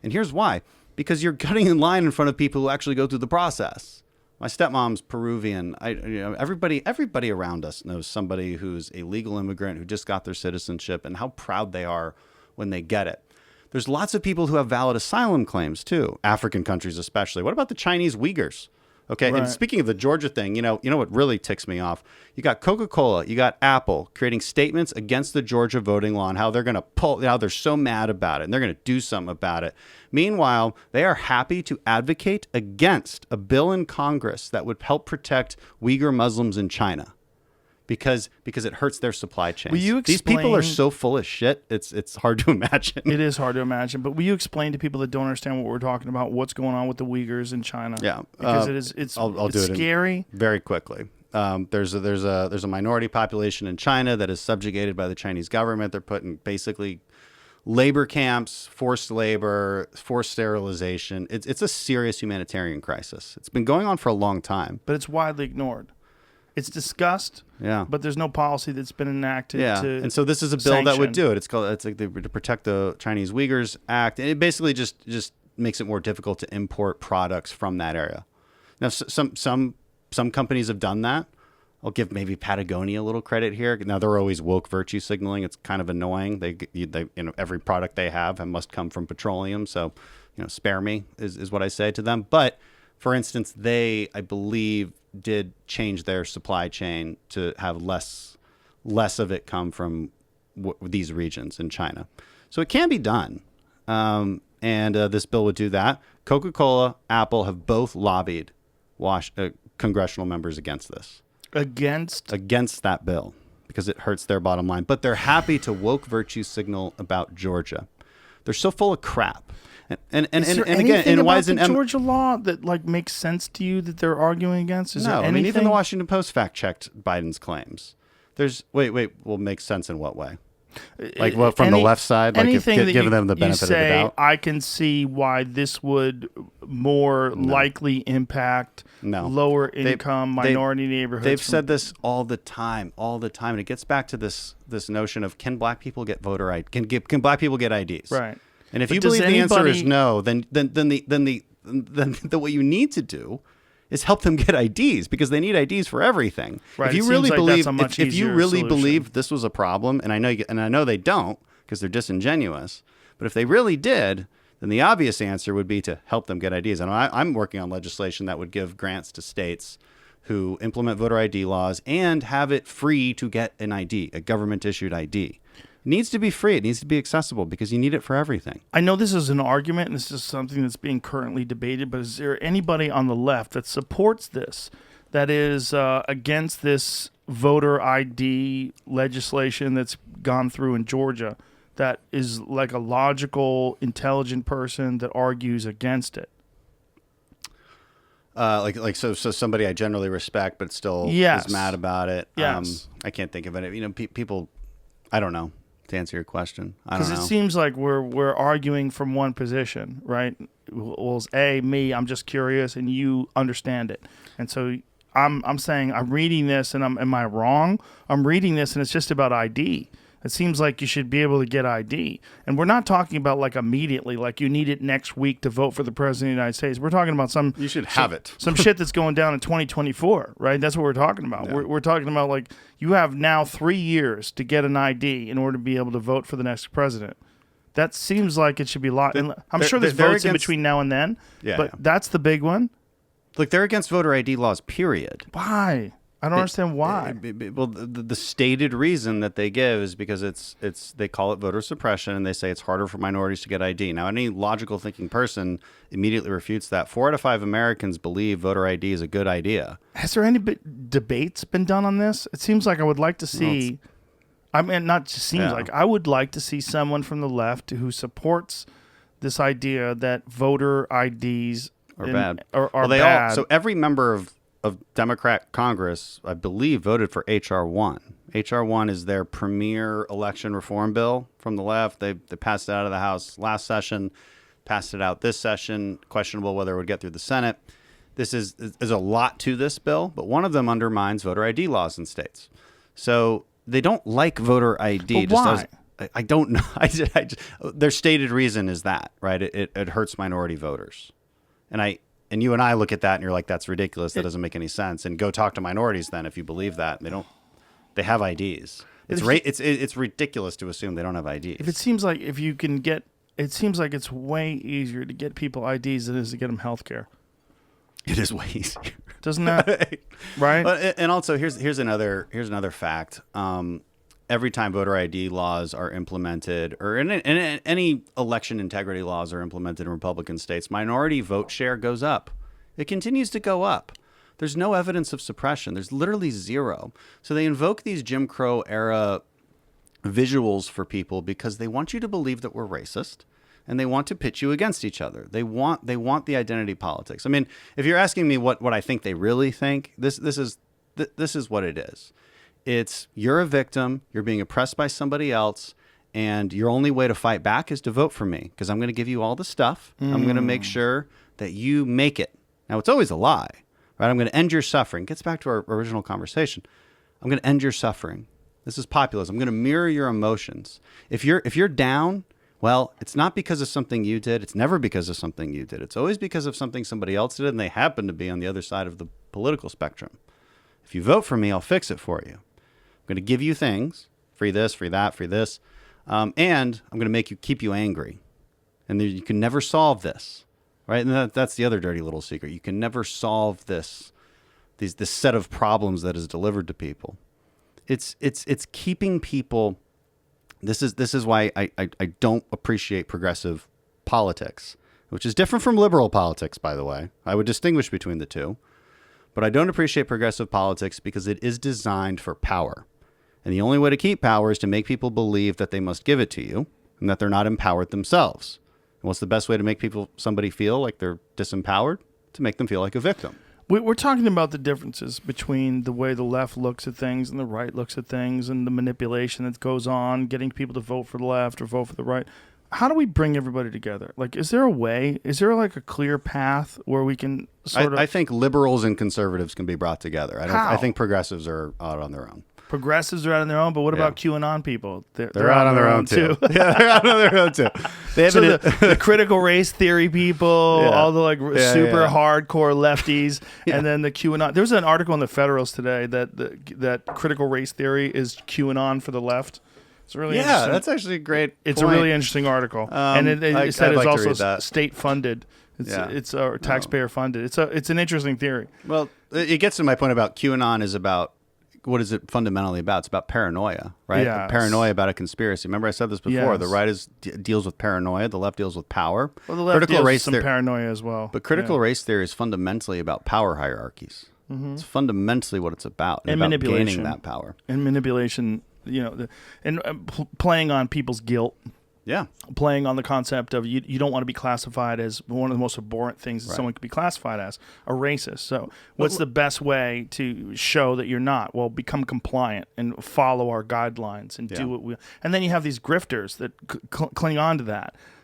D: And here's why. Because you're cutting in line in front of people who actually go through the process. My stepmom's Peruvian. Everybody around us knows somebody who's a legal immigrant who just got their citizenship and how proud they are when they get it. There's lots of people who have valid asylum claims too, African countries especially. What about the Chinese Uyghurs? Okay,
E: right.
D: And speaking of the Georgia thing, you know what really ticks me off? You got Coca-Cola, you got Apple creating statements against the Georgia voting law and how they're going to how they're so mad about it and they're going to do something about it. Meanwhile, they are happy to advocate against a bill in Congress that would help protect Uyghur Muslims in China. Because it hurts their supply chains.
E: Will you
D: These people are
E: explain-
D: so full of shit. It's hard to imagine.
E: It is hard to imagine, but will you explain to people that don't understand what we're talking about what's going on with the Uyghurs in China?
D: Yeah,
E: because
D: I'll do it
E: scary.
D: Very quickly. There's a minority population in China that is subjugated by the Chinese government. They're put in basically labor camps, forced labor, forced sterilization. It's a serious humanitarian crisis. It's been going on for a long time,
E: But it's widely ignored. It's discussed,
D: yeah.
E: but there's no policy that's been enacted.
D: Yeah,
E: to
D: and so this is a bill that would
E: sanction.
D: do it. It's like the to Protect the Chinese Uyghurs Act, and it basically just makes it more difficult to import products from that area. Now, some companies have done that. I'll give maybe Patagonia a little credit here. Now they're always woke virtue signaling. It's kind of annoying. They every product they have must come from petroleum. So, spare me is what I say to them. But for instance, they, I believe, did change their supply chain to have less of it come from these regions in China. So it can be done. And this bill would do that. Coca-Cola, Apple have both lobbied congressional members against this. Against that bill because it hurts their bottom line. But they're happy to woke virtue signal about Georgia. They're so full of crap. And again, why isn't
E: the Georgia law that makes sense to you that they're arguing against? Is there anything?
D: I mean, even the Washington Post fact checked Biden's claims. There's will make sense in what way? Like from the left side, giving them the benefit of the doubt.
E: I can see why this would more likely impact lower income minority neighborhoods.
D: They've said this all the time, and it gets back to this notion of can black people get voter ID? Can black people get IDs?
E: Right.
D: And if you believe the answer is no, then what you need to do is help them get IDs because they need IDs for everything.
E: Right.
D: If you really believe this was a problem, and I know they don't because they're disingenuous, but if they really did, then the obvious answer would be to help them get IDs. And I'm working on legislation that would give grants to states who implement voter ID laws and have it free to get an ID, a government issued ID. It needs to be free. It needs to be accessible because you need it for everything.
E: I know this is an argument and this is something that's being currently debated, but is there anybody on the left that supports this, that is against this voter ID legislation that's gone through in Georgia, that is like a logical, intelligent person that argues against it?
D: So somebody I generally respect, but still
E: Yes.
D: is mad about it.
E: Yes.
D: I can't think of it. You know, people. I don't know. To answer your question, I don't
E: Because
D: know.
E: it seems like we're arguing from one position, right? Well, it's me. I'm just curious, and you understand it, and so I'm saying I'm reading this, and am I wrong? I'm reading this, and it's just about ID. It seems like you should be able to get ID, and we're not talking about like immediately, like you need it next week to vote for the president of the United States. We're talking about
D: You should have it.
E: some shit that's going down in 2024, right? That's what we're talking about.
D: Yeah.
E: We're talking about like you have now 3 years to get an ID in order to be able to vote for the next president. That seems like it should be locked. I'm sure there's
D: they're
E: votes in
D: against-
E: between now and then,
D: Yeah,
E: but
D: yeah.
E: that's the big one.
D: Look, they're against voter ID laws. Period.
E: Why? I don't understand why.
D: Well, the stated reason that they give is because they call it voter suppression, and they say it's harder for minorities to get ID. Now, any logical thinking person immediately refutes that. 4 out of 5 Americans believe voter ID is a good idea.
E: Has there any debates been done on this? It seems like I would like to see. I mean, not just seems
D: Yeah.
E: like I would like to see someone from the left who supports this idea that voter IDs
D: Are bad.
E: Are
D: Well, they
E: bad.
D: so every member of Democrat Congress, I believe, voted for H.R. 1. H.R. 1 is their premier election reform bill from the left. They passed it out of the House last session, passed it out this session. Questionable whether it would get through the Senate. This is a lot to this bill, but one of them undermines voter ID laws in states. So they don't like voter ID.
E: But why?
D: I don't know. Their stated reason is that, right? It hurts minority voters. And you and I look at that and you're like, that's ridiculous. That doesn't make any sense. And go talk to minorities then if you believe that. They have IDs. It's ridiculous to assume they don't have IDs.
E: If it seems like if you can get, it seems like it's way easier to get people IDs than it is to get them health care.
D: It is way easier.
E: Doesn't that? Right?
D: And also, here's another fact. Every time voter ID laws are implemented, or any election integrity laws are implemented in Republican states, minority vote share goes up. It continues to go up. There's no evidence of suppression. There's literally zero. So they invoke these Jim Crow era visuals for people because they want you to believe that we're racist, and they want to pit you against each other. They want the identity politics. I mean, if you're asking me what I think they really think, this is what it is. It's you're a victim, you're being oppressed by somebody else, and your only way to fight back is to vote for me because I'm going to give you all the stuff. I'm going to make sure that you make it. Now, it's always a lie, right? I'm going to end your suffering. Gets back to our original conversation. I'm going to end your suffering. This is populism. I'm going to mirror your emotions. If you're down, well, it's not because of something you did. It's never because of something you did. It's always because of something somebody else did, and they happen to be on the other side of the political spectrum. If you vote for me, I'll fix it for you. I'm going to give you things, free this, free that, free this, and I'm going to keep you angry. And you can never solve this, right? And that's the other dirty little secret. You can never solve this set of problems that is delivered to people. It's keeping people. This is why I don't appreciate progressive politics, which is different from liberal politics, by the way. I would distinguish between the two. But I don't appreciate progressive politics because it is designed for power. And the only way to keep power is to make people believe that they must give it to you and that they're not empowered themselves. And what's the best way to make somebody feel like they're disempowered? To make them feel like a victim.
E: We're talking about the differences between the way the left looks at things and the right looks at things and the manipulation that goes on, getting people to vote for the left or vote for the right. How do we bring everybody together? Like, is there a way? Is there like a clear path where we can sort of...
D: I think liberals and conservatives can be brought together.
E: How?
D: I think progressives are out on their own.
E: Progressives are out on their own, but what about QAnon people?
D: They're out on their own too. Yeah, they're out on their own too. They have
E: So the critical race theory people,
D: Yeah.
E: all the super
D: yeah.
E: hardcore lefties, and then the QAnon. There was an article in the Federalist today that critical race theory is QAnon for the left. It's really interesting.
D: That's actually a great.
E: It's
D: point.
E: a really interesting article, and it said
D: I'd
E: it's
D: like to
E: also
D: read that.
E: state funded. It's taxpayer funded. It's an interesting theory.
D: Well, it gets to my point about QAnon is about. What is it fundamentally about? It's about paranoia, right?
E: Yes.
D: Paranoia about a conspiracy. Remember I said this before.
E: Yes.
D: The right deals with paranoia. The left deals with power.
E: Well, the left
D: critical
E: deals with
D: race
E: some paranoia as well.
D: But critical race theory is fundamentally about power hierarchies. Mm-hmm. It's fundamentally what it's about.
E: And
D: about
E: manipulation.
D: Gaining that power.
E: And manipulation, playing on people's guilt.
D: Yeah.
E: playing on the concept of you don't want to be classified as one of the most abhorrent things that someone could be classified as, a racist. So what's the best way to show that you're not? Well, become compliant and follow our guidelines and do what we... And then you have these grifters that cling on to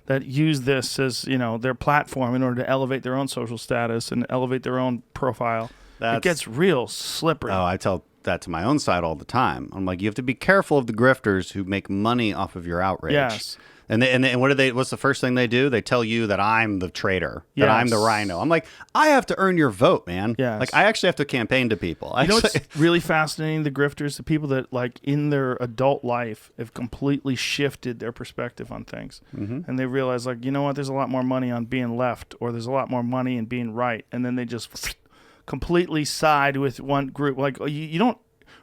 E: that use this as, their platform in order to elevate their own social status and elevate their own profile. It gets real slippery.
D: Oh, I tell that to my own side all the time. I'm like, you have to be careful of the grifters who make money off of your outrage.
E: Yes.
D: And what's the first thing they do? They tell you that I'm the traitor, that I'm the rhino. I'm like, I have to earn your vote, man.
E: Yes.
D: Like, I actually have to campaign to people.
E: You know what's really fascinating? The grifters, the people that, like, in their adult life have completely shifted their perspective on things. Mm-hmm. And they realize, like, you know what? There's a lot more money on being left, or there's a lot more money in being right. And then they just completely side with one group. Like, you don't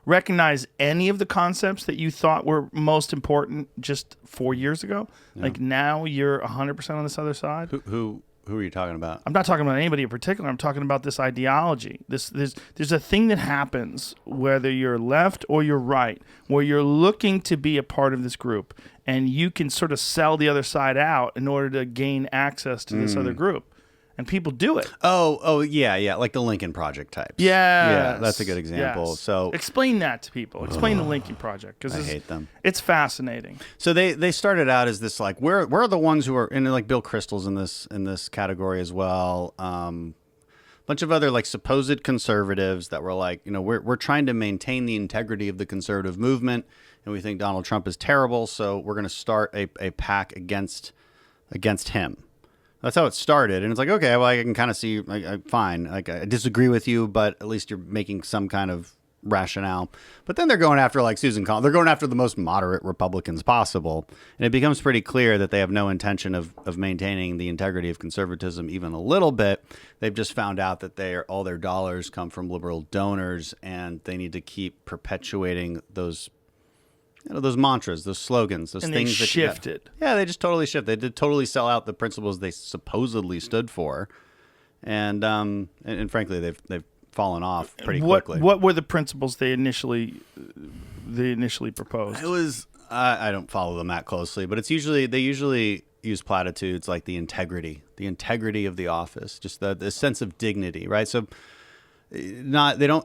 E: recognize any of the concepts that you thought were most important just 4 years ago. Yeah. Like, now you're 100% on this other side.
D: Who are you talking about?
E: I'm not talking about anybody in particular. I'm talking about this ideology. There's a thing that happens whether you're left or you're right, where you're looking to be a part of this group, and you can sort of sell the other side out in order to gain access to this other group. And people do it.
D: Oh, yeah, like the Lincoln Project types.
E: Yeah,
D: that's a good example.
E: Yes.
D: So
E: explain that to people. Explain the Lincoln Project, because
D: I hate them.
E: It's fascinating.
D: So they started out as this, like, we're the ones who are, and like Bill Kristol's in this category as well. Bunch of other, like, supposed conservatives that were like, we're trying to maintain the integrity of the conservative movement, and we think Donald Trump is terrible, so we're going to start a pack against him. That's how it started, and it's like, okay, well, I can kind of see, fine, like, I disagree with you, but at least you're making some kind of rationale. But then they're going after, like, Susan Collins. They're going after the most moderate Republicans possible, and it becomes pretty clear that they have no intention of maintaining the integrity of conservatism even a little bit. They've just found out that all their dollars come from liberal donors, and they need to keep perpetuating those mantras, those slogans, those things that
E: shifted.
D: Yeah, they just totally shift. They did totally sell out the principles they supposedly stood for, and frankly, they've fallen off pretty quickly.
E: What were the principles they initially proposed?
D: It was I don't follow them that closely, but they usually use platitudes like the integrity of the office, just the sense of dignity, right? So. They're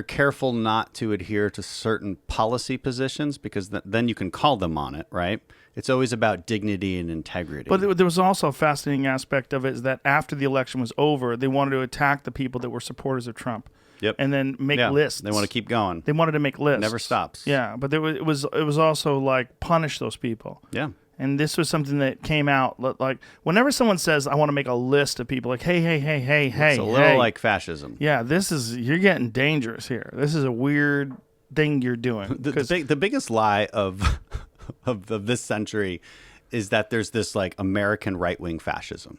D: careful not to adhere to certain policy positions, because then you can call them on it, right? It's always about dignity and integrity.
E: But there was also a fascinating aspect of it, is that after the election was over, they wanted to attack the people that were supporters of Trump.
D: Yep.
E: And then make lists.
D: They want to keep going.
E: They wanted to make lists.
D: It never stops.
E: Yeah, but it was also like punish those people.
D: Yeah.
E: And this was something that came out, like, whenever someone says, I want to make a list of people, like, hey.
D: It's a little like fascism.
E: Yeah, you're getting dangerous here. This is a weird thing you're doing.
D: The biggest lie of this century is that there's this, like, American right-wing fascism.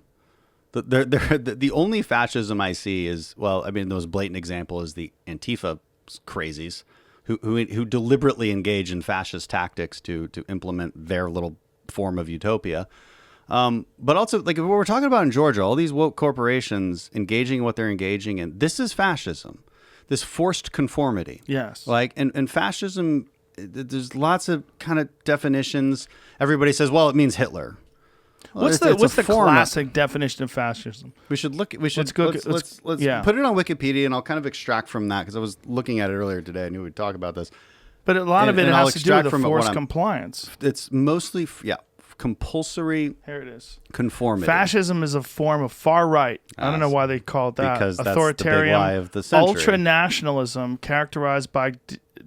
D: The only fascism I see is, well, I mean, the most blatant example is the Antifa crazies who deliberately engage in fascist tactics to implement their little form of utopia. But also, like, what we're talking about in Georgia, all these woke corporations engaging in what they're engaging in, this is fascism, this forced conformity.
E: Yes.
D: Like, and fascism, there's lots of kind of definitions. Everybody says, well, it means Hitler. Well,
E: what's the classic definition of fascism?
D: Let's put it on Wikipedia, and I'll kind of extract from that, because I was looking at it earlier today. I knew we'd talk about this.
E: But a lot of it has to do with the forced compliance.
D: It's mostly, compulsory.
E: Here it is.
D: Conformity.
E: Fascism is a form of far right. I don't know why they call it that.
D: Because
E: authoritarian,
D: that's the big lie of the century.
E: Ultranationalism characterized by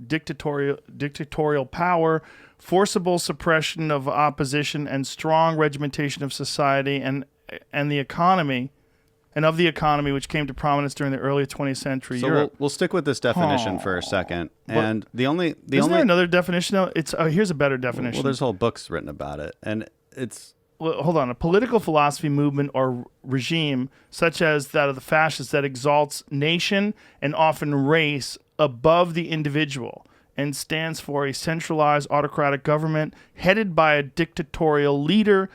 E: dictatorial power, forcible suppression of opposition, and strong regimentation of society and the economy. And of the economy, which came to prominence during the early 20th century Europe.
D: We'll stick with this definition for a second. And
E: isn't there another definition? Though? Here's a better definition.
D: Well, there's whole books written about it, and it's.
E: Well, hold on. A political philosophy, movement, or regime such as that of the fascists that exalts nation and often race above the individual, and stands for a centralized autocratic government headed by a dictatorial leader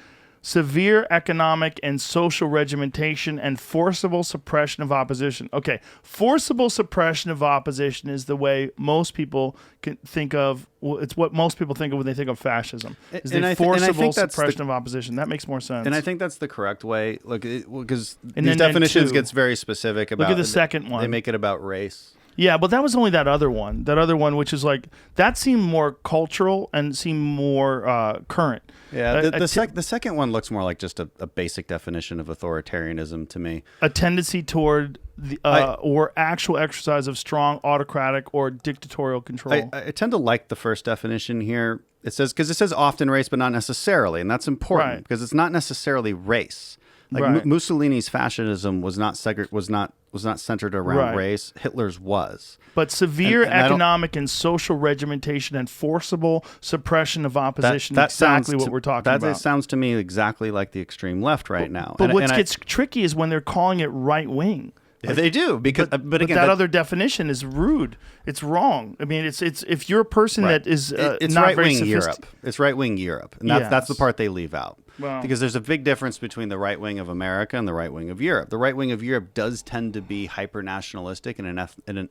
E: severe economic and social regimentation and forcible suppression of opposition. Okay, forcible suppression of opposition is the way most people can think of. Well, it's what most people think of when they think of fascism. Is the forcible suppression of opposition. That makes more sense.
D: And I think that's the correct way. Look, because
E: And
D: these
E: then
D: definitions
E: two.
D: gets very specific about.
E: Look at the second one.
D: They make it about race.
E: Yeah, but that was only that other one. That other one, which is like, that seemed more cultural and seemed more current.
D: Yeah, the second one looks more like just a basic definition of authoritarianism to me.
E: A tendency toward the or actual exercise of strong autocratic or dictatorial control.
D: I tend to like the first definition here. It says, because it says often race, but not necessarily, and that's important
E: Right.
D: because it's not necessarily race. Like
E: Right.
D: Mussolini's fascism was not centered around
E: Right.
D: race. Hitler's was.
E: But severe
D: And I don't-
E: economic and social regimentation and forcible suppression of opposition is exactly what we're talking
D: That
E: about.
D: sounds to me exactly like the extreme left right now.
E: But
D: And-
E: what
D: and
E: gets tricky is when they're calling it right wing.
D: they do because but again
E: that other definition is rude. It's wrong. I mean, it's if you're a person
D: Right.
E: that is
D: it's
E: not
D: right
E: very
D: wing
E: sophisticated.
D: Europe. It's right wing Europe, and that's the
E: Yes.
D: part they leave out.
E: Well-
D: Because there's a big difference between the right wing of America and the right wing of Europe. The right wing of Europe does tend to be hyper nationalistic in an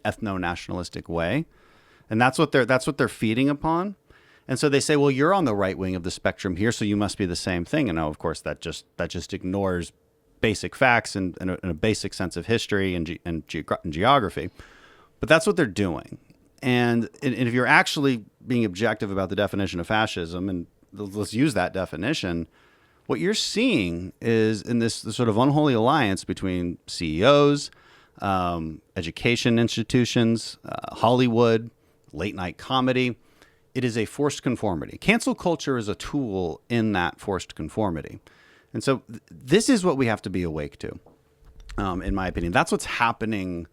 D: ethno nationalistic way, and that's what they're feeding upon. And so they say, well, you're on the right wing of the spectrum here, so you must be the same thing. And now, of course, that just ignores basic facts and a basic sense of history and geography. But that's what they're doing. And if you're actually being objective about the definition of fascism, and let's use that definition, what you're seeing is in this sort of unholy alliance between CEOs, education institutions, Hollywood, late night comedy. It is a forced conformity. Cancel culture is a tool in that forced conformity. And so this is what we have to be awake to, in my opinion. That's what's happening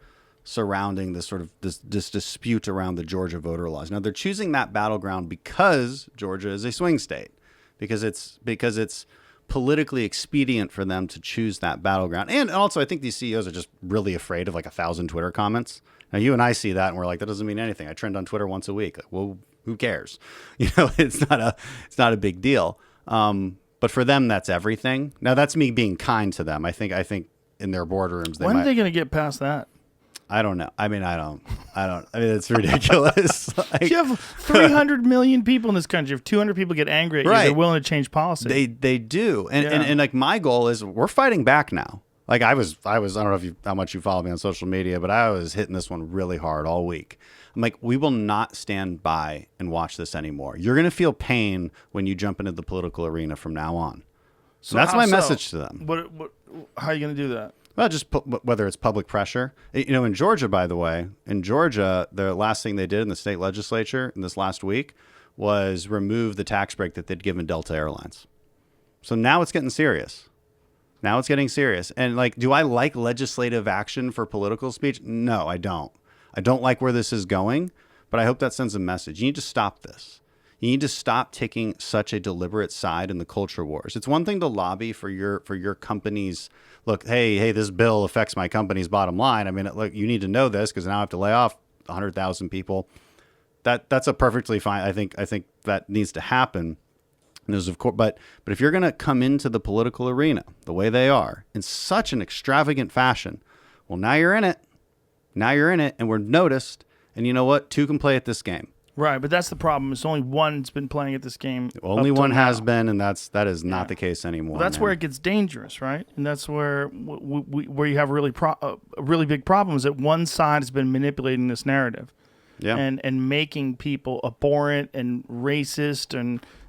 D: surrounding this sort of this dispute around the Georgia voter laws. Now, they're choosing that battleground because Georgia is a swing state, because it's politically expedient for them to choose that battleground. And also, I think these CEOs are just really afraid of like 1,000 Twitter comments. Now, you and I see that, and we're like, that doesn't mean anything. I trend on Twitter once a week. Like, well, who cares? It's not a big deal. But for them, that's everything. Now, that's me being kind to them. I think in their boardrooms,
E: When are they going to get past that?
D: I don't know. I mean, it's ridiculous.
E: You have 300 million people in this country. If 200 people get angry at you, they're willing to change policy.
D: They do. And like my goal is we're fighting back now. Like I was I don't know how much you follow me on social media, but I was hitting this one really hard all week. I'm like, we will not stand by and watch this anymore. You're going to feel pain when you jump into the political arena from now on. So that's my message to them.
E: How are you going to do that?
D: Well, just whether it's public pressure. In Georgia, by the way, the last thing they did in the state legislature in this last week was remove the tax break that they'd given Delta Airlines. So now it's getting serious. And like, do I like legislative action for political speech? No, I don't. I don't like where this is going, but I hope that sends a message. You need to stop this. You need to stop taking such a deliberate side in the culture wars. It's one thing to lobby for your company's, look, hey, this bill affects my company's bottom line. I mean, look, you need to know this because now I have to lay off 100,000 people. That's a perfectly fine. I think that needs to happen. And there's of course, but if you're going to come into the political arena the way they are in such an extravagant fashion, well, now you're in it. And we're noticed. And you know what? Two can play at this game.
E: Right, but that's the problem. It's only one's been playing at this game.
D: Only one has been, and that is not the case anymore.
E: Well, that's where it gets dangerous, right? And that's where where you have a really big problem is that one side has been manipulating this narrative, and making people abhorrent and racist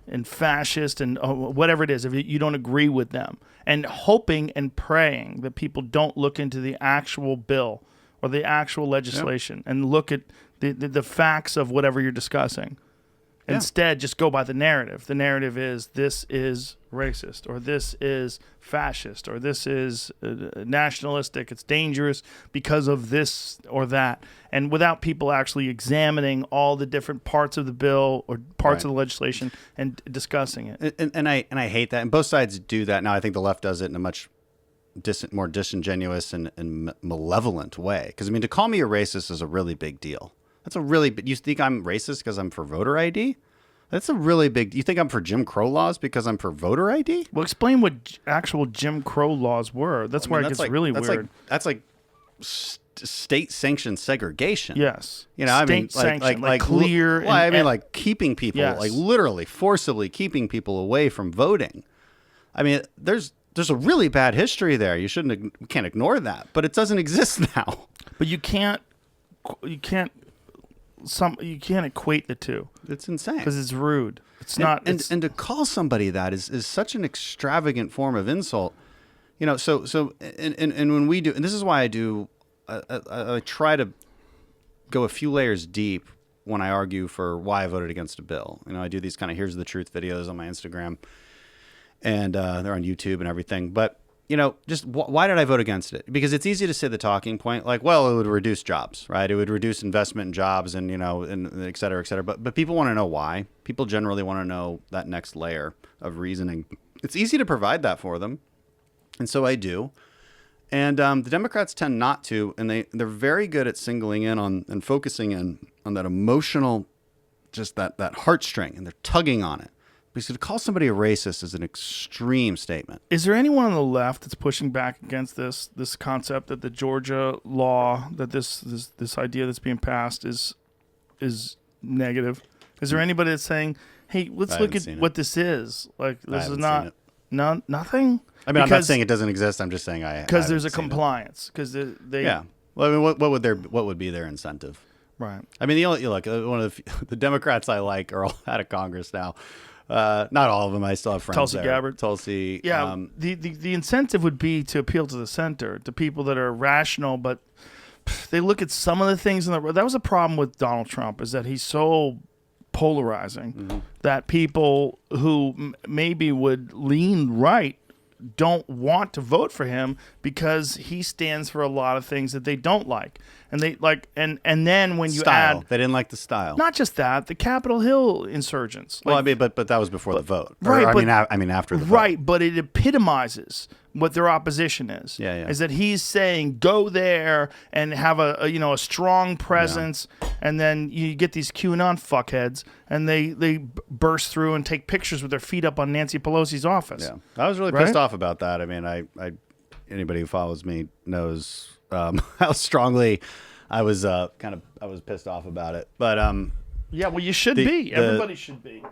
E: and fascist and whatever it is if you don't agree with them, and hoping and praying that people don't look into the actual bill or the actual legislation and look at the facts of whatever you're discussing. Instead, just go by the narrative. The narrative is this is racist, or this is fascist, or this is nationalistic. It's dangerous because of this or that. And without people actually examining all the different parts of the bill or parts of the legislation and discussing it.
D: And I hate that. And both sides do that. Now, I think the left does it in a much more disingenuous and malevolent way. Because, I mean, to call me a racist is a really big deal. You think I'm racist because I'm for voter ID? That's a really big. You think I'm for Jim Crow laws because I'm for voter ID?
E: Well, explain what actual Jim Crow laws were. That's where it gets really weird.
D: That's like state sanctioned segregation.
E: Yes.
D: You know, I mean,
E: State-sanctioned, like clear.
D: Well, I mean, like keeping people,
E: Yes.
D: like literally forcibly keeping people away from voting. I mean, there's a really bad history there. You can't ignore that, but it doesn't exist now.
E: But you can't equate the two
D: It's insane.
E: because it's rude. It's not.
D: And to call somebody that is such an extravagant form of insult. You know, so and when we do, and this is why I try to go a few layers deep when I argue for why I voted against a bill. You know, I do these kind of here's the truth videos on my Instagram, and they're on YouTube and everything. But you know, just why did I vote against it? Because it's easy to say the talking point, like, well, it would reduce jobs, right? It would reduce investment in jobs, and you know, and et cetera, et cetera. But people want to know why. People generally want to know that next layer of reasoning. It's easy to provide that for them, and so I do. And the Democrats tend not to, and they're very good at singling in on and focusing in on that emotional, just that heartstring, and they're tugging on it. Because to call somebody a racist is an extreme statement.
E: Is there anyone on the left that's pushing back against this concept that the Georgia law, that this idea that's being passed is negative? Is there anybody that's saying, "Hey, let's look at what this is"? Like this is not nothing.
D: I mean, I'm not saying it doesn't exist. I'm just saying
E: because there's a compliance. Because they
D: yeah. Well, I mean, what would be their incentive?
E: Right.
D: I mean, one of the Democrats I like are all out of Congress now. Not all of them. I still have friends
E: Tulsi
D: there.
E: Gabbard.
D: Tulsi.
E: Yeah. The incentive would be to appeal to the center, to people that are rational, but they look at some of the things that was a problem with Donald Trump, is that he's so polarizing that people who maybe would lean right don't want to vote for him because he stands for a lot of things that they don't like. And they like and then when you
D: style.
E: add,
D: They didn't like the style.
E: not just that, the Capitol Hill insurgents.
D: Well, I mean, but that was before the vote.
E: Right,
D: I mean, after the vote.
E: Right, but it epitomizes what their opposition is.
D: Yeah.
E: Is that he's saying go there and have a strong presence, and then you get these QAnon fuckheads, and they burst through and take pictures with their feet up on Nancy Pelosi's office.
D: Yeah, I was really pissed off about that. I mean, I anybody who follows me knows how strongly I was pissed off about it. But
E: yeah, well, you should be. Everybody should be.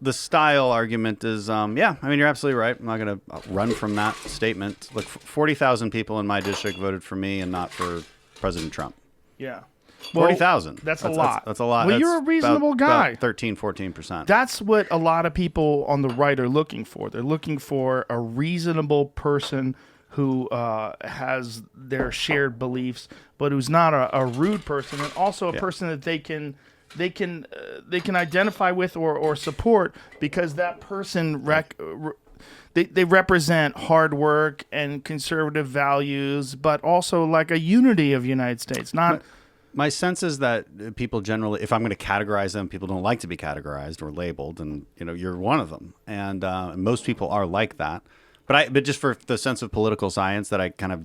D: The style argument is, I mean, you're absolutely right. I'm not going to run from that statement. Look, 40,000 people in my district voted for me and not for President Trump.
E: Yeah.
D: 40,000.
E: That's a lot.
D: That's a lot.
E: Well, you're a reasonable guy.
D: About 13, 14%.
E: That's what a lot of people on the right are looking for. They're looking for a reasonable person who has their shared beliefs, but who's not a rude person, and also a person that they can identify with or support, because that person they represent hard work and conservative values, but also like a unity of the United States.
D: My sense is that people generally, if I'm going to categorize them, people don't like to be categorized or labeled, and you're one of them, and most people are like that. But just for the sense of political science that I kind of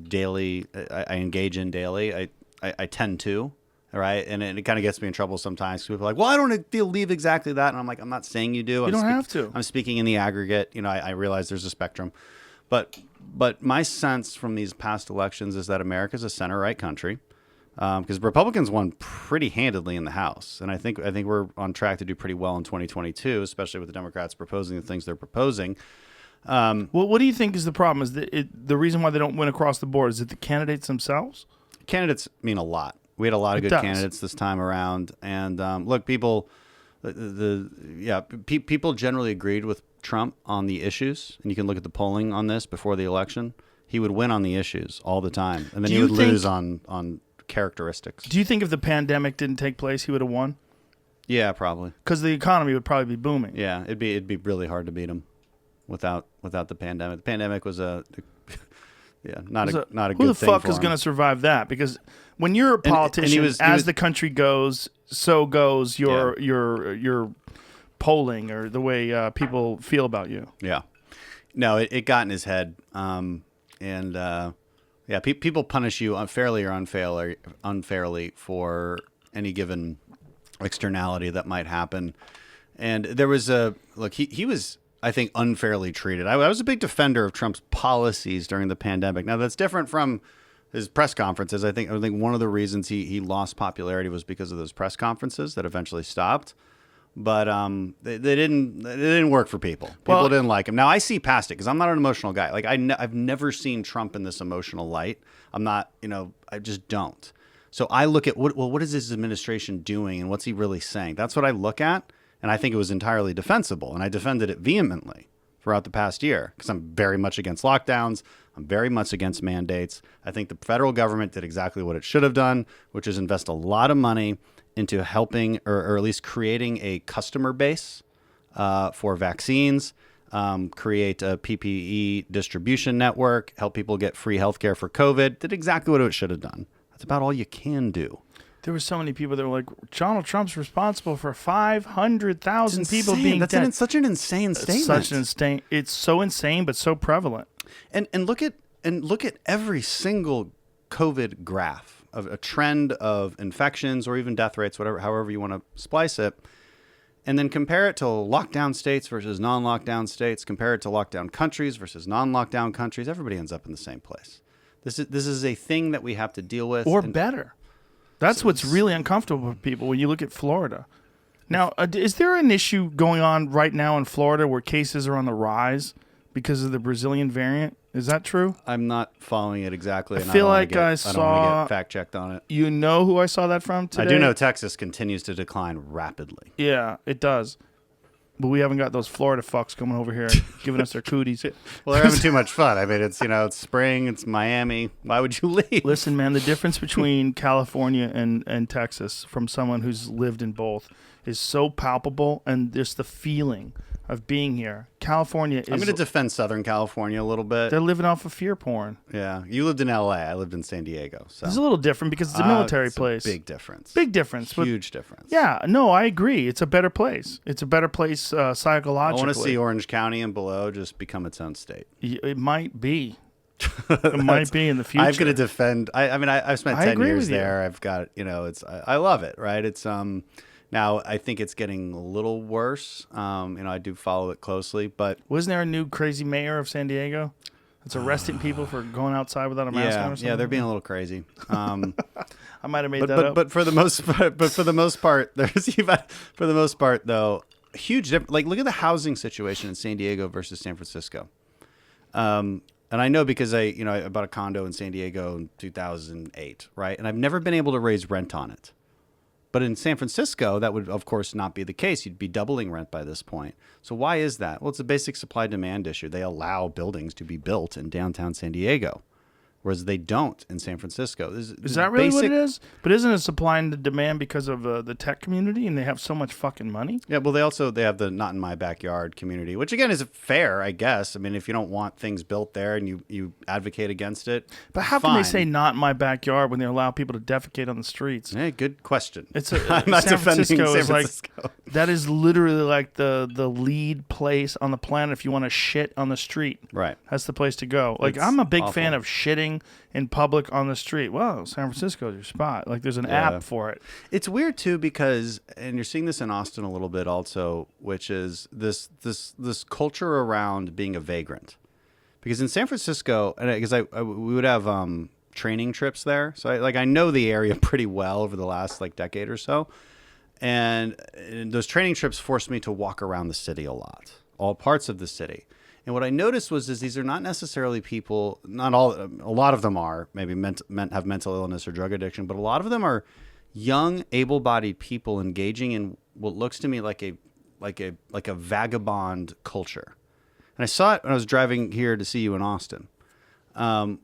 D: I engage in daily, I tend to. All right, and it kind of gets me in trouble sometimes. People are like, "Well, I don't believe exactly that," and I'm like, "I'm not saying you do.
E: You don't have to.
D: I'm speaking in the aggregate. I realize there's a spectrum, but my sense from these past elections is that America's a center-right country, because Republicans won pretty handedly in the House, and I think we're on track to do pretty well in 2022, especially with the Democrats proposing the things they're proposing.
E: Well, what do you think is the problem? Is the reason why they don't win across the board? Is it the candidates themselves?
D: Candidates mean a lot. We had a lot of good candidates this time around, and look, people generally agreed with Trump on the issues, and you can look at the polling on this before the election. He would win on the issues all the time, and then he would lose on characteristics.
E: Do you think if the pandemic didn't take place, he would have won?
D: Yeah, probably.
E: Because the economy would probably be booming.
D: Yeah, it'd be really hard to beat him without the pandemic. The pandemic was not a good thing.
E: Who the fuck is going to survive that? Because when you're a politician, as the country goes, so goes your polling or the way people feel about you.
D: Yeah. No, it got in his head, people punish you unfairly or unfairly for any given externality that might happen, And there was he was, I think, unfairly treated. I was a big defender of Trump's policies during the pandemic. Now, that's different from his press conferences. I think one of the reasons he lost popularity was because of those press conferences that eventually stopped. But they didn't work for people. People didn't like him. Now, I see past it because I'm not an emotional guy. Like I've never seen Trump in this emotional light. I'm not, I just don't. So I look at what is his administration doing and what's he really saying? That's what I look at. And I think it was entirely defensible. And I defended it vehemently throughout the past year because I'm very much against lockdowns. I'm very much against mandates. I think the federal government did exactly what it should have done, which is invest a lot of money into helping or at least creating a customer base for vaccines, create a PPE distribution network, help people get free healthcare for COVID. Did exactly what it should have done. That's about all you can do.
E: There were so many people that were like, Donald Trump's responsible for 500,000 people being dead.
D: That's such an insane statement.
E: It's so insane, but so prevalent.
D: And look at every single COVID graph of a trend of infections or even death rates, however you want to splice it, and then compare it to lockdown states versus non-lockdown states. Compare it to lockdown countries versus non-lockdown countries. Everybody ends up in the same place. This is a thing that we have to deal with,
E: or better. That's what's really uncomfortable for people when you look at Florida. Now, is there an issue going on right now in Florida where cases are on the rise because of the Brazilian variant? Is that true?
D: I'm not following it exactly. And
E: I feel like
D: I don't want to get fact checked on it.
E: You know who I saw that from today?
D: I do know Texas continues to decline rapidly.
E: Yeah, it does. But we haven't got those Florida fucks coming over here giving us their cooties.
D: Well, they're having too much fun. I mean, it's spring, it's Miami. Why would you leave?
E: Listen, man, the difference between California and Texas from someone who's lived in both is so palpable, and there's the feeling of being here. California is...
D: I'm going to defend Southern California a little bit.
E: They're living off of fear porn.
D: Yeah. You lived in L.A. I lived in San Diego. So.
E: It's a little different because it's a military place.
D: Big difference.
E: Big difference.
D: Huge difference.
E: Yeah. No, I agree. It's a better place. It's a better place psychologically.
D: I want to see Orange County and below just become its own state.
E: It might be. It might be in the future.
D: I'm going to defend... I've spent 10 years there. I've got... I love it, right? It's... Now, I think it's getting a little worse. I do follow it closely, but...
E: Wasn't there a new crazy mayor of San Diego that's arresting people for going outside without a mask on or something?
D: Yeah, they're being a little crazy.
E: I might have made that up.
D: But for the most part, for the most part, though, huge difference. Like, look at the housing situation in San Diego versus San Francisco. And I know because I bought a condo in San Diego in 2008, right? And I've never been able to raise rent on it. But in San Francisco, that would, of course, not be the case. You'd be doubling rent by this point. So why is that? Well, it's a basic supply-demand issue. They allow buildings to be built in downtown San Diego, whereas they don't in San Francisco.
E: Is that really what it is? But isn't it supply and demand because of the tech community, and they have so much fucking money?
D: Yeah, well, they have the not in my backyard community, which again is fair, I guess. I mean, if you don't want things built there and you advocate against it,
E: but how can they say not in my backyard when they allow people to defecate on the streets?
D: Hey, good question.
E: I'm not defending San Francisco. That is literally like the lead place on the planet if you want to shit on the street.
D: Right,
E: that's the place to go. Like, I'm a big fan of shitting in public on the street. Well, San Francisco is your spot. Like, there's an app for it.
D: It's weird too because, and you're seeing this in Austin a little bit also, which is this culture around being a vagrant. Because in San Francisco, and because we would have training trips there, so I know the area pretty well over the last decade or so, and those training trips forced me to walk around the city a lot, all parts of the city. And what I noticed was these are not necessarily people, not all, a lot of them are maybe have mental illness or drug addiction, but a lot of them are young, able-bodied people engaging in what looks to me like a vagabond culture. And I saw it when I was driving here to see you in Austin,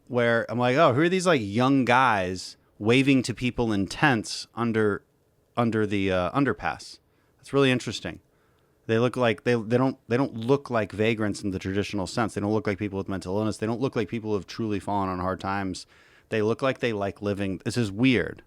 D: where I'm like, oh, who are these young guys waving to people in tents under the underpass? That's really interesting. They look like they don't look like vagrants in the traditional sense. They don't look like people with mental illness. They don't look like people who have truly fallen on hard times. They look like they like living. This is weird.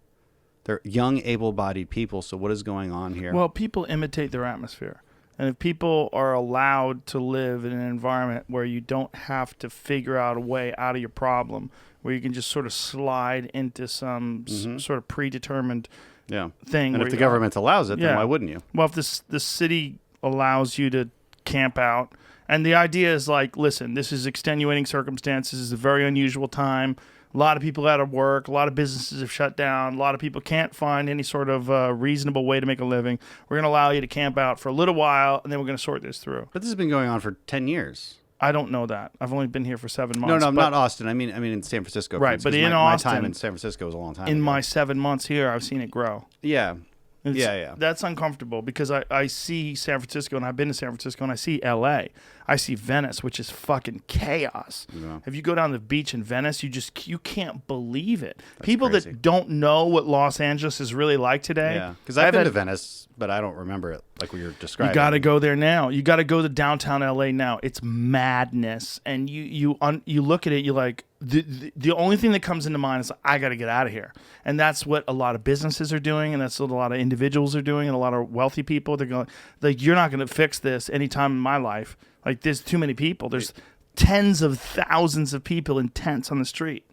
D: They're young, able-bodied people. So what is going on here?
E: Well, people imitate their atmosphere. And if people are allowed to live in an environment where you don't have to figure out a way out of your problem, where you can just sort of slide into some sort of predetermined thing.
D: And if the government allows it, then why wouldn't you?
E: Well, if the city allows you to camp out. And the idea is like, listen, this is extenuating circumstances. It's a very unusual time. A lot of people out of work. A lot of businesses have shut down. A lot of people can't find any sort of reasonable way to make a living. We're going to allow you to camp out for a little while, and then we're going to sort this through.
D: But this has been going on for 10 years.
E: I don't know that. I've only been here for 7 months.
D: No, not Austin. I mean in San Francisco.
E: Right, but in
D: Austin,
E: Austin,
D: my time in San Francisco was a long time
E: in
D: ago.
E: my 7 months here, I've seen it grow.
D: Yeah. Yeah.
E: That's uncomfortable because I see San Francisco, and I've been to San Francisco, and I see L.A. I see Venice, which is fucking chaos.
D: Yeah.
E: If you go down the beach in Venice, you can't believe it. People
D: crazy.
E: that don't know what Los Angeles is really like today.
D: Yeah, because I've been to Venice, but I don't remember it like we were describing.
E: You got to go there now. You got to go to downtown LA now. It's madness, and you look at it. You're like, the only thing that comes into mind is I got to get out of here, and that's what a lot of businesses are doing, and that's what a lot of individuals are doing, and a lot of wealthy people. They're going like, you're not going to fix this anytime in my life. Like, there's too many people. There's tens of thousands of people in tents on the street.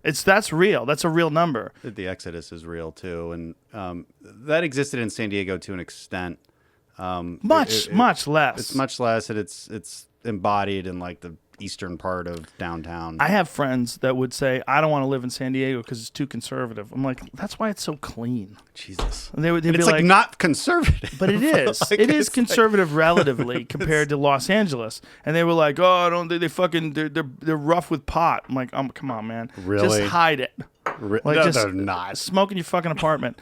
E: That's real. That's a real number.
D: The exodus is real too, and that existed in San Diego to an extent.
E: Much less.
D: It's much less, and it's embodied in like the eastern part of downtown.
E: I have friends that would say, I don't want to live in San Diego because it's too conservative. I'm like, that's why it's so clean.
D: Jesus.
E: And they'd be
D: it's like not conservative.
E: But it is.
D: Like,
E: it is conservative relatively compared to Los Angeles. And they were like, oh, they're rough with pot. I'm like, come on, man.
D: Really?
E: Just hide it.
D: No, they're not.
E: Smoke in your fucking apartment.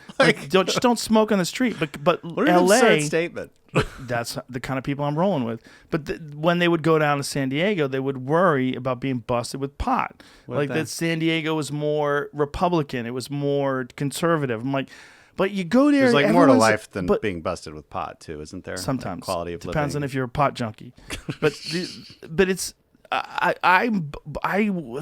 E: Don't smoke on the street. But
D: What an
E: LA,
D: absurd statement.
E: that's the kind of people I'm rolling with. But when they would go down to San Diego, they would worry about being busted with pot. That San Diego was more Republican. It was more conservative. I'm like, but you go there.
D: There's like more to life than being busted with pot too, isn't there?
E: Sometimes.
D: Like quality of
E: Depends
D: living.
E: on if you're a pot junkie. But it's I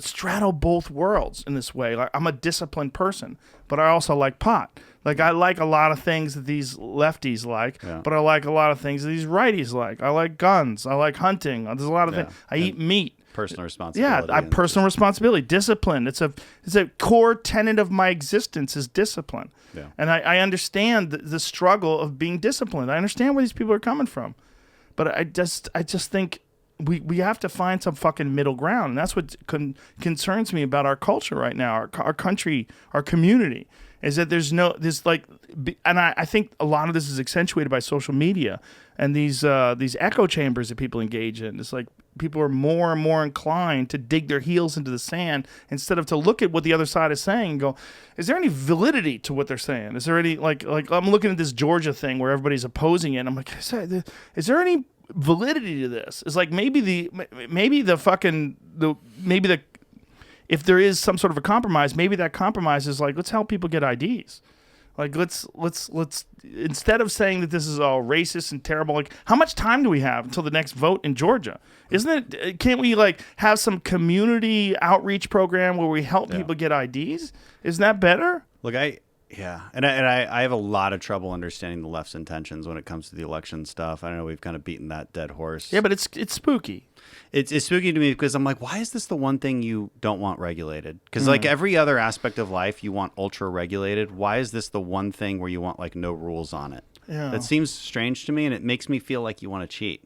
E: straddle both worlds in this way. Like, I'm a disciplined person, but I also like pot. Like, I like a lot of things that these lefties like, but I like a lot of things that these righties like. I like guns. I like hunting. There's a lot of things. I eat meat.
D: Personal responsibility.
E: Yeah, personal responsibility, discipline. It's a core tenet of my existence is discipline.
D: Yeah.
E: And I understand the struggle of being disciplined. I understand where these people are coming from, but I just think we have to find some fucking middle ground, and that's what concerns me about our culture right now, our country, our community, is that and I think a lot of this is accentuated by social media and these echo chambers that people engage in. It's like people are more and more inclined to dig their heels into the sand instead of to look at what the other side is saying and go, is there any validity to what they're saying? Is there any like I'm looking at this Georgia thing where everybody's opposing it, and I'm like, is there any validity to this? It's like if there is some sort of a compromise, maybe that compromise is like, let's help people get IDs. Like, let's instead of saying that this is all racist and terrible, like, how much time do we have until the next vote in Georgia? Can't we like have some community outreach program where we help people get IDs? Isn't that better?
D: Look, I have a lot of trouble understanding the left's intentions when it comes to the election stuff. I know we've kind of beaten that dead horse.
E: Yeah, but it's spooky.
D: It's spooky to me because I'm like, why is this the one thing you don't want regulated? Because like every other aspect of life, you want ultra regulated. Why is this the one thing where you want like no rules on it?
E: Yeah.
D: That seems strange to me, and it makes me feel like you want to cheat.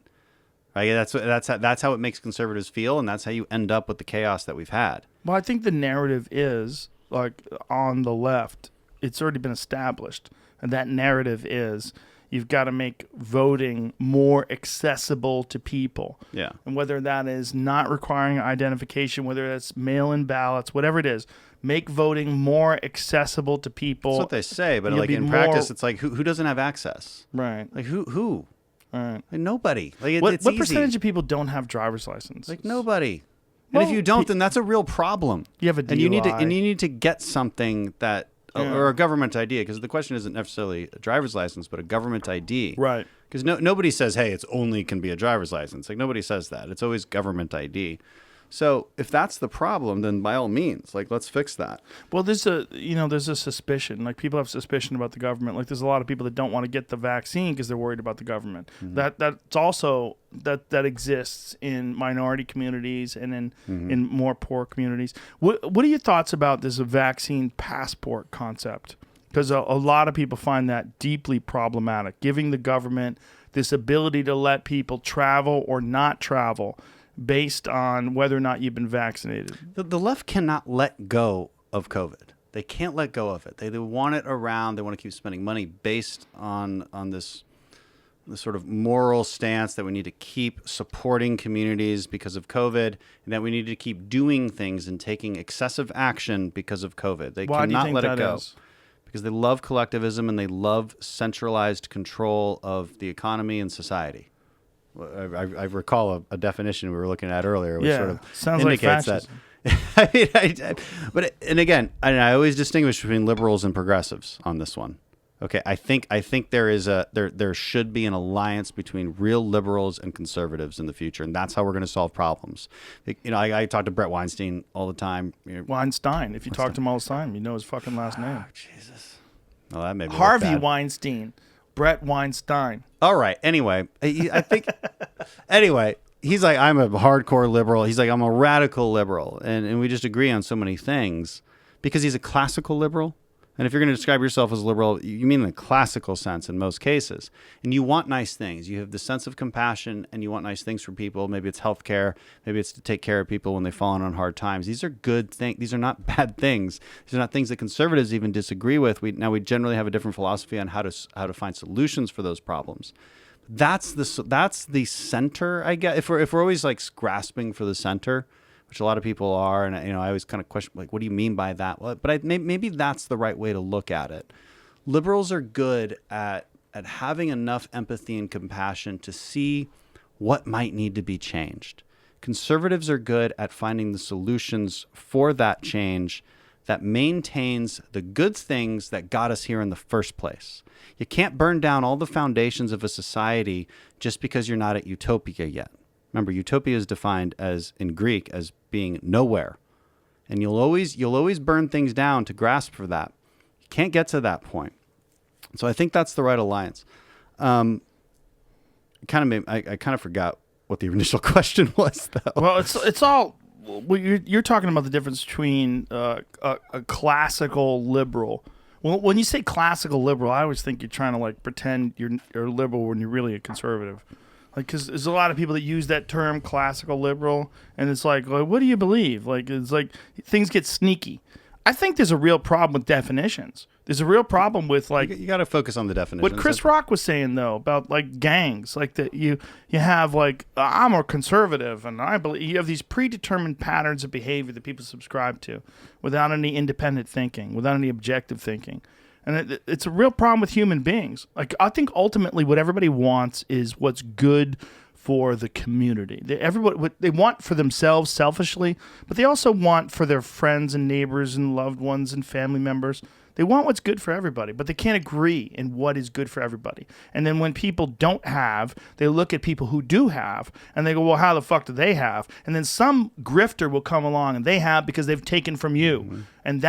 D: Right? That's how it makes conservatives feel, and that's how you end up with the chaos that we've had.
E: Well, I think the narrative is like on the left. It's already been established, and that narrative is you've got to make voting more accessible to people.
D: Yeah.
E: And whether that is not requiring identification, whether that's mail-in ballots, whatever it is, make voting more accessible to people.
D: That's what they say, but like in practice, it's like who doesn't have access?
E: Right.
D: Like who?
E: Right.
D: Like nobody. Like
E: What
D: it's easy.
E: percentage of people don't have driver's licenses?
D: Like nobody. And if you don't, then that's a real problem.
E: You have a DUI.
D: And you need to get something that.
E: Yeah.
D: Or a government ID, because the question isn't necessarily a driver's license, but a government ID.
E: Right.
D: Because nobody says, hey, it's only can be a driver's license. Like, nobody says that. It's always government ID. So if that's the problem, then by all means, like, let's fix that.
E: Well, there's a suspicion. Like, people have suspicion about the government. Like, there's a lot of people that don't want to get the vaccine because they're worried about the government.
D: Mm-hmm.
E: That's also that exists in minority communities and in more poor communities. What are your thoughts about this vaccine passport concept? Because a lot of people find that deeply problematic, giving the government this ability to let people travel or not travel based on whether or not you've been vaccinated.
D: The left cannot let go of COVID. They can't let go of it. They want it around. They want to keep spending money based on this sort of moral stance that we need to keep supporting communities because of COVID, and that we need to keep doing things and taking excessive action because of COVID. They
E: Why do you
D: cannot
E: think
D: let it
E: that
D: go.
E: is?
D: Because they love collectivism and they love centralized control of the economy and society. I recall a definition we were looking at earlier, which sort of
E: sounds like
D: indicates that.
E: fascism.
D: I always distinguish between liberals and progressives on this one. Okay, I think there should be an alliance between real liberals and conservatives in the future, and that's how we're going to solve problems. I talk to Brett Weinstein all the time.
E: Weinstein. If you talk to him all the time, you know his fucking last name.
D: Jesus. Well, that made me look
E: Harvey
D: bad.
E: Weinstein. Brett Weinstein.
D: All right. Anyway, I think. Anyway, he's like, I'm a hardcore liberal. He's like, I'm a radical liberal, and we just agree on so many things because he's a classical liberal. And if you're going to describe yourself as liberal, you mean in the classical sense in most cases. And you want nice things. You have the sense of compassion, and you want nice things for people. Maybe it's healthcare. Maybe it's to take care of people when they've fallen on hard times. These are good things. These are not bad things. These are not things that conservatives even disagree with. We generally have a different philosophy on how to find solutions for those problems. That's the center, I guess. If we're always like grasping for the center, which a lot of people are, and I always kind of question, like, what do you mean by that? Well, but maybe that's the right way to look at it. Liberals are good at having enough empathy and compassion to see what might need to be changed. Conservatives are good at finding the solutions for that change that maintains the good things that got us here in the first place. You can't burn down all the foundations of a society just because you're not at utopia yet. Remember, utopia is defined as, in Greek, as being nowhere. And you'll always burn things down to grasp for that. You can't get to that point. So I think that's the right alliance. I kind of forgot what the initial question was, though.
E: Well, it's all. Well, you're talking about the difference between a classical liberal. Well, when you say classical liberal, I always think you're trying to like pretend you're liberal when you're really a conservative. Like, because there's a lot of people that use that term, classical liberal, and it's like, well, what do you believe? Like, it's like things get sneaky. I think there's a real problem with definitions. There's a real problem with like
D: You got to focus on the definition.
E: what Chris Rock was saying though about like gangs, like that you have like I'm a conservative and I believe you have these predetermined patterns of behavior that people subscribe to without any independent thinking, without any objective thinking. And it's a real problem with human beings. Like, I think ultimately what everybody wants is what's good for the community. What they want for themselves selfishly, but they also want for their friends and neighbors and loved ones and family members. They want what's good for everybody, but they can't agree in what is good for everybody. And then when people don't have, they look at people who do have, and they go, well, how the fuck do they have? And then some grifter will come along, and they have because they've taken from you. Mm-hmm. And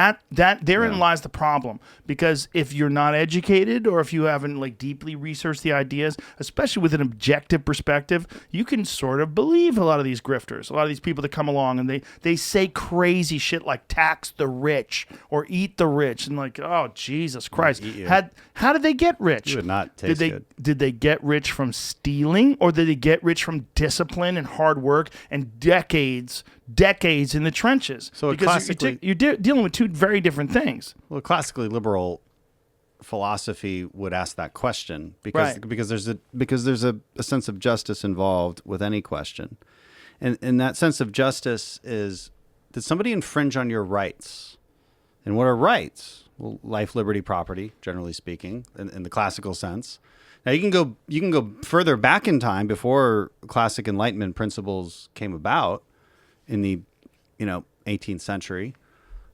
E: therein lies the problem. Because if you're not educated, or if you haven't like deeply researched the ideas, especially with an objective perspective, you can sort of believe a lot of these grifters, a lot of these people that come along, and they say crazy shit like tax the rich or eat the rich, and like, oh, Jesus Christ. How did they get rich?
D: You would not taste good.
E: Did they get rich from stealing, or did they get rich from discipline and hard work and decades in the trenches?
D: So
E: because you're dealing with two very different things.
D: Well, classically liberal philosophy would ask that question because there's a sense of justice involved with any question. And that sense of justice is, did somebody infringe on your rights? And what are rights? Well, life, liberty, property, generally speaking, in the classical sense. Now you can go further back in time before classic Enlightenment principles came about in the 18th century.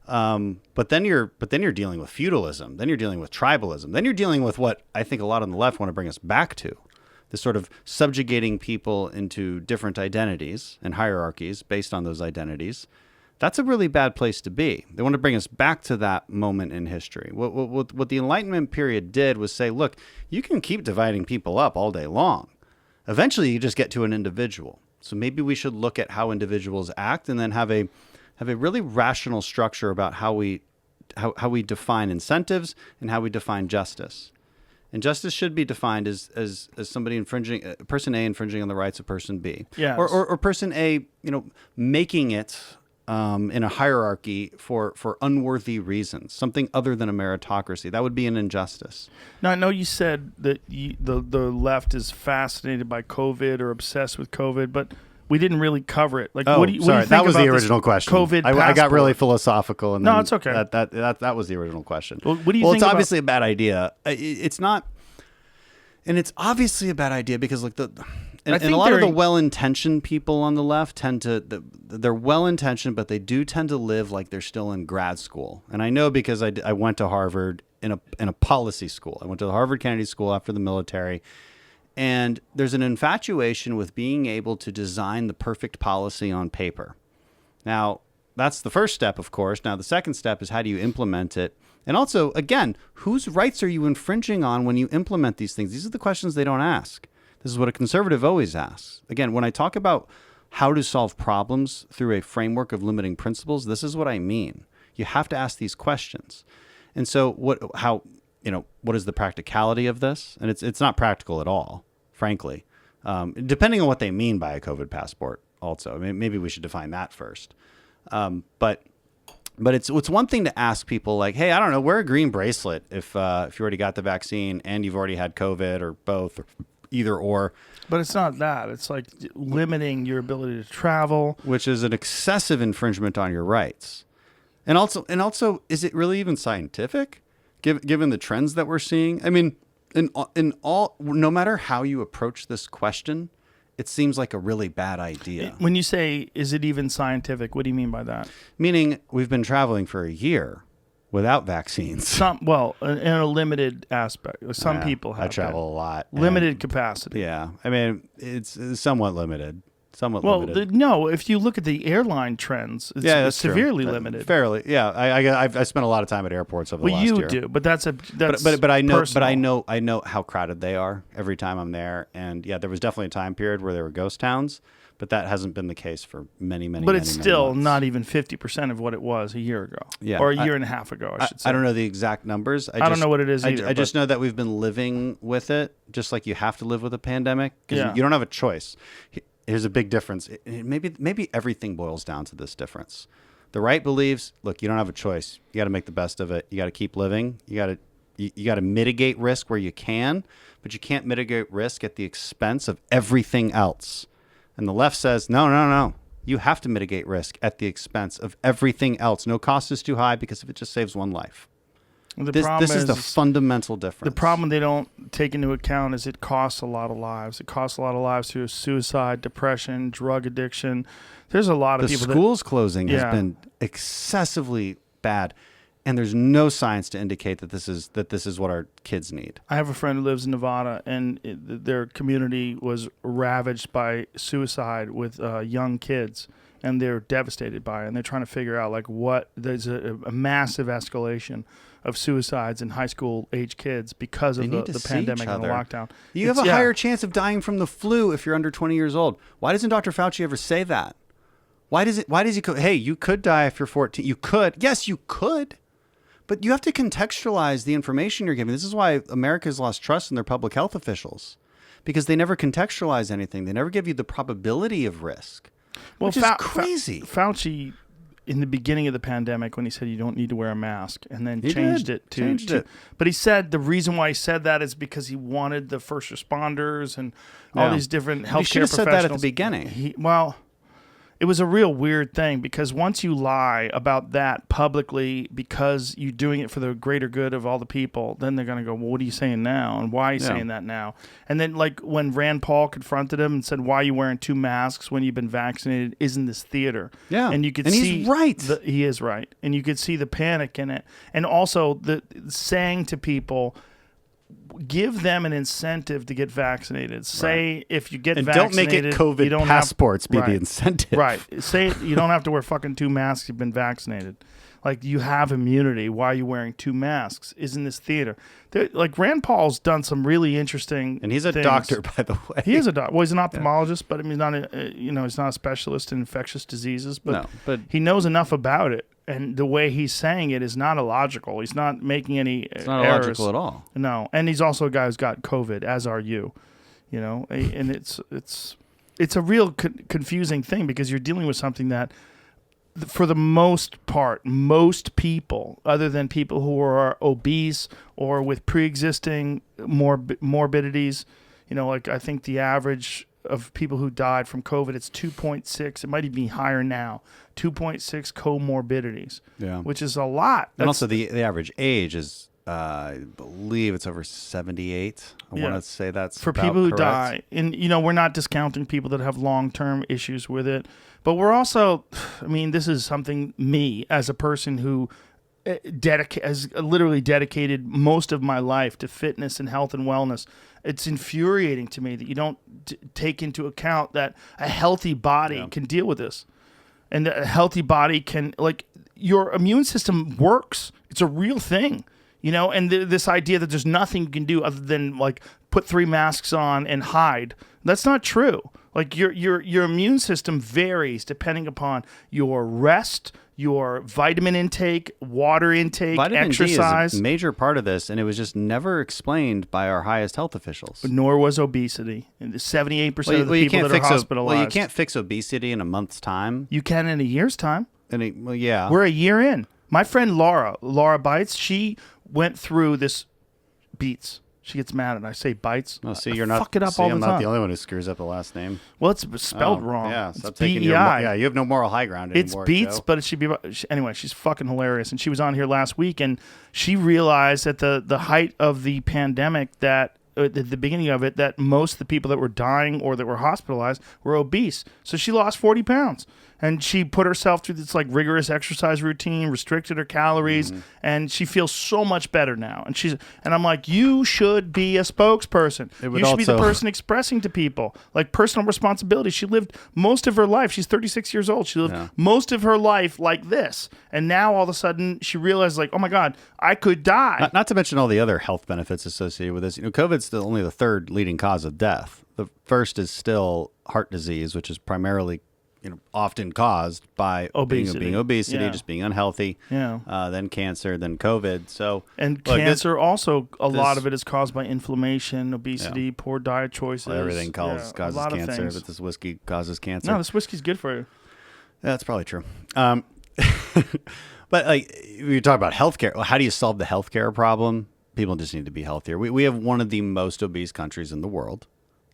D: But then you're dealing with feudalism. Then you're dealing with tribalism. Then you're dealing with what I think a lot on the left want to bring us back to, this sort of subjugating people into different identities and hierarchies based on those identities. That's a really bad place to be. They want to bring us back to that moment in history. What the Enlightenment period did was say, look, you can keep dividing people up all day long. Eventually, you just get to an individual. So maybe we should look at how individuals act and then have a really rational structure about how we define incentives and how we define justice. Injustice should be defined as somebody infringing, person A infringing on the rights of person B.
E: Yes.
D: Or person A, making it in a hierarchy for unworthy reasons, something other than a meritocracy. That would be an injustice.
E: Now, I know you said that the left is fascinated by COVID or obsessed with COVID, but we didn't really cover it. Like,
D: Oh,
E: what do you
D: sorry,
E: think
D: that was
E: about
D: the
E: this
D: original question.
E: COVID
D: I got really
E: passport?
D: philosophical, and
E: No,
D: then
E: it's okay.
D: That was the original question.
E: Well, what do you
D: Well,
E: think
D: it's
E: about-
D: obviously a bad idea. It's not, and it's obviously a bad idea because like and a lot of the well-intentioned people on the left tend to they're well-intentioned, but they do tend to live like they're still in grad school. And I know because I went to Harvard in a policy school. I went to the Harvard Kennedy School after the military. And there's an infatuation with being able to design the perfect policy on paper. Now, that's the first step, of course. Now, the second step is how do you implement it? And also, again, whose rights are you infringing on when you implement these things? These are the questions they don't ask. This is what a conservative always asks. Again, when I talk about how to solve problems through a framework of limiting principles, this is what I mean. You have to ask these questions. And so what is the practicality of this? And it's not practical at all, frankly, depending on what they mean by a COVID passport also. I mean, maybe we should define that first. But it's one thing to ask people like, hey, I don't know, wear a green bracelet if you already got the vaccine and you've already had COVID or both or either or.
E: But it's not that. It's like limiting your ability to travel.
D: Which is an excessive infringement on your rights. And also, is it really even scientific, given the trends that we're seeing? I mean, no matter how you approach this question, it seems like a really bad idea.
E: When you say, is it even scientific, what do you mean by that?
D: Meaning, we've been traveling for a year without vaccines.
E: In a limited aspect. Some people have
D: I travel a lot.
E: Limited capacity.
D: Yeah. I mean, it's somewhat limited.
E: Well, no, if you look at the airline trends, it's severely limited.
D: Fairly, yeah. I spent a lot of time at airports over the last year.
E: Well, you do, but that's
D: but I know
E: personal.
D: I know how crowded they are every time I'm there, and yeah, there was definitely a time period where there were ghost towns, but that hasn't been the case for many.
E: But it's
D: many
E: still
D: months.
E: not even 50% of what it was a year ago, or a year and a half ago. I should say.
D: I don't know the exact numbers.
E: I don't know what it is either.
D: I just know that we've been living with it, just like you have to live with a pandemic because you don't have a choice. Here's a big difference. Maybe everything boils down to this difference. The right believes, look, you don't have a choice. You got to make the best of it. You got to keep living. You got to mitigate risk where you can, but you can't mitigate risk at the expense of everything else. And the left says, no. You have to mitigate risk at the expense of everything else. No cost is too high because if it just saves one life. This is the fundamental difference.
E: The problem they don't take into account is it costs a lot of lives. It costs a lot of lives through suicide, depression, drug addiction. There's a lot of people.
D: The schools closing has been excessively bad, and there's no science to indicate that this is what our kids need.
E: I have a friend who lives in Nevada, and their community was ravaged by suicide with young kids. And they're devastated by it, and they're trying to figure out there's a massive escalation of suicides in high school age kids because of the pandemic and the lockdown.
D: You have a higher chance of dying from the flu if you're under 20 years old. Why doesn't Dr. Fauci ever say that? Why does he go, hey, you could die if you're 14. You could. Yes, you could. But you have to contextualize the information you're giving. This is why America's lost trust in their public health officials, because they never contextualize anything. They never give you the probability of risk. Which is crazy.
E: Fauci, in the beginning of the pandemic, when he said you don't need to wear a mask, and then changed it. But he said the reason why he said that is because he wanted the first responders and all these different healthcare professionals.
D: He should have said that at the beginning.
E: It was a real weird thing because once you lie about that publicly because you're doing it for the greater good of all the people, then they're going to go, well, what are you saying now? And why are you saying that now? And then like when Rand Paul confronted him and said, why are you wearing 2 masks when you've been vaccinated? Isn't this theater?
D: Yeah.
E: And you could
D: see he's right.
E: He is right. And you could see the panic in it. And also the saying to people, give them an incentive to get vaccinated. Say if you get vaccinated,
D: don't make it COVID passports be the incentive.
E: Right. Say you don't have to wear fucking 2 masks. You've been vaccinated. Like, you have immunity. Why are you wearing 2 masks? Isn't this theater? Like, Rand Paul's done some really interesting
D: And he's a
E: things.
D: doctor, by the way.
E: He is a doctor. Well, he's an ophthalmologist, but I mean, he's not he's not a specialist in infectious diseases. But,
D: No, but
E: he knows enough about it, and the way he's saying it is not illogical. He's not making any
D: it's not
E: errors.
D: illogical at all.
E: No, and he's also a guy who's got COVID, as are you. You know, and it's a real confusing thing because you're dealing with something that, for the most part, most people, other than people who are obese or with pre-existing morbidities, you know, like I think the average of people who died from COVID, it's 2.6. It might even be higher now. 2.6 comorbidities, which is a lot.
D: And also the average age is, I believe it's over 78. I want to say that's
E: for
D: about
E: people who
D: correct.
E: die. And, you know, we're not discounting people that have long-term issues with it. But we're also, I mean, this is something me as a person who has literally dedicated most of my life to fitness and health and wellness. It's infuriating to me that you don't take into account that a healthy body can deal with this. And that a healthy body can, like, your immune system works. It's a real thing. You know, and this idea that there's nothing you can do other than, like, put 3 masks on and hide. That's not true. Like, your immune system varies depending upon your rest, your vitamin intake, water intake,
D: Vitamin
E: exercise.
D: D is a major part of this, and it was just never explained by our highest health officials.
E: Nor was obesity. And 78% of the
D: you
E: people
D: can't
E: that are
D: fix
E: hospitalized.
D: Well, you can't fix obesity in a month's time.
E: You can in a year's time.
D: Well, yeah.
E: We're a year in. My friend Laura Bites, she went through this Beats. She gets mad and I say Bites.
D: Oh, see,
E: I
D: you're not.
E: fuck it up
D: see,
E: all
D: I'm
E: the
D: not
E: time.
D: the only one who screws up the last name.
E: Well, it's spelled wrong.
D: Yeah,
E: it's
D: stop taking your.
E: BEI.
D: Yeah, you have no moral high ground
E: It's
D: anymore.
E: Beats,
D: Joe.
E: but it should be. Anyway, she's fucking hilarious, and she was on here last week, and she realized at the height of the pandemic that at the beginning of it that most of the people that were dying or that were hospitalized were obese. So she lost 40 pounds. And she put herself through this, like, rigorous exercise routine, restricted her calories, and she feels so much better now. And I'm like, you should be a spokesperson. You should be the person expressing to people, like, personal responsibility. She lived most of her life. She's 36 years old. She lived most of her life like this. And now all of a sudden she realized, like, oh my God, I could die.
D: Not to mention all the other health benefits associated with this. You know, COVID's still only the 3rd leading cause of death. The first is still heart disease, which is primarily, you know, often caused by
E: Obesity.
D: being obesity,
E: Yeah.
D: just being unhealthy.
E: Yeah.
D: Then cancer, then COVID. So
E: And
D: look,
E: cancer also, a lot of it is caused by inflammation, obesity, poor diet choices.
D: everything causes
E: a lot of
D: cancer,
E: things.
D: but this whiskey causes cancer.
E: No, this whiskey's good for you.
D: That's probably true. But, like, we talk about healthcare. Well, how do you solve the healthcare problem? People just need to be healthier. We have one of the most obese countries in the world.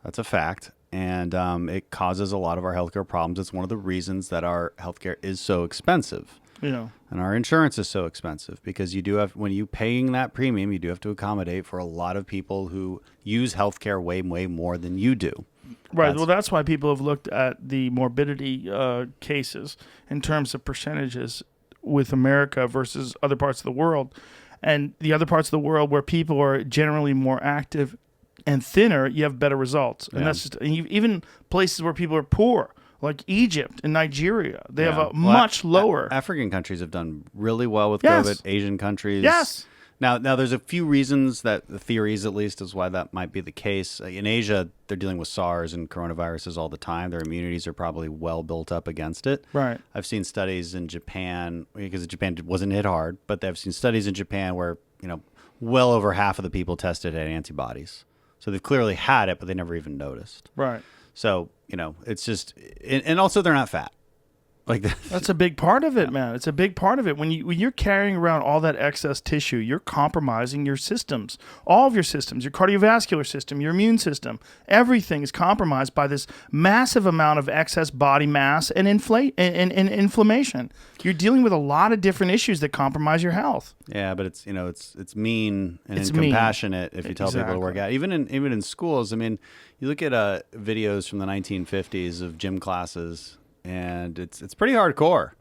D: That's a fact. And it causes a lot of our healthcare problems. It's one of the reasons that our healthcare is so expensive.
E: Yeah.
D: And our insurance is so expensive because you do have, when you paying that premium, you do have to accommodate for a lot of people who use healthcare way, way more than you do.
E: Right. Well, that's why people have looked at the morbidity cases in terms of percentages with America versus other parts of the world. And the other parts of the world where people are generally more active and thinner, you have better results. And that's just, and even places where people are poor, like Egypt and Nigeria, they have a much lower.
D: African countries have done really well with
E: Yes.
D: COVID. Asian countries.
E: Yes.
D: Now, there's a few reasons that the theories, at least, is why that might be the case. In Asia, they're dealing with SARS and coronaviruses all the time. Their immunities are probably well built up against it.
E: Right.
D: I've seen studies in Japan, because Japan wasn't hit hard, but I've seen studies in Japan where, you know, well over half of the people tested had antibodies. So they've clearly had it, but they never even noticed.
E: Right.
D: So, you know, it's just, and also they're not fat. Like
E: that's a big part of it, man. It's a big part of it. When you're carrying around all that excess tissue, you're compromising your systems, all of your systems, your cardiovascular system, your immune system. Everything is compromised by this massive amount of excess body mass and inflammation. You're dealing with a lot of different issues that compromise your health.
D: Yeah, but it's, you know, it's mean and
E: It's
D: incompassionate if you tell people to
E: Exactly.
D: work out. Even in schools, I mean, you look at videos from the 1950s of gym classes, and it's pretty hardcore.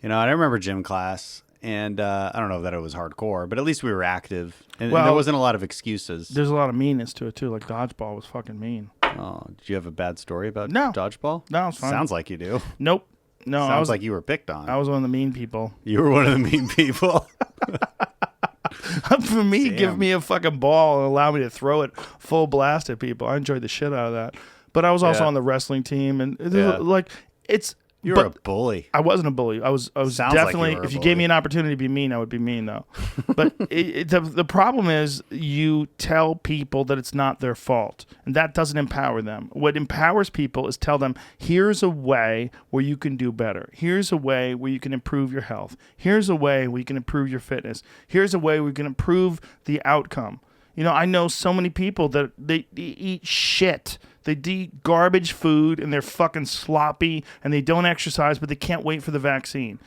D: You know, I remember gym class, and I don't know that it was hardcore, but at least we were active, and there wasn't a lot of excuses.
E: There's a lot of meanness to it too. Like dodgeball was fucking mean.
D: Oh, did you have a bad story about
E: No.
D: dodgeball?
E: No, it's fine.
D: Sounds like you do.
E: Nope. No,
D: Sounds like you were picked on.
E: I was one of the mean people.
D: You were one of the mean people.
E: For me, give me a fucking ball and allow me to throw it full blast at people. I enjoyed the shit out of that. But I was also on the wrestling team, and it's.
D: You were a bully.
E: I wasn't a bully. I was
D: Sounds
E: definitely.
D: like you were a
E: if you
D: bully.
E: gave me an opportunity to be mean, I would be mean though. But the problem is you tell people that it's not their fault, and that doesn't empower them. What empowers people is tell them, here's a way where you can do better. Here's a way where you can improve your health. Here's a way where you can improve your fitness. Here's a way where you can improve the outcome. You know, I know so many people that they eat shit. They eat garbage food and they're fucking sloppy and they don't exercise, but they can't wait for the vaccine.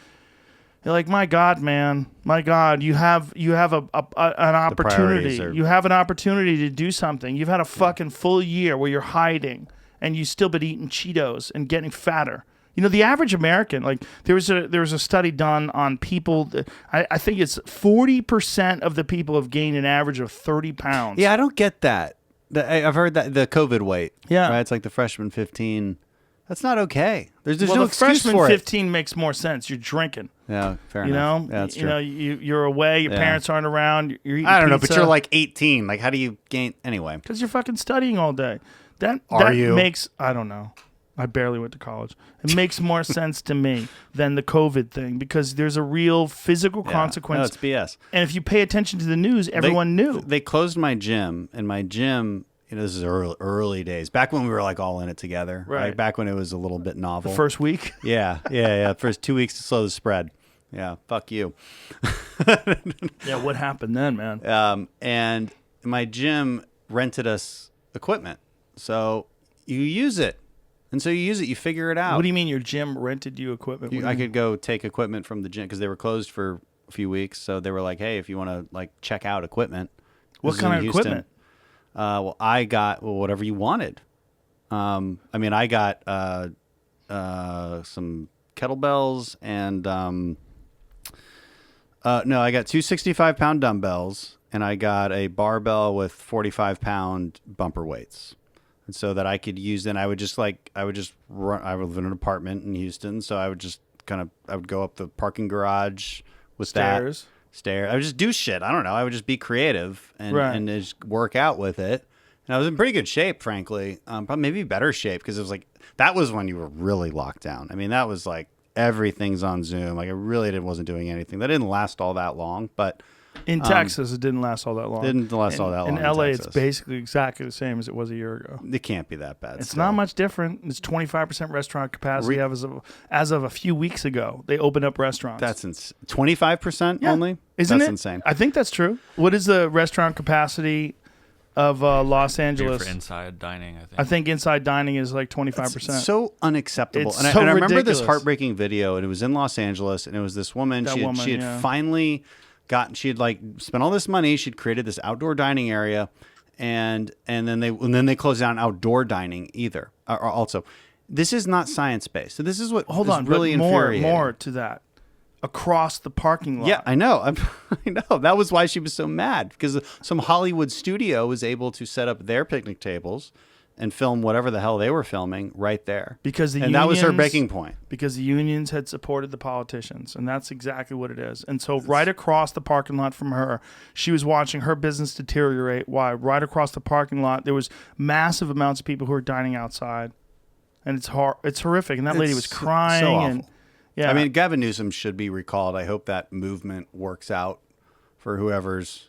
E: You're like, my God, man, my God, you have an opportunity. You have an opportunity to do something. You've had a fucking full year where you're hiding and you still been eating Cheetos and getting fatter. You know, the average American, like there was a study done on people. I think it's 40% of the people have gained an average of 30 pounds.
D: Yeah, I don't get that. I've heard that the COVID weight.
E: Yeah.
D: Right? It's like the freshman 15. That's not okay. There's
E: well,
D: no
E: the
D: excuse
E: freshman
D: for
E: 15 makes more sense. You're drinking.
D: Yeah, fair
E: You
D: enough.
E: know,
D: Yeah, that's true.
E: You know, you're away. Your parents aren't around. You're eating
D: I don't know,
E: pizza.
D: but you're like 18. Like, how do you gain anyway?
E: Because you're fucking studying all day. That
D: you?
E: makes, I don't know. I barely went to college. It makes more sense to me than the COVID thing because there's a real physical consequence.
D: No, it's BS.
E: And if you pay attention to the news, everyone knew.
D: They closed my gym, and my gym, you know, this is early days. Back when we were like all in it together.
E: Right.
D: Like back when it was a little bit novel.
E: The first week.
D: Yeah. First 2 weeks to slow the spread. Yeah, fuck you.
E: Yeah, what happened then, man?
D: And my gym rented us equipment. So you use it. And so you use it, you figure it out.
E: What do you mean your gym rented you equipment? What do you
D: I
E: mean?
D: could go take equipment from the gym because they were closed for a few weeks. So they were like, hey, if you want to like check out equipment.
E: What
D: This is
E: kind
D: in
E: of
D: Houston.
E: equipment?
D: Well, I got whatever you wanted. I mean, I got some kettlebells and no, I got two 65-pound dumbbells and I got a barbell with 45-pound bumper weights. And so that I could use, then I would just run, I live in an apartment in Houston. So I would just I would go up the parking garage with
E: Stairs.
D: I would just do shit. I don't know. I would just be creative and,
E: Right.
D: and just work out with it. And I was in pretty good shape, frankly. Probably maybe better shape because it was like, that was when you were really locked down. I mean, that was like everything's on Zoom. Like I really wasn't doing anything. That didn't last all that long, but
E: In Texas, it didn't last all that long.
D: Didn't last all that long
E: In
D: in
E: LA,
D: Texas.
E: it's basically exactly the same as it was a year ago.
D: it can't be that bad.
E: It's
D: still.
E: not much different. It's 25% restaurant capacity as of a few weeks ago. They opened up restaurants.
D: That's 25%
E: Yeah.
D: only?
E: Isn't
D: That's
E: it?
D: insane.
E: I think that's true. What is the restaurant capacity of Los
F: Beer
E: Angeles?
F: for inside dining, I think.
E: I think inside dining is like 25%.
D: It's so unacceptable.
E: It's
D: and,
E: so
D: I remember
E: ridiculous.
D: this heartbreaking video, and it was in Los Angeles, and it was this woman.
E: That
D: She had
E: woman, yeah.
D: finally she had like spent all this money. She'd created this outdoor dining area, and then they closed down outdoor dining either. Also, this is not science based. So this is what
E: Hold
D: is
E: on,
D: really
E: but more
D: infuriating.
E: to that. Across the parking lot.
D: Yeah, I know. I know. That was why she was so mad because some Hollywood studio was able to set up their picnic tables and film whatever the hell they were filming right there.
E: Because
D: that was her
E: unions-
D: breaking point.
E: Because the unions had supported the politicians, and that's exactly what it is. And so right across the parking lot from her, she was watching her business deteriorate. Why? Right across the parking lot, there was massive amounts of people who were dining outside. And it's horrific. And that lady was
D: It's
E: crying.
D: so awful.
E: And yeah,
D: I mean, Gavin Newsom should be recalled. I hope that movement works out for whoever's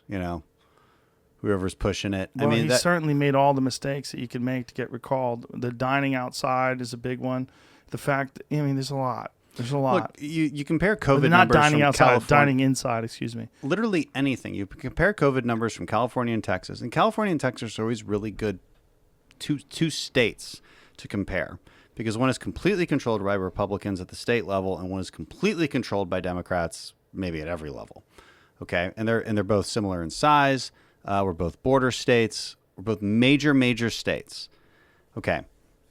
D: pushing it.
E: well,
D: I mean,
E: he
D: that,
E: certainly made all the mistakes that you can make to get recalled. The dining outside is a big one. The fact, there's a lot. There's a lot.
D: look, you compare COVID
E: Not
D: numbers
E: dining
D: from
E: outside,
D: California,
E: dining inside, excuse me.
D: literally anything. You compare COVID numbers from California and Texas, and California and Texas are always really good two states to compare because one is completely controlled by Republicans at the state level, and one is completely controlled by Democrats, maybe at every level. Okay, and they're both similar in size. We're both border states. We're both major states. Okay,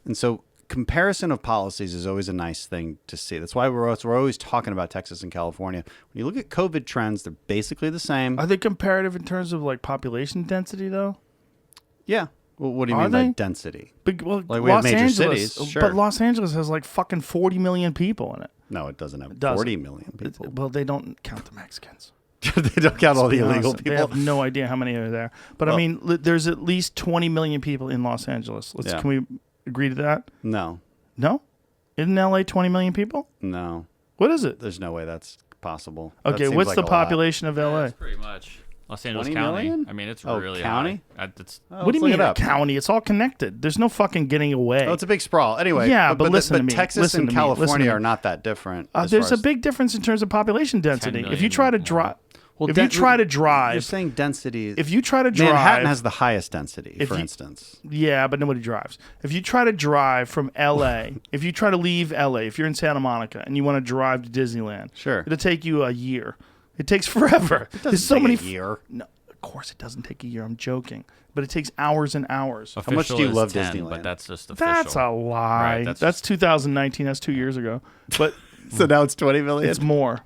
D: and so comparison of policies is always a nice thing to see. That's why we're always talking about Texas and California. When you look at COVID trends, they're basically the same.
E: Are they comparative in terms of like population density though?
D: Yeah. Well, what do you
E: Are
D: mean by
E: they?
D: density?
E: Well,
D: Like we have
E: Los
D: major
E: Angeles,
D: cities, sure.
E: but Los Angeles has like fucking 40 million people in it.
D: No, it doesn't have
E: doesn't.
D: 40 million people.
E: Well, they don't count the Mexicans.
D: They don't count all the
E: Be
D: illegal
E: honest, They
D: people.
E: have no idea how many are there. But I
D: Well-
E: mean, there's at least 20 million people in Los Angeles.
D: Yeah.
E: Can we agree to that?
D: No,
E: No? Isn't LA 20 million people?
D: no.
E: What is it?
D: There's no way that's possible. That
E: Okay,
D: seems
E: what's
D: like
E: the
D: a lot.
E: population of LA?
F: That's pretty much Los Angeles
D: 20
F: County.
D: million?
F: I mean, it's
D: Oh,
F: really
D: county?
F: high. It's
D: Oh,
E: What do
D: let's
E: you
D: look
E: mean
D: it
E: a
D: up.
E: county? It's all connected. There's no fucking getting away.
D: Oh, it's a big sprawl. Anyway,
E: Yeah, but listen to me.
D: Texas
E: Listen
D: and
E: to me. Listen to
D: California
E: me.
D: are not that different. as
E: There's
D: far
E: a
D: as-
E: big difference in terms of population density. If you
F: million
E: try to
F: more.
E: drive,
D: Well,
E: if you try to
D: You're
E: drive,
D: saying density.
E: if you try to drive,
D: Manhattan has the highest density,
E: If
D: for
E: you-
D: instance.
E: yeah, but nobody drives. If you try to drive from LA, if you try to leave LA, if you're in Santa Monica and you want to drive to Disneyland,
D: Sure.
E: it'll take you a year. It takes forever.
D: It doesn't
E: There's so
D: take
E: many
D: a year.
E: No, of course it doesn't take a year. I'm joking, but it takes hours and hours.
D: How much do
F: official
D: you
F: is
D: love
F: 10,
D: Disneyland?
F: But that's just official.
E: That's a lie.
F: Right,
E: that's 2019. That's 2 years ago. But
D: So now it's 20 million.
E: it's more.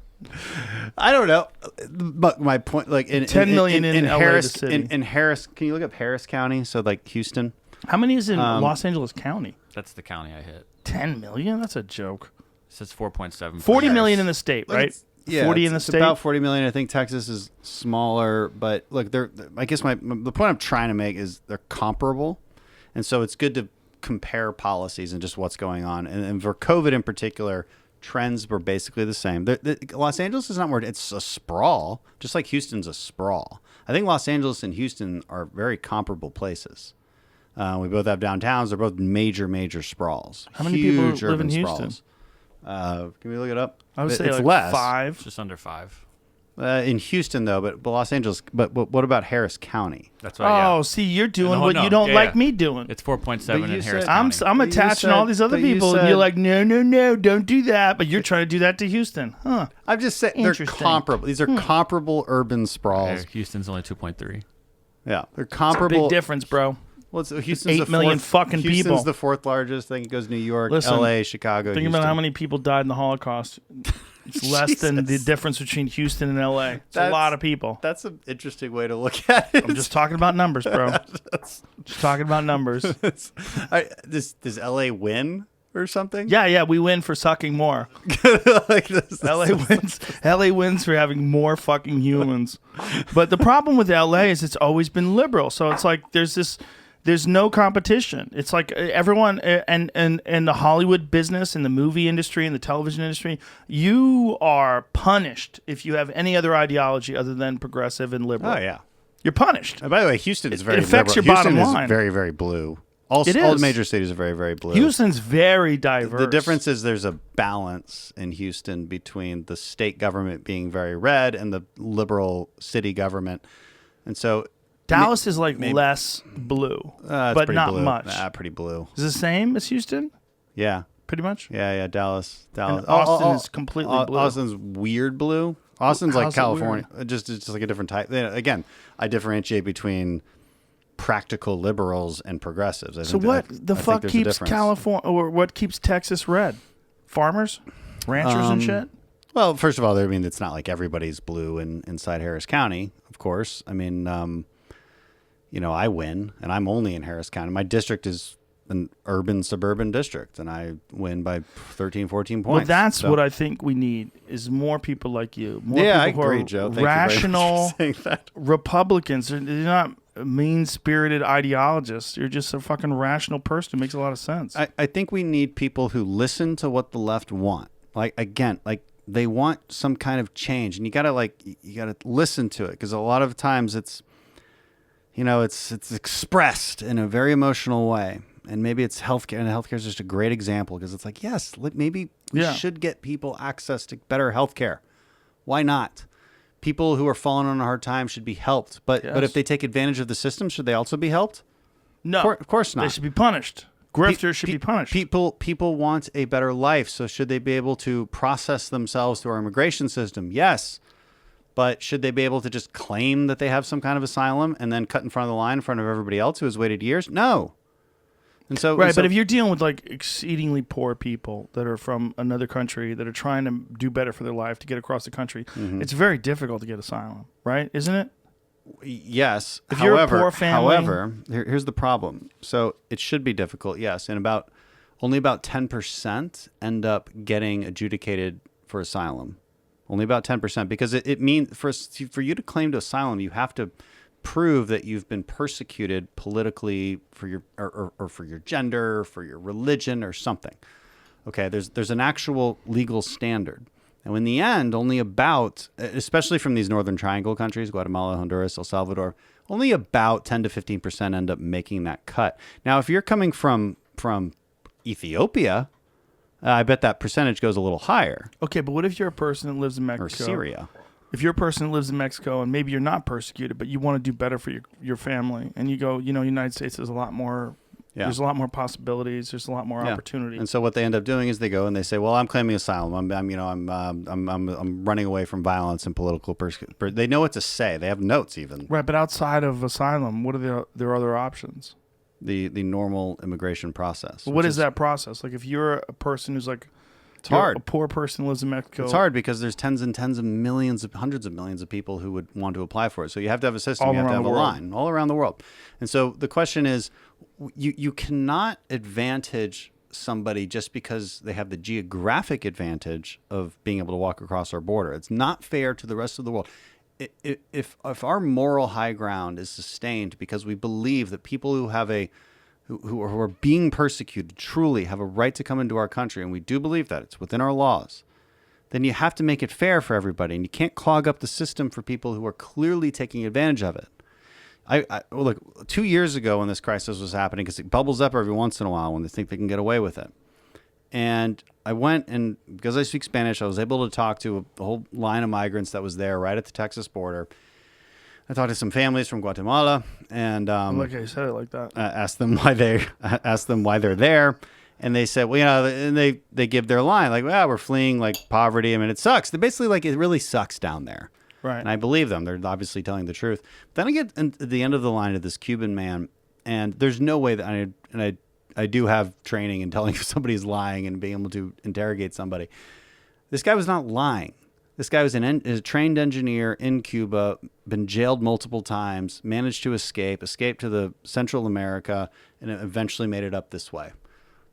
D: I don't know, but my point, like in
E: 10 million in LA, the
D: Harris,
E: city.
D: in Harris, can you look up Harris County? So like Houston.
E: How many is in Los Angeles County?
F: That's the county I hit.
E: 10 million? That's a joke.
F: It says 4.7.
E: 40 million in the state,
D: Like,
E: right?
D: it's- Yeah,
E: 40
D: it's,
E: in the
D: it's
E: state.
D: about 40 million. I think Texas is smaller, but look, I guess the point I'm trying to make is they're comparable, and so it's good to compare policies and just what's going on. And for COVID in particular, trends were basically the same. Los Angeles is not more; it's a sprawl, just like Houston's a sprawl. I think Los Angeles and Houston are very comparable places. We both have downtowns. They're both major sprawls.
E: How many people
D: Huge
E: live in
D: urban
E: Houston?
D: sprawls. Can we look it up?
E: I would say
D: it's
E: like
D: less.
E: 5.
F: Just under 5.
D: In Houston, though, but Los Angeles. But what about Harris County?
F: That's right.
E: Oh,
F: Yeah.
E: see, you're doing
F: No,
E: what
F: no,
E: you don't
F: yeah,
E: like
F: yeah.
E: me doing.
F: It's 4.7
D: But you
F: in Harris
D: said-
E: I'm
F: County.
E: I'm
D: But you
E: attaching all
D: said-
E: these other
D: but you
E: people, and
D: said-
E: you're like, no, don't do that. But you're trying to do that to Houston, huh?
D: I'm just saying they're
E: Interesting.
D: comparable. These are comparable urban sprawls.
F: Houston's only 2.3.
D: Yeah, they're comparable.
E: Big difference, bro.
D: Well, Houston's
E: 8
D: the
E: million
D: fourth,
E: fucking
D: Houston's
E: people.
D: the fourth largest. I think it goes New York,
E: Listen,
D: L.A., Chicago.
E: Think
D: Houston.
E: about how many people died in the Holocaust. It's less than the
D: Jesus.
E: difference between Houston and LA. It's a
D: That's-
E: lot of people.
D: That's an interesting way to look at it.
E: I'm just talking about numbers, bro. Just talking about numbers.
D: Does L.A. win or something?
E: Yeah, we win for sucking more.
D: Like this.
E: LA wins. LA wins for having more fucking humans. But the problem with LA is it's always been liberal. So it's like there's no competition. It's like everyone and the Hollywood business and the movie industry and the television industry, you are punished if you have any other ideology other than progressive and liberal.
D: Oh yeah.
E: You're punished.
D: And by the way, Houston is very
E: affects
D: liberal.
E: your bottom
D: Houston
E: line.
D: is very blue. All
E: It
D: the
E: is.
D: major cities are very blue.
E: Houston's very diverse.
D: The difference is there's a balance in Houston between the state government being very red and the liberal city government. And so
E: Dallas is like less blue,
D: it's
E: but
D: pretty
E: not
D: blue.
E: much.
D: Pretty blue.
E: Is it the same as Houston?
D: Yeah.
E: Pretty much.
D: Yeah, Dallas.
E: And Austin is completely blue.
D: Austin's weird blue. Austin's
E: How's
D: like
E: it
D: California. Just like a different type. Again, I differentiate between practical liberals and progressives. I
E: So
D: think
E: what
D: I
E: the
D: think
E: fuck
D: there's a
E: keeps
D: difference.
E: California or what keeps Texas red? Farmers, ranchers, and shit.
D: Well, first of all, I mean, it's not like everybody's blue inside Harris County, of course. I mean, I win, and I'm only in Harris County. My district is an urban suburban district, and I win by 13, 14 points.
E: Well, that's
D: So-
E: what I think we need is more people like you. More
D: Yeah,
E: people
D: I
E: who
D: agree,
E: are
D: Joe. Thank
E: rational
D: you very much for saying that.
E: Republicans. They're not mean-spirited ideologists. You're just a fucking rational person who makes a lot of sense.
D: I think we need people who listen to what the left want. Like, again, like they want some kind of change, and you gotta listen to it, because a lot of times it's expressed in a very emotional way. And maybe it's healthcare, and healthcare is just a great example, because it's like, yes, maybe we should get people access to better healthcare. Why not? People who are falling on a hard time should be helped. But if they take advantage of the system, should they also be helped?
E: no,
D: Of course not.
E: They should be punished. Grifters should be punished.
D: People want a better life, so should they be able to process themselves through our immigration system? Yes. But should they be able to just claim that they have some kind of asylum and then cut in front of the line in front of everybody else who has waited years? No. And so,
E: Right, but if you're dealing with like exceedingly poor people that are from another country that are trying to do better for their life to get across the country, it's very difficult to get asylum, right? Isn't it?
D: Yes.
E: If you're a
D: However,
E: poor family-
D: here's the problem. So it should be difficult, yes, and only about 10% end up getting adjudicated for asylum. Only about 10%, because it means for you to claim to asylum, you have to prove that you've been persecuted politically for your or for your gender, for your religion, or something. Okay, there's an actual legal standard. And in the end, only about, especially from these Northern Triangle countries, Guatemala, Honduras, El Salvador, only about 10 to 15% end up making that cut. Now, if you're coming from Ethiopia, I bet that percentage goes a little higher.
E: Okay, but what if you're a person that lives in Mexico?
D: Or Syria.
E: If you're a person that lives in Mexico and maybe you're not persecuted, but you want to do better for your family, and you go, United States is a lot more.
D: Yeah.
E: There's a lot more possibilities. There's a lot more opportunity.
D: And so what they end up doing is they go and they say, "Well, I'm claiming asylum. I'm running away from violence and political persecution." They know what to say. They have notes even.
E: Right, but outside of asylum, what are their other options?
D: The normal immigration process.
E: What is that process? Like if you're a person who's like,
D: it's hard.
E: A poor person who lives in Mexico.
D: It's hard because there's tens and tens of millions, hundreds of millions of people who would want to apply for it. So you have to have a system.
E: All
D: You have to
E: around
D: have a
E: the world.
D: line all around the world. And so the question is, you cannot advantage somebody just because they have the geographic advantage of being able to walk across our border. It's not fair to the rest of the world. If our moral high ground is sustained because we believe that people who have who are being persecuted truly have a right to come into our country, and we do believe that it's within our laws, then you have to make it fair for everybody, and you can't clog up the system for people who are clearly taking advantage of it. Look, 2 years ago when this crisis was happening, because it bubbles up every once in a while when they think they can get away with it. And I went, and because I speak Spanish, I was able to talk to a whole line of migrants that was there right at the Texas border. I talked to some families from Guatemala, and
E: like I said it like that.
D: asked them why they're there, and they said, well, and they give their line like, well, we're fleeing like poverty. I mean, it sucks. They're basically like, it really sucks down there.
E: Right.
D: And I believe them. They're obviously telling the truth. Then I get at the end of the line of this Cuban man, and there's no way that I do have training in telling if somebody's lying and being able to interrogate somebody. This guy was not lying. This guy was a trained engineer in Cuba, been jailed multiple times, managed to escape to the Central America, and eventually made it up this way,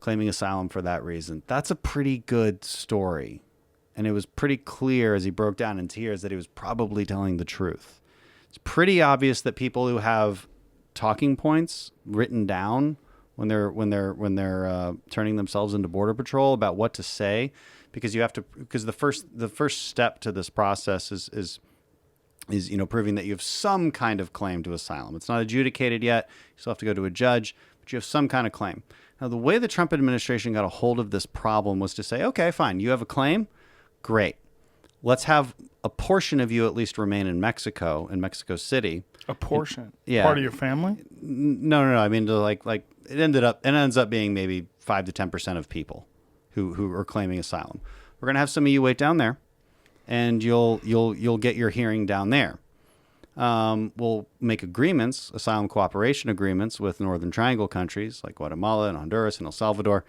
D: claiming asylum for that reason. That's a pretty good story. And it was pretty clear as he broke down in tears that he was probably telling the truth. It's pretty obvious that people who have talking points written down when they're turning themselves into Border Patrol about what to say, because the first step to this process is proving that you have some kind of claim to asylum. It's not adjudicated yet. You still have to go to a judge, but you have some kind of claim. Now, the way the Trump administration got a hold of this problem was to say, okay, fine, you have a claim. Great. Let's have a portion of you at least remain in Mexico City.
E: A portion?
D: Yeah.
E: Part of your family?
D: No. I mean, like it ends up being maybe 5 to 10% of people who are claiming asylum. We're gonna have some of you wait down there, and you'll get your hearing down there. We'll make agreements, asylum cooperation agreements with Northern Triangle countries like Guatemala and Honduras and El Salvador,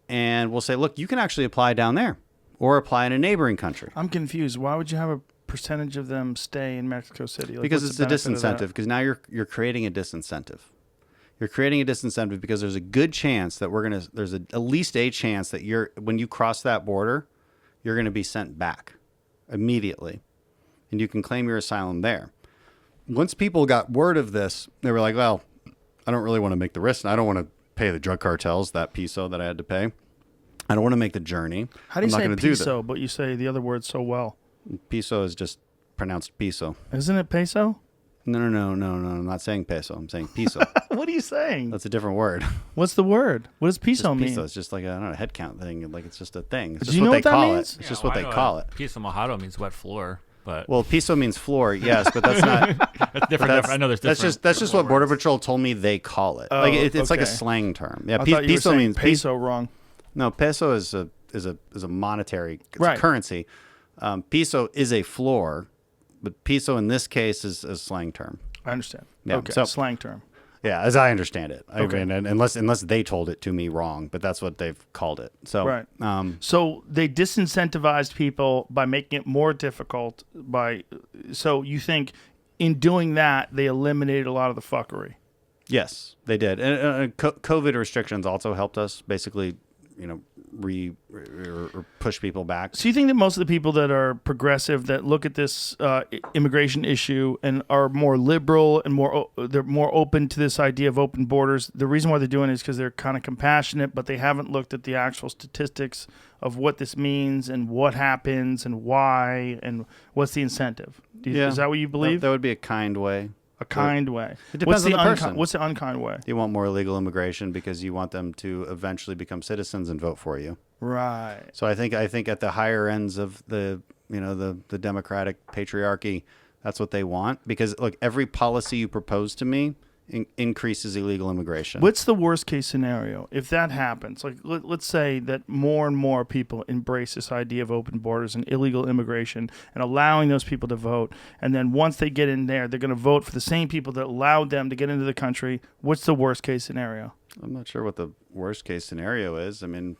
D: and we'll say, look, you can actually apply down there. Or apply in a neighboring country.
E: I'm confused. Why would you have a percentage of them stay in Mexico City? Like,
D: because
E: what's
D: it's
E: the
D: a
E: benefit of that?
D: disincentive. Because now you're creating a disincentive. You're creating a disincentive because there's a good chance that at least a chance that when you cross that border, you're gonna be sent back immediately, and you can claim your asylum there. Once people got word of this, they were like, well, I don't really want to make the risk, and I don't want to pay the drug cartels that peso that I had to pay. I don't want to make the journey.
E: How do you
D: I'm not
E: say
D: gonna
E: peso, but you say the other word so well?
D: Peso is just pronounced peso.
E: Isn't it peso?
D: No. I'm not saying peso. I'm saying peso.
E: What are you saying?
D: That's a different word.
E: What's the word? What does peso
D: Just
E: mean?
D: peso. It's just like a head count thing. Like it's just a thing. It's
E: Do
D: just
E: you
D: what
E: know
D: they
E: what that
D: call
E: means?
D: it. It's just what they call it.
F: Piece of mojado means wet floor, but
D: Well, peso means floor, yes, but that's not.
F: that's different. I know there's different.
D: That's just what Border Patrol told me they call it.
E: Oh,
D: like it's like a
E: okay.
D: slang term. Yeah,
E: I thought you were
D: peso
E: saying
D: means
E: peso wrong.
D: No, peso is a monetary
E: Right.
D: currency. Peso is a floor, but peso in this case is a slang term.
E: I understand.
D: Yeah,
E: Okay,
D: so-
E: slang term.
D: Yeah, as I understand it.
E: Okay.
D: I mean, unless they told it to me wrong, but that's what they've called it. So,
E: Right. So they disincentivized people by making it more difficult. So you think in doing that, they eliminated a lot of the fuckery.
D: Yes, they did. And COVID restrictions also helped us basically, or push people back.
E: So you think that most of the people that are progressive that look at this immigration issue and are more liberal and they're more open to this idea of open borders, the reason why they're doing it is because they're kind of compassionate, but they haven't looked at the actual statistics of what this means and what happens and why and what's the incentive. Is that what you believe?
D: That would be a kind way.
E: A kind way.
D: It depends on the person.
E: What's the unkind way?
D: You want more illegal immigration because you want them to eventually become citizens and vote for you.
E: Right.
D: So I think at the higher ends of the Democratic patriarchy, that's what they want. Because look, every policy you propose to me increases illegal immigration.
E: What's the worst case scenario if that happens? Like, let's say that more and more people embrace this idea of open borders and illegal immigration and allowing those people to vote. And then once they get in there, they're going to vote for the same people that allowed them to get into the country. What's the worst case scenario?
D: I'm not sure what the worst case scenario is. I mean,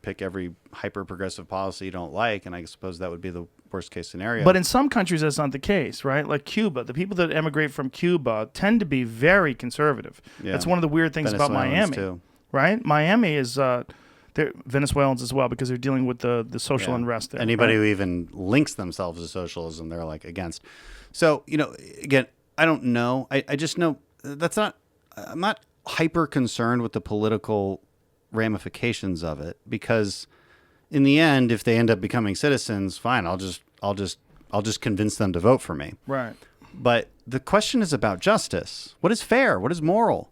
D: pick every hyper progressive policy you don't like, and I suppose that would be the worst case scenario.
E: But in some countries, that's not the case, right? Like Cuba, the people that emigrate from Cuba tend to be very conservative.
D: Yeah.
E: That's one of the weird things about
D: Venezuelans,
E: Miami,
D: too.
E: right? Miami is they're Venezuelans as well because they're dealing with the social unrest there.
D: Anybody
E: right?
D: who even links themselves to socialism, they're like against. So, again, I don't know. I just know I'm not hyper concerned with the political ramifications of it, because in the end, if they end up becoming citizens, fine, I'll just convince them to vote for me.
E: Right.
D: But the question is about justice. What is fair? What is moral?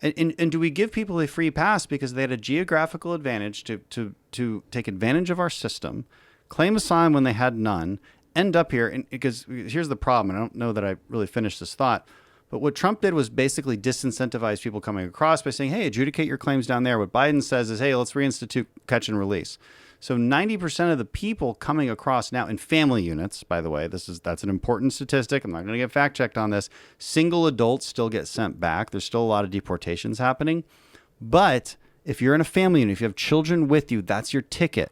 D: And do we give people a free pass because they had a geographical advantage to take advantage of our system, claim asylum when they had none, end up here? And because here's the problem, and I don't know that I really finished this thought, but what Trump did was basically disincentivize people coming across by saying, hey, adjudicate your claims down there. What Biden says is, hey, let's reinstitute catch and release. So 90% of the people coming across now in family units, by the way, that's an important statistic. I'm not going to get fact checked on this. Single adults still get sent back. There's still a lot of deportations happening. But if you're in a family unit, if you have children with you, that's your ticket.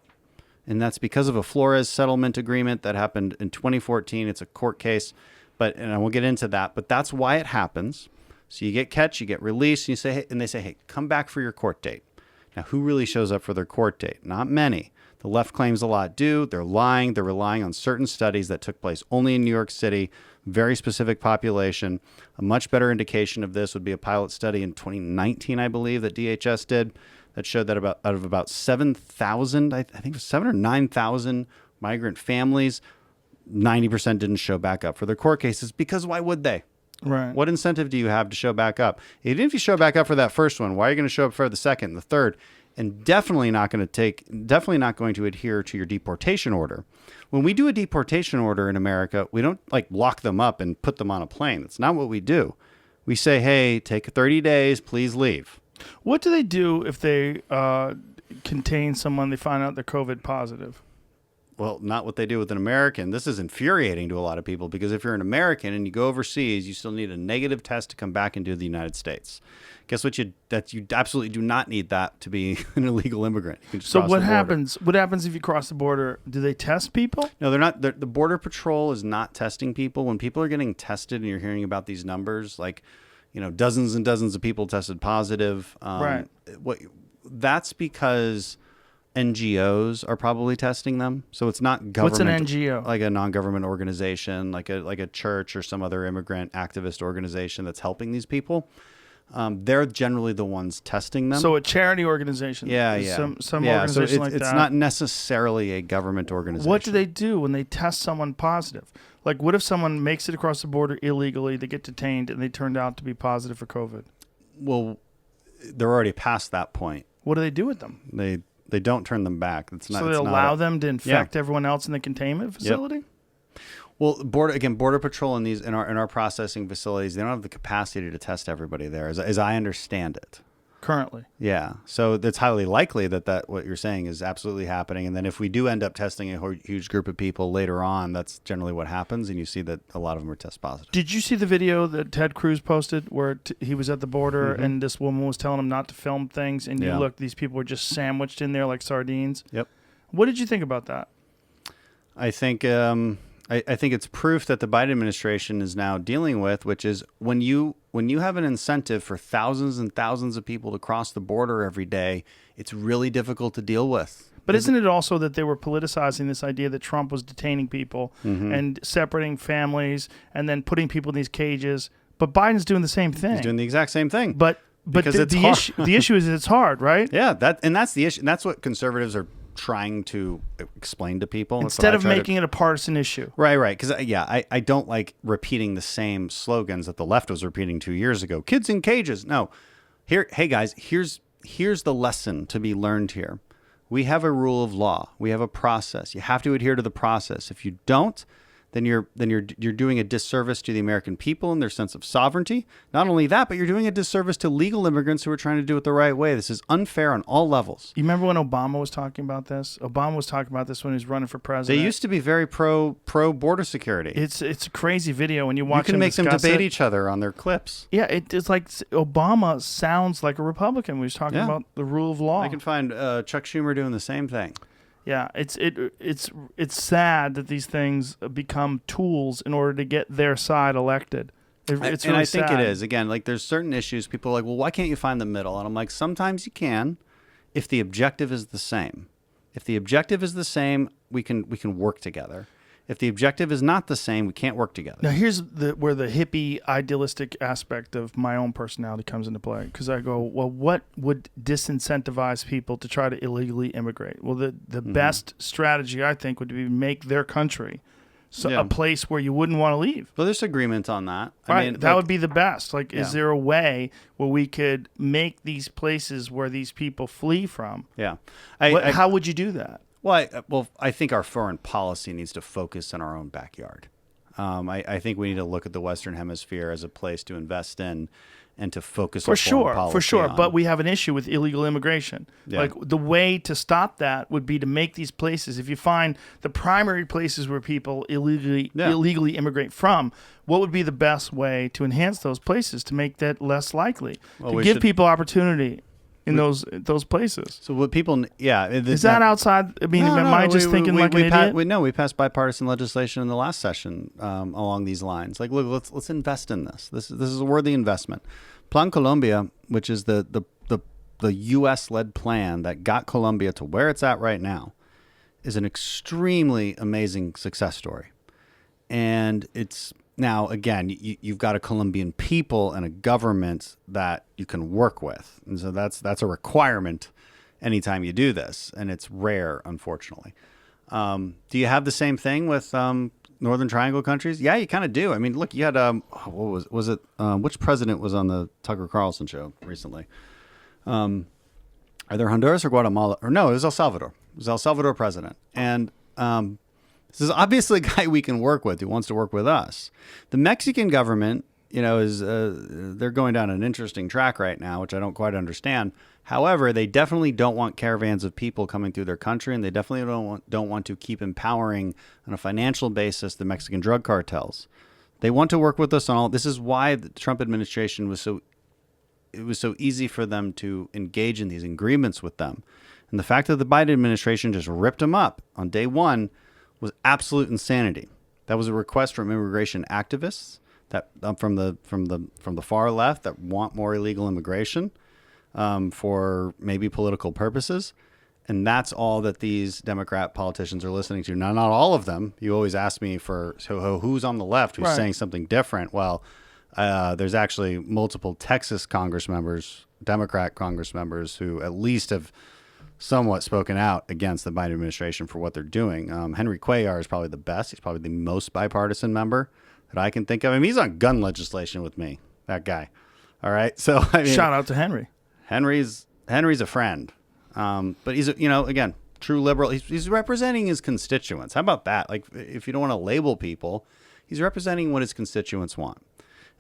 D: And that's because of a Flores settlement agreement that happened in 2014. It's a court case. And I won't get into that, but that's why it happens. So you get catch, you get released, and they say, hey, come back for your court date. Now, who really shows up for their court date? Not many. The left claims a lot do. They're lying. They're relying on certain studies that took place only in New York City, very specific population. A much better indication of this would be a pilot study in 2019, I believe, that DHS did, that showed that out of about 7,000, I think it was 7,000 or 9,000 migrant families, 90% didn't show back up for their court cases, because why would they?
E: Right.
D: What incentive do you have to show back up? Even if you show back up for that first one, why are you going to show up for the second, the third? And definitely not going to adhere to your deportation order. When we do a deportation order in America, we don't lock them up and put them on a plane. That's not what we do. We say, hey, take 30 days, please leave.
E: What do they do if they contain someone, they find out they're COVID positive?
D: Well, not what they do with an American. This is infuriating to a lot of people, because if you're an American and you go overseas, you still need a negative test to come back into the United States. Guess what? You absolutely do not need that to be an illegal immigrant. You can just cross
E: what
D: the border.
E: happens? What happens if you cross the border? Do they test people?
D: No, they're not. The Border Patrol is not testing people. When people are getting tested, and you're hearing about these numbers, dozens and dozens of people tested positive.
E: Right.
D: That's because NGOs are probably testing them. So it's not government.
E: What's an NGO?
D: Like a non-government organization, like a church or some other immigrant activist organization that's helping these people. They're generally the ones testing them.
E: So a charity organization.
D: Yeah.
E: Some organization
D: so
E: like that.
D: It's not necessarily a government organization.
E: What do they do when they test someone positive? Like, what if someone makes it across the border illegally, they get detained, and they turned out to be positive for COVID?
D: Well, they're already past that point.
E: What do they do with them?
D: They don't turn them back.
E: So they allow them to infect everyone else in the containment facility?
D: Yep. Well, Border Patrol in our processing facilities, they don't have the capacity to test everybody there, as I understand it.
E: Currently.
D: Yeah. So it's highly likely that what you're saying is absolutely happening. And then if we do end up testing a huge group of people later on, that's generally what happens. And you see that a lot of them are test positive.
E: Did you see the video that Ted Cruz posted where he was at the border and this woman was telling him not to film things? And you look, these people were just sandwiched in there like sardines.
D: Yep.
E: What did you think about that?
D: I think I think it's proof that the Biden administration is now dealing with, which is when you have an incentive for thousands and thousands of people to cross the border every day, it's really difficult to deal with.
E: But isn't it also that they were politicizing this idea that Trump was detaining people and separating families and then putting people in these cages? But Biden's doing the same thing.
D: He's doing the exact same thing.
E: But the issue is it's hard, right?
D: Yeah, that's the issue. And that's what conservatives are trying to explain to people.
E: Instead of making it a partisan issue.
D: Right. Because, I don't like repeating the same slogans that the left was repeating 2 years ago. Kids in cages. No. Hey, guys, here's the lesson to be learned here. We have a rule of law. We have a process. You have to adhere to the process. If you don't, then you're doing a disservice to the American people and their sense of sovereignty. Not only that, but you're doing a disservice to legal immigrants who are trying to do it the right way. This is unfair on all levels.
E: You remember when Obama was talking about this? Obama was talking about this when he was running for president.
D: They used to be very pro border security.
E: It's a crazy video when you watch.
D: You can make them debate
E: it.
D: each other on their clips.
E: Yeah, it's like Obama sounds like a Republican when he's talking about the rule of law.
D: I can find Chuck Schumer doing the same thing.
E: Yeah, it's sad that these things become tools in order to get their side elected. It's really
D: I think
E: sad.
D: it is. Again, like there's certain issues people are like, well, why can't you find the middle? And I'm like, sometimes you can, if the objective is the same. If the objective is the same, we can work together. If the objective is not the same, we can't work together.
E: Now, here's where the hippie idealistic aspect of my own personality comes into play. Because I go, well, what would disincentivize people to try to illegally immigrate? Well, the best strategy, I think, would be make their country a place where you wouldn't want to leave.
D: Well, there's agreement on that.
E: I mean, that would be the best. Like, is there a way where we could make these places where these people flee from?
D: Yeah.
E: How would you do that?
D: Well, I think our foreign policy needs to focus in our own backyard. I think we need to look at the Western Hemisphere as a place to invest in and to focus our foreign policy
E: For sure.
D: on.
E: But we have an issue with illegal immigration.
D: Yeah.
E: Like, the way to stop that would be to make these places, if you find the primary places where people illegally immigrate from, what would be the best way to enhance those places to make that less likely? To give people opportunity in those places.
D: So what people,
E: is that outside? I mean, am I just thinking like an idiot?
D: We passed bipartisan legislation in the last session along these lines. Like, look, let's invest in this. This is a worthy investment. Plan Colombia, which is the U.S.-led plan that got Colombia to where it's at right now, is an extremely amazing success story. And it's now, again, you've got a Colombian people and a government that you can work with. And so that's a requirement anytime you do this. And it's rare, unfortunately. Do you have the same thing with Northern Triangle countries? Yeah, you kind of do. I mean, look, you had, what was it? Which president was on the Tucker Carlson show recently? Either Honduras or Guatemala. Or no, it was El Salvador. It was El Salvador president. And this is obviously a guy we can work with who wants to work with us. The Mexican government, is they're going down an interesting track right now, which I don't quite understand. However, they definitely don't want caravans of people coming through their country, and they definitely don't want to keep empowering on a financial basis the Mexican drug cartels. They want to work with us on all. This is why the Trump administration was so easy for them to engage in these agreements with them. And the fact that the Biden administration just ripped them up on day one was absolute insanity. That was a request from immigration activists that from the far left that want more illegal immigration for maybe political purposes, and that's all that these Democrat politicians are listening to. Now, not all of them. You always ask me who's on the left who's saying something different. Well, there's actually multiple Texas Congress members, Democrat Congress members, who at least have somewhat spoken out against the Biden administration for what they're doing. Henry Cuellar is probably the best. He's probably the most bipartisan member that I can think of. I mean, he's on gun legislation with me, that guy. All right. So, I mean,
E: shout out to Henry.
D: Henry's a friend. But he's, again, true liberal. He's representing his constituents. How about that? Like, if you don't want to label people, he's representing what his constituents want.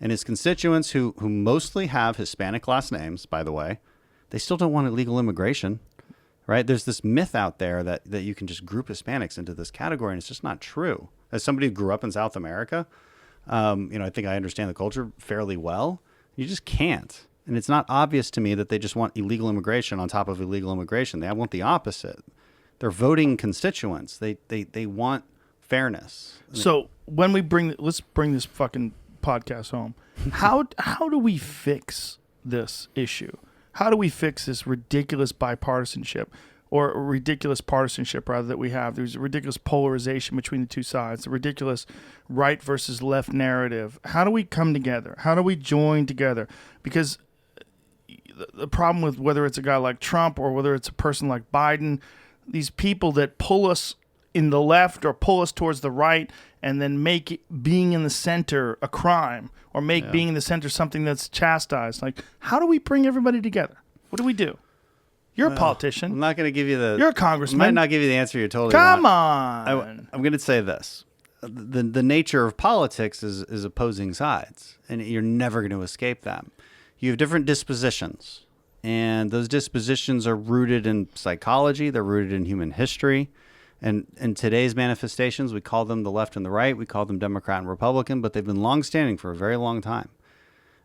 D: And his constituents who mostly have Hispanic last names, by the way, they still don't want illegal immigration. Right? There's this myth out there that you can just group Hispanics into this category, and it's just not true. As somebody who grew up in South America, I think I understand the culture fairly well. You just can't. And it's not obvious to me that they just want illegal immigration on top of illegal immigration. They want the opposite. They're voting constituents. They want fairness.
E: So when let's bring this fucking podcast home. How do we fix this issue? How do we fix this ridiculous bipartisanship, or ridiculous partisanship rather, that we have? There's a ridiculous polarization between the two sides, a ridiculous right versus left narrative. How do we come together? How do we join together? Because the problem with whether it's a guy like Trump or whether it's a person like Biden, these people that pull us in the left or pull us towards the right and then make being in the center a crime, or make being in the center something that's chastised. Like, how do we bring everybody together? What do we do? You're a politician.
D: I'm not going to give you the...
E: You're a congressman.
D: I might not give you the answer you totally
E: Come
D: want.
E: on.
D: I'm going to say this. The nature of politics is opposing sides, and you're never going to escape them. You have different dispositions, and those dispositions are rooted in psychology. They're rooted in human history. And in today's manifestations, we call them the left and the right. We call them Democrat and Republican, but they've been long-standing for a very long time.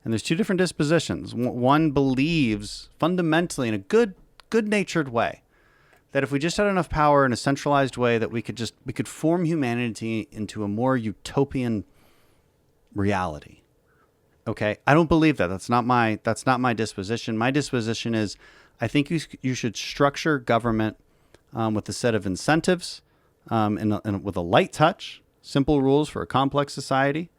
D: And there's two different dispositions. One believes fundamentally in a good-natured way that if we just had enough power in a centralized way, that we could form humanity into a more utopian reality. Okay, I don't believe that. That's not my disposition. My disposition is, I think you should structure government with a set of incentives, and with a light touch, simple rules for a complex society,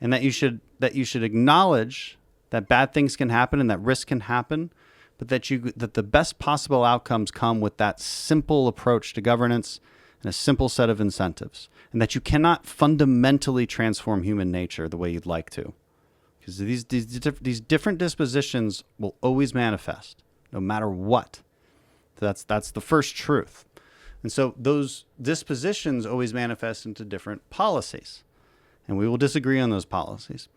D: and that you should acknowledge that bad things can happen and that risk can happen, but that the best possible outcomes come with that simple approach to governance and a simple set of incentives, and that you cannot fundamentally transform human nature the way you'd like to, because these different dispositions will always manifest, no matter what. That's the first truth. And so those dispositions always manifest into different policies, and we will disagree on those policies.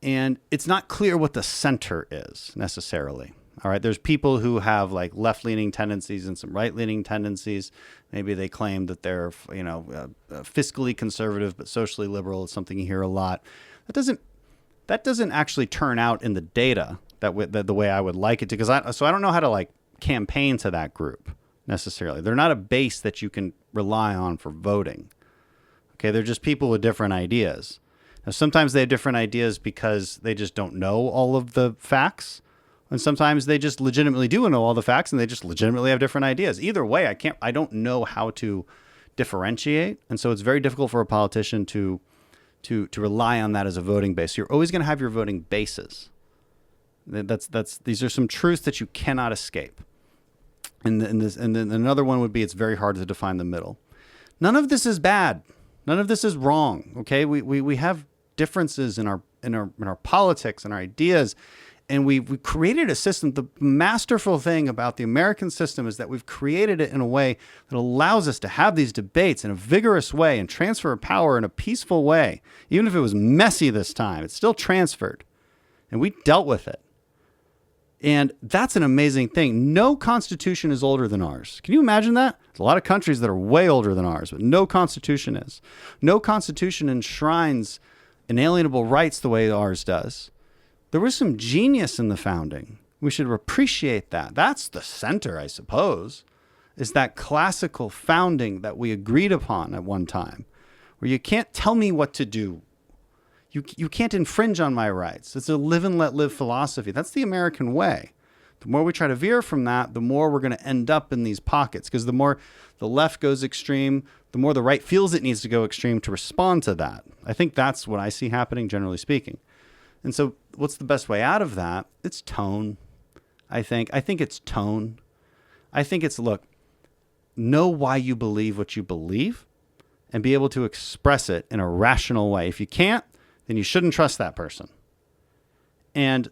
D: And it's not clear what the center is necessarily. All right, there's people who have like left-leaning tendencies and some right-leaning tendencies. Maybe they claim that they're, fiscally conservative but socially liberal. It's something you hear a lot. That doesn't actually turn out in the data that the way I would like it to, because I don't know how to like campaign to that group necessarily. They're not a base that you can rely on for voting. Okay, they're just people with different ideas. Now, sometimes they have different ideas because they just don't know all of the facts, and sometimes they just legitimately do know all the facts and they just legitimately have different ideas. Either way, I don't know how to differentiate, and so it's very difficult for a politician to rely on that as a voting base. You're always going to have your voting bases. These are some truths that you cannot escape. And then another one would be, it's very hard to define the middle. None of this is bad. None of this is wrong. Okay, we have differences in our politics and our ideas, and we created a system. The masterful thing about the American system is that we've created it in a way that allows us to have these debates in a vigorous way and transfer power in a peaceful way. Even if it was messy this time, it's still transferred, and we dealt with it. And that's an amazing thing. No constitution is older than ours. Can you imagine that? There's a lot of countries that are way older than ours, but no constitution is. No constitution enshrines inalienable rights the way ours does. There was some genius in the founding. We should appreciate that. That's the center, I suppose, is that classical founding that we agreed upon at one time, where you can't tell me what to do. You can't infringe on my rights. It's a live and let live philosophy. That's the American way. The more we try to veer from that, the more we're going to end up in these pockets, because the more the left goes extreme, the more the right feels it needs to go extreme to respond to that. I think that's what I see happening, generally speaking. And so what's the best way out of that? It's tone, I think. I think it's tone. I think it's, look, know why you believe what you believe and be able to express it in a rational way. If you can't, then you shouldn't trust that person. And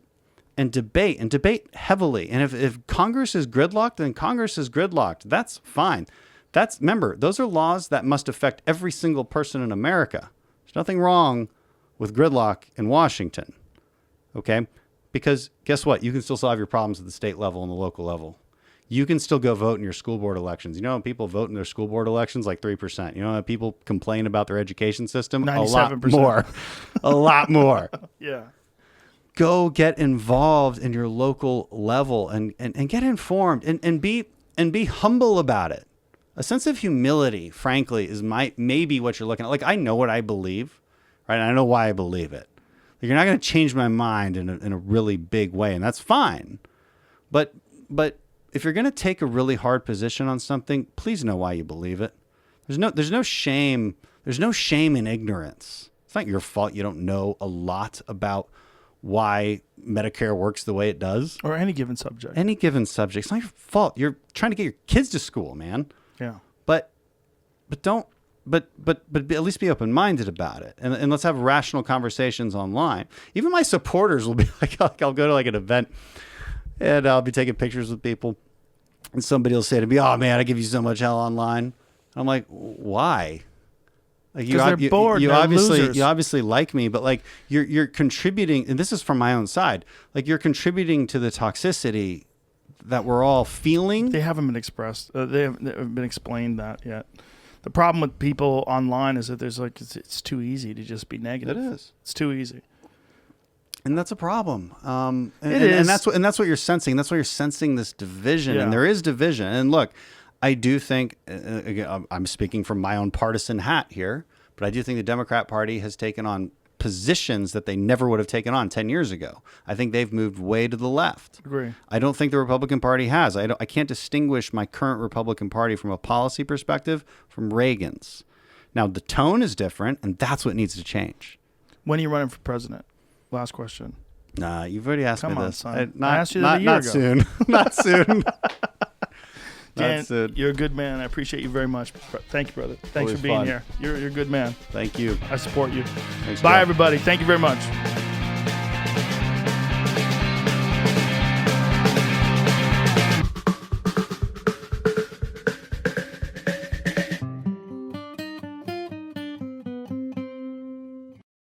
D: debate heavily. And if Congress is gridlocked, then Congress is gridlocked. That's fine. Remember, those are laws that must affect every single person in America. There's nothing wrong with gridlock in Washington. Okay? Because guess what? You can still solve your problems at the state level and the local level. You can still go vote in your school board elections. You know, when people vote in their school board elections, like 3%. You know, when people complain about their education system,
E: 97%.
D: A lot more. A lot more.
E: Yeah.
D: Go get involved in your local level and get informed and be humble about it. A sense of humility, frankly, is maybe what you're looking at. Like, I know what I believe, right? And I know why I believe it. Like, you're not going to change my mind in a really big way, and that's fine. But if you're going to take a really hard position on something, please know why you believe it. There's no shame. There's no shame in ignorance. It's not your fault you don't know a lot about why Medicare works the way it does.
E: Or any given subject.
D: Any given subject. It's not your fault. You're trying to get your kids to school, man.
E: Yeah.
D: But at least be open-minded about it. And let's have rational conversations online. Even my supporters will be like, I'll go to like an event and I'll be taking pictures with people. And somebody will say to me, "Oh man, I give you so much hell online." I'm like, why? Like,
E: because they're bored.
D: You
E: they're
D: obviously
E: losers.
D: you obviously like me, but like you're contributing, and this is from my own side. Like, you're contributing to the toxicity that we're all feeling.
E: They haven't been expressed. They haven't been explained that yet. The problem with people online is that there's like it's too easy to just be negative.
D: It is.
E: It's too easy.
D: And that's a problem.
E: It is.
D: And that's what you're sensing. That's why you're sensing this division.
E: Yeah.
D: And there is division. And look, I do think, again, I'm speaking from my own partisan hat here, but I do think the Democrat Party has taken on positions that they never would have taken on 10 years ago. I think they've moved way to the left.
E: Agree.
D: I don't think the Republican Party has. I can't distinguish my current Republican Party from a policy perspective from Reagan's. Now, the tone is different, and that's what needs to change.
E: When are you running for president? Last question.
D: Nah, you've already asked
E: Come
D: me
E: on,
D: this.
E: son. I asked you that a year
D: not
E: ago.
D: soon. Not soon.
E: Dan,
D: That's it.
E: you're a good man. I appreciate you very much. Thank you, brother. Thanks
D: Always
E: for being
D: fun.
E: here. You're a good man.
D: Thank you.
E: I support you.
D: Thanks,
E: Bye,
D: Jeff.
E: everybody. Thank you very much.